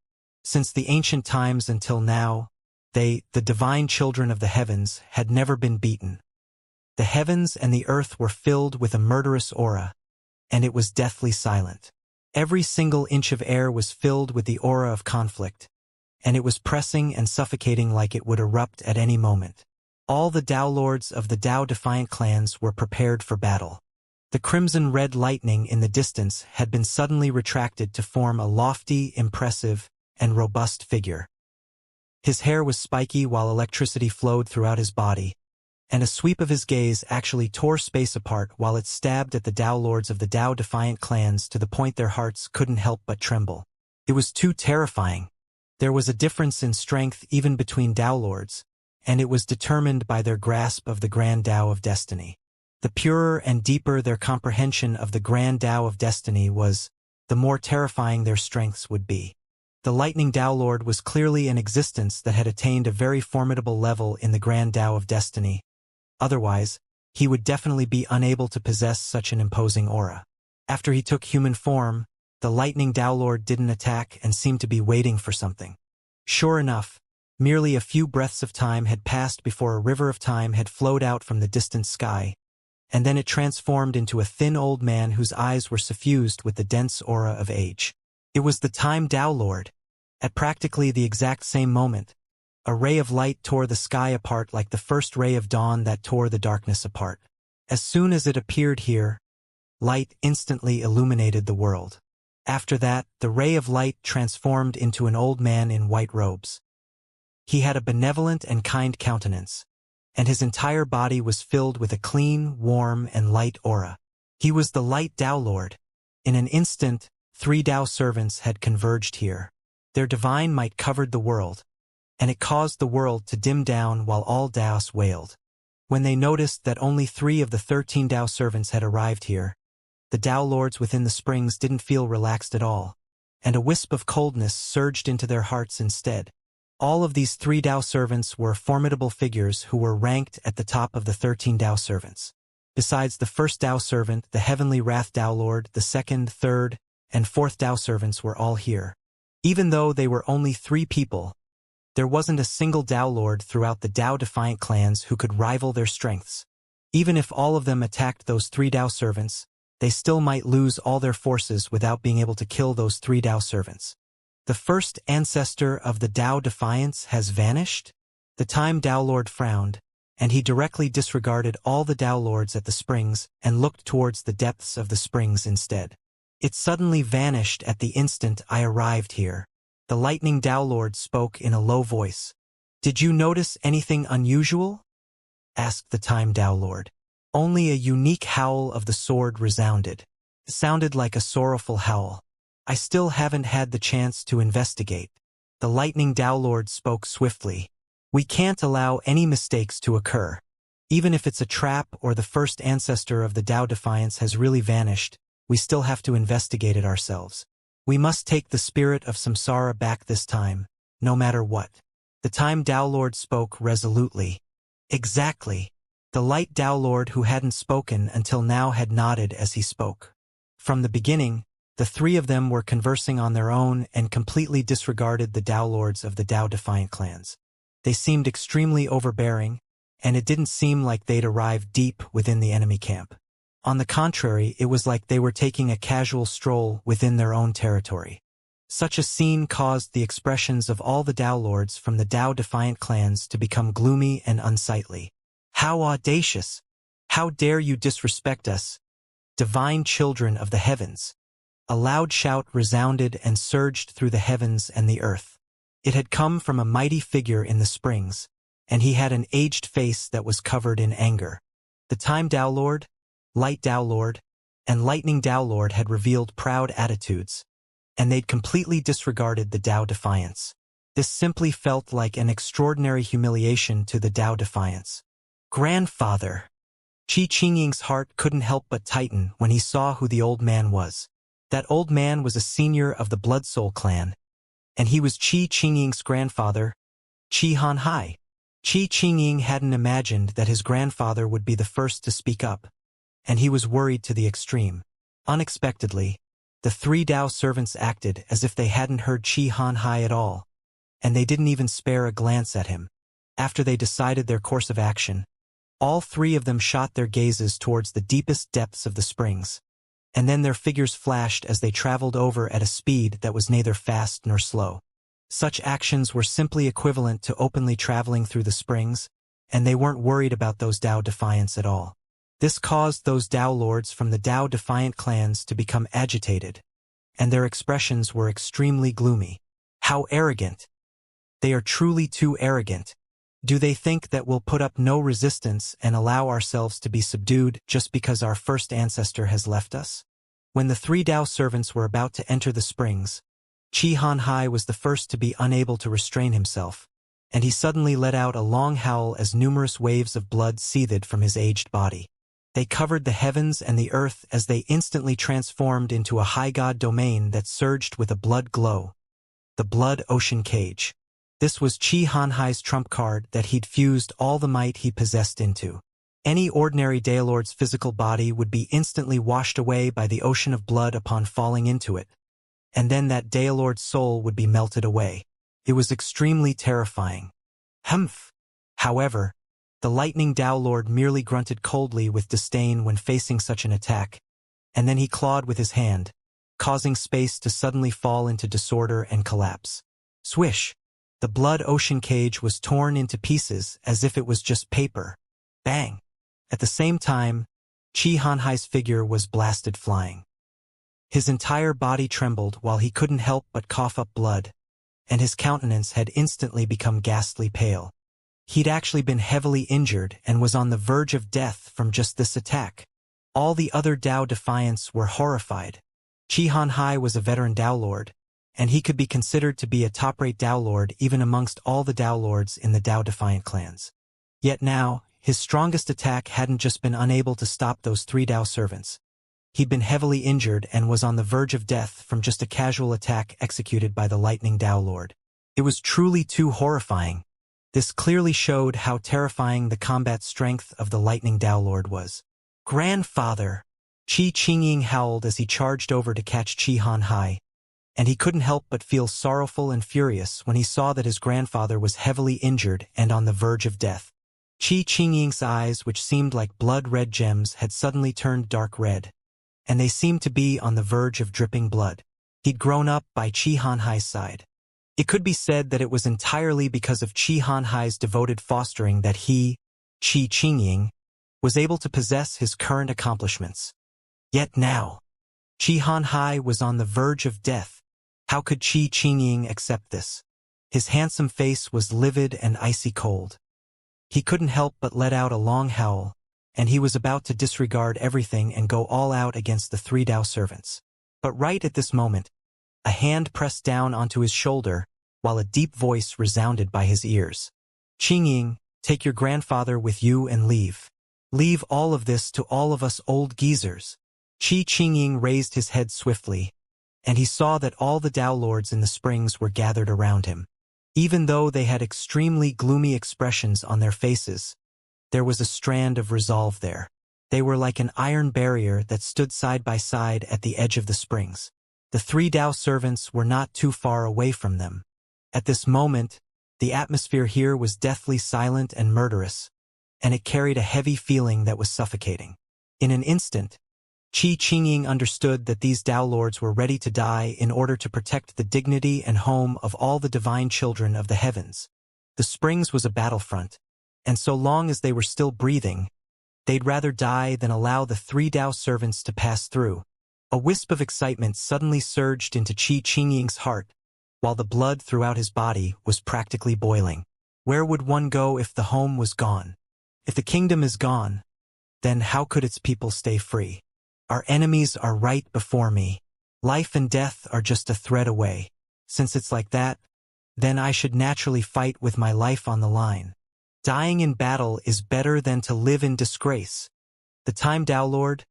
Speaker 1: Since the ancient times until now, they, the divine children of the heavens, had never been beaten. The heavens and the earth were filled with a murderous aura, and it was deathly silent. Every single inch of air was filled with the aura of conflict, and it was pressing and suffocating like it would erupt at any moment. All the Dao lords of the Dao Defiant clans were prepared for battle. The crimson-red lightning in the distance had been suddenly retracted to form a lofty, impressive, and robust figure. His hair was spiky while electricity flowed throughout his body, and a sweep of his gaze actually tore space apart while it stabbed at the Dao lords of the Dao Defiant clans to the point their hearts couldn't help but tremble. It was too terrifying. There was a difference in strength even between Dao lords, and it was determined by their grasp of the Grand Dao of Destiny. The purer and deeper their comprehension of the Grand Dao of Destiny was, the more terrifying their strengths would be. The Lightning Dao Lord was clearly an existence that had attained a very formidable level in the Grand Dao of Destiny. Otherwise, he would definitely be unable to possess such an imposing aura. After he took human form, the Lightning Dao Lord didn't attack and seemed to be waiting for something. Sure enough, merely a few breaths of time had passed before a river of time had flowed out from the distant sky, and then it transformed into a thin old man whose eyes were suffused with the dense aura of age. It was the Time Dao Lord. At practically the exact same moment, a ray of light tore the sky apart like the first ray of dawn that tore the darkness apart. As soon as it appeared here, light instantly illuminated the world. After that, the ray of light transformed into an old man in white robes. He had a benevolent and kind countenance, and his entire body was filled with a clean, warm, and light aura. He was the Light Dao Lord. In an instant, 3 Dao servants had converged here. Their divine might covered the world, and it caused the world to dim down while all Daos wailed. When they noticed that only 3 of the 13 Dao servants had arrived here, the Dao lords within the springs didn't feel relaxed at all, and a wisp of coldness surged into their hearts instead. All of these 3 Dao servants were formidable figures who were ranked at the top of the 13 Dao servants. Besides the first Dao servant, the Heavenly Wrath Dao Lord, the second, third, and fourth Dao servants were all here. Even though they were only 3 people, there wasn't a single Dao Lord throughout the Dao-defiant clans who could rival their strengths. Even if all of them attacked those 3 Dao servants, they still might lose all their forces without being able to kill those 3 Dao servants. The first ancestor of the Dao Defiance has vanished? The Time Dao Lord frowned, and he directly disregarded all the Dao Lords at the springs and looked towards the depths of the springs instead. It suddenly vanished at the instant I arrived here. The Lightning Dao Lord spoke in a low voice. "Did you notice anything unusual?" asked the Time Dao Lord. Only a unique howl of the sword resounded. It sounded like a sorrowful howl. "I still haven't had the chance to investigate." The Lightning Dao Lord spoke swiftly. "We can't allow any mistakes to occur. Even if it's a trap or the first ancestor of the Dao Defiance has really vanished, we still have to investigate it ourselves. We must take the spirit of samsara back this time, no matter what." The Time Dao Lord spoke resolutely. "Exactly." The Light Dao Lord who hadn't spoken until now had nodded as he spoke. From the beginning, the 3 of them were conversing on their own and completely disregarded the Dao Lords of the Dao-defiant clans. They seemed extremely overbearing, and it didn't seem like they'd arrived deep within the enemy camp. On the contrary, it was like they were taking a casual stroll within their own territory. Such a scene caused the expressions of all the Dao Lords from the Dao-defiant clans to become gloomy and unsightly. "How audacious! How dare you disrespect us, divine children of the heavens!" A loud shout resounded and surged through the heavens and the earth. It had come from a mighty figure in the springs, and he had an aged face that was covered in anger. The Time Dao Lord, Light Dao Lord, and Lightning Dao Lord had revealed proud attitudes, and they'd completely disregarded the Dao Defiance. This simply felt like an extraordinary humiliation to the Dao Defiance. "Grandfather!" Qi Qingying's heart couldn't help but tighten when he saw who the old man was. That old man was a senior of the Blood Soul clan, and he was Qi Qingying's grandfather, Qi Hanhai. Qi Qingying hadn't imagined that his grandfather would be the first to speak up, and he was worried to the extreme. Unexpectedly, the 3 Dao servants acted as if they hadn't heard Qi Hanhai at all, and they didn't even spare a glance at him. After they decided their course of action, all 3 of them shot their gazes towards the deepest depths of the springs, and then their figures flashed as they traveled over at a speed that was neither fast nor slow. Such actions were simply equivalent to openly traveling through the springs, and they weren't worried about those Dao Defiants at all. This caused those Dao Lords from the Dao Defiant clans to become agitated, and their expressions were extremely gloomy. "How arrogant! They are truly too arrogant. Do they think that we'll put up no resistance and allow ourselves to be subdued just because our first ancestor has left us?" When the 3 Dao servants were about to enter the springs, Qi Hanhai was the first to be unable to restrain himself, and he suddenly let out a long howl as numerous waves of blood seethed from his aged body. They covered the heavens and the earth as they instantly transformed into a high god domain that surged with a blood glow. The Blood Ocean Cage. This was Qi Hanhai's trump card that he'd fused all the might he possessed into. Any ordinary Daolord's physical body would be instantly washed away by the ocean of blood upon falling into it, and then that Daolord's soul would be melted away. It was extremely terrifying. Humph! However, the Lightning Dao Lord merely grunted coldly with disdain when facing such an attack, and then he clawed with his hand, causing space to suddenly fall into disorder and collapse. Swish! The Blood Ocean Cage was torn into pieces as if it was just paper. Bang! At the same time, Qi Hanhai's figure was blasted flying. His entire body trembled while he couldn't help but cough up blood, and his countenance had instantly become ghastly pale. He'd actually been heavily injured and was on the verge of death from just this attack. All the other Dao Defiants were horrified. Qi Hanhai was a veteran Dao Lord, and he could be considered to be a top-rate Dao Lord even amongst all the Dao Lords in the Dao Defiant clans. Yet now, his strongest attack hadn't just been unable to stop those 3 Dao servants. He'd been heavily injured and was on the verge of death from just a casual attack executed by the Lightning Dao Lord. It was truly too horrifying. This clearly showed how terrifying the combat strength of the Lightning Dao Lord was. "Grandfather!" Qi Qingying howled as he charged over to catch Qi Hanhai, and he couldn't help but feel sorrowful and furious when he saw that his grandfather was heavily injured and on the verge of death. Qi Qingying's eyes, which seemed like blood-red gems, had suddenly turned dark red, and they seemed to be on the verge of dripping blood. He'd grown up by Qi Hanhai's side. It could be said that it was entirely because of Qi Hanhai's devoted fostering that he, Qi Qingying, was able to possess his current accomplishments. Yet now, Qi Hanhai was on the verge of death. How could Qi Qingying accept this? His handsome face was livid and icy cold. He couldn't help but let out a long howl, and he was about to disregard everything and go all out against the three Dao servants. But right at this moment, a hand pressed down onto his shoulder, while a deep voice resounded by his ears. Qingying, take your grandfather with you and leave. Leave all of this to all of us old geezers. Qi Qingying raised his head swiftly, and he saw that all the Dao lords in the springs were gathered around him. Even though they had extremely gloomy expressions on their faces, there was a strand of resolve there. They were like an iron barrier that stood side by side at the edge of the springs. The three Dao servants were not too far away from them. At this moment, the atmosphere here was deathly silent and murderous, and it carried a heavy feeling that was suffocating. In an instant, Qi Qingying understood that these Dao lords were ready to die in order to protect the dignity and home of all the divine children of the heavens. The springs was a battlefront, and so long as they were still breathing, they'd rather die than allow the three Dao servants to pass through. A wisp of excitement suddenly surged into Qi Qingying's heart, while the blood throughout his body was practically boiling. Where would one go if the home was gone? If the kingdom is gone, then how could its people stay free? Our enemies are right before me. Life and death are just a thread away. Since it's like that, then I should naturally fight with my life on the line. Dying in battle is better than to live in disgrace. The Time Dao Lord,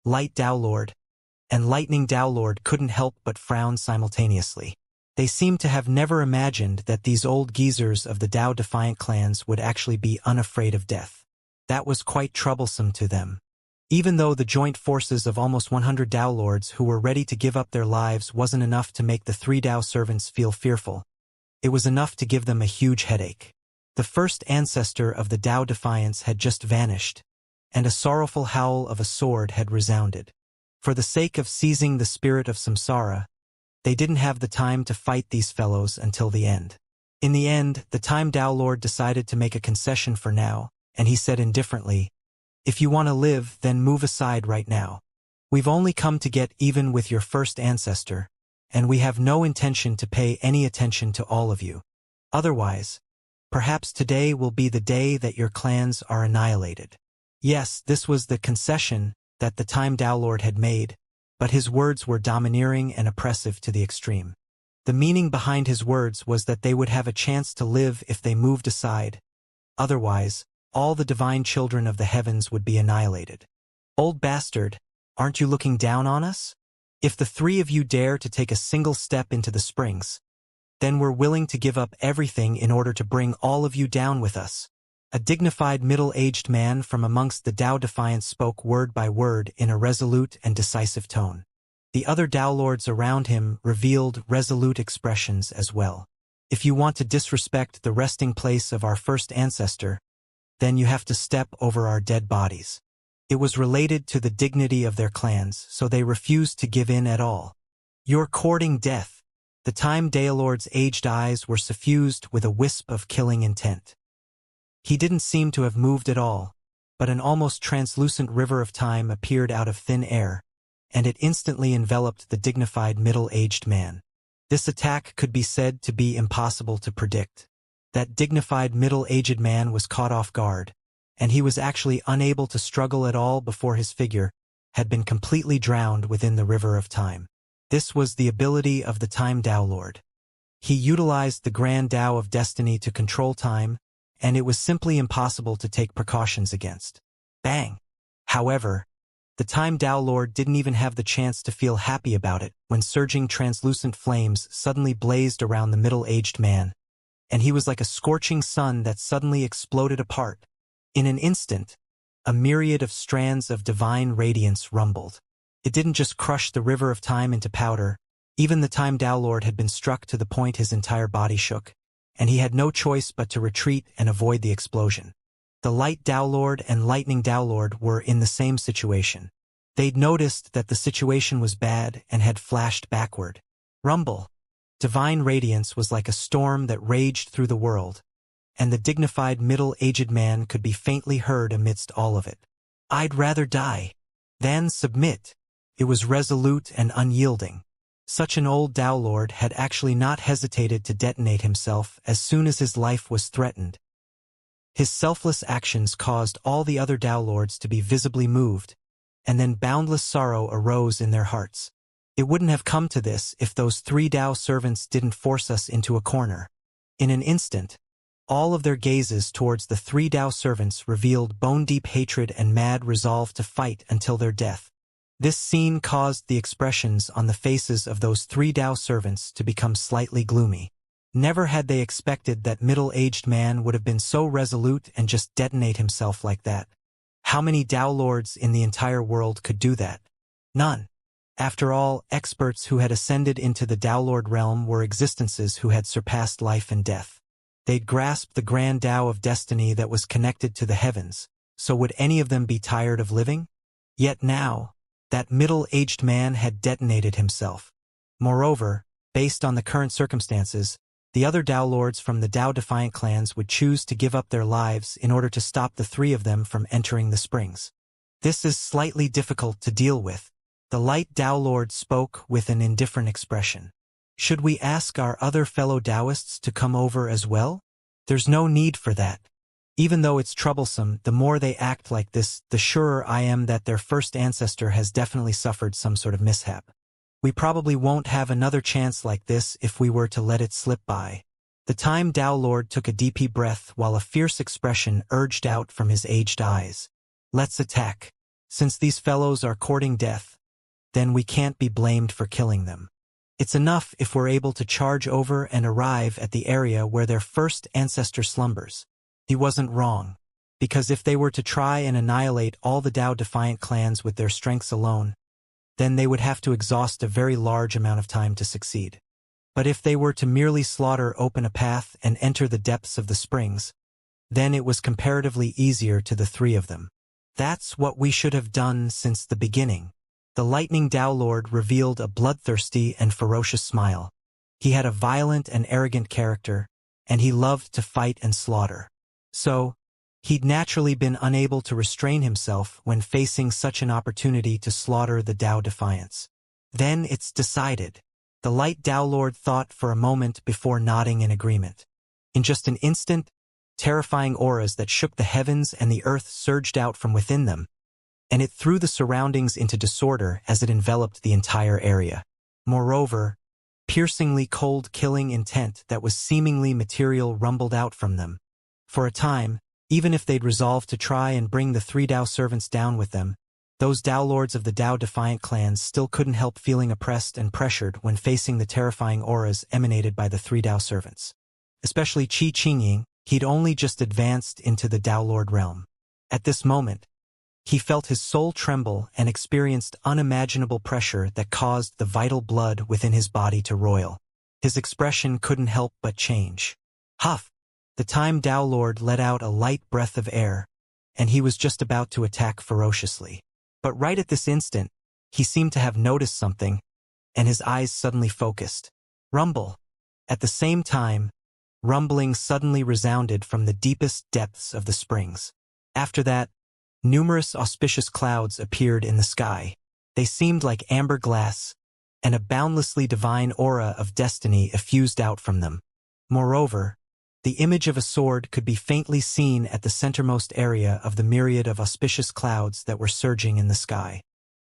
Speaker 1: Light Dao Lord, and Lightning Dao Lord couldn't help but frown simultaneously. They seemed to have never imagined that these old geezers of the Dao Defiant clans would actually be unafraid of death. That was quite troublesome to them. Even though the joint forces of almost 100 Dao lords who were ready to give up their lives wasn't enough to make the three Dao servants feel fearful, it was enough to give them a huge headache. The first ancestor of the Dao Defiance had just vanished, and a sorrowful howl of a sword had resounded. For the sake of seizing the spirit of samsara, they didn't have the time to fight these fellows until the end. In the end, the Time Dao Lord decided to make a concession for now, and he said indifferently, "If you want to live, then move aside right now. We've only come to get even with your first ancestor, and we have no intention to pay any attention to all of you. Otherwise, perhaps today will be the day that your clans are annihilated." Yes, this was the concession that the Time Dao Lord had made, but his words were domineering and oppressive to the extreme. The meaning behind his words was that they would have a chance to live if they moved aside. Otherwise, all the divine children of the heavens would be annihilated. Old bastard, aren't you looking down on us? If the three of you dare to take a single step into the springs, then we're willing to give up everything in order to bring all of you down with us. A dignified middle-aged man from amongst the Dao Defiants spoke word by word in a resolute and decisive tone. The other Dao lords around him revealed resolute expressions as well. If you want to disrespect the resting place of our first ancestor, then you have to step over our dead bodies. It was related to the dignity of their clans, so they refused to give in at all. You're courting death. The Time Dao Lord's aged eyes were suffused with a wisp of killing intent. He didn't seem to have moved at all, but an almost translucent river of time appeared out of thin air, and it instantly enveloped the dignified middle-aged man. This attack could be said to be impossible to predict. That dignified middle-aged man was caught off guard, and he was actually unable to struggle at all before his figure had been completely drowned within the river of time. This was the ability of the Time Dao Lord. He utilized the Grand Dao of Destiny to control time, and it was simply impossible to take precautions against. Bang! However, the Time Dao Lord didn't even have the chance to feel happy about it when surging translucent flames suddenly blazed around the middle-aged man, and he was like a scorching sun that suddenly exploded apart. In an instant, a myriad of strands of divine radiance rumbled. It didn't just crush the river of time into powder, Even the Time Tao Lord had been struck to the point his entire body shook, and he had no choice but to retreat and avoid the explosion. The Light Tao Lord and Lightning Tao Lord were in the same situation. They'd noticed that the situation was bad and had flashed backward. Rumble. Divine radiance was like a storm that raged through the world, and the dignified middle-aged man could be faintly heard amidst all of it. "I'd rather die than submit." It was resolute and unyielding. Such an old Tao Lord had actually not hesitated to detonate himself as soon as his life was threatened. His selfless actions caused all the other Tao Lords to be visibly moved, and then boundless sorrow arose in their hearts. It wouldn't have come to this if those 3 Tao servants didn't force us into a corner. In an instant, all of their gazes towards the 3 Tao servants revealed bone-deep hatred and mad resolve to fight until their death. This scene caused the expressions on the faces of those 3 Tao servants to become slightly gloomy. Never had they expected that middle-aged man would have been so resolute and just detonate himself like that. How many Tao Lords in the entire world could do that? None. After all, experts who had ascended into the Tao Lord realm were existences who had surpassed life and death. They'd grasped the grand Tao of destiny that was connected to the heavens, so would any of them be tired of living? Yet now, that middle-aged man had detonated himself. Moreover, based on the current circumstances, the other Tao Lords from the Tao Defiant clans would choose to give up their lives in order to stop the 3 of them from entering the springs. This is slightly difficult to deal with. The Light Tao Lord spoke with an indifferent expression. "Should we ask our other fellow Taoists to come over as well? There's no need for that. Even though it's troublesome, the more they act like this, the surer I am that their first ancestor has definitely suffered some sort of mishap. We probably won't have another chance like this if we were to let it slip by." The Time Tao Lord took a deep breath while a fierce expression urged out from his aged eyes. "Let's attack. Since these fellows are courting death, then we can't be blamed for killing them. It's enough if we're able to charge over and arrive at the area where their first ancestor slumbers." He wasn't wrong, because if they were to try and annihilate all the Tao Defiant clans with their strengths alone, then they would have to exhaust a very large amount of time to succeed. But if they were to merely open a path and enter the depths of the springs, then it was comparatively easier to the 3 of them. That's what we should have done since the beginning. The Lightning Tao Lord revealed a bloodthirsty and ferocious smile. He had a violent and arrogant character, and he loved to fight and slaughter. So, he'd naturally been unable to restrain himself when facing such an opportunity to slaughter the Tao Defiants. "Then it's decided." The Light Tao Lord thought for a moment before nodding in agreement. In just an instant, terrifying auras that shook the heavens and the earth surged out from within them, and it threw the surroundings into disorder as it enveloped the entire area. Moreover, piercingly cold killing intent that was seemingly material rumbled out from them. For a time, even if they'd resolved to try and bring the 3 Tao servants down with them, those Tao Lords of the Tao Defiant clans still couldn't help feeling oppressed and pressured when facing the terrifying auras emanated by the 3 Tao servants. Especially Qi Qingying, he'd only just advanced into the Tao Lord realm. At this moment, he felt his soul tremble and experienced unimaginable pressure that caused the vital blood within his body to roil. His expression couldn't help but change. Huff! The Time Tao Lord let out a light breath of air, and he was just about to attack ferociously. But right at this instant, he seemed to have noticed something, and his eyes suddenly focused. Rumble! At the same time, rumbling suddenly resounded from the deepest depths of the springs. After that, numerous auspicious clouds appeared in the sky. They seemed like amber glass, and a boundlessly divine aura of destiny effused out from them. Moreover, the image of a sword could be faintly seen at the centermost area of the myriad of auspicious clouds that were surging in the sky.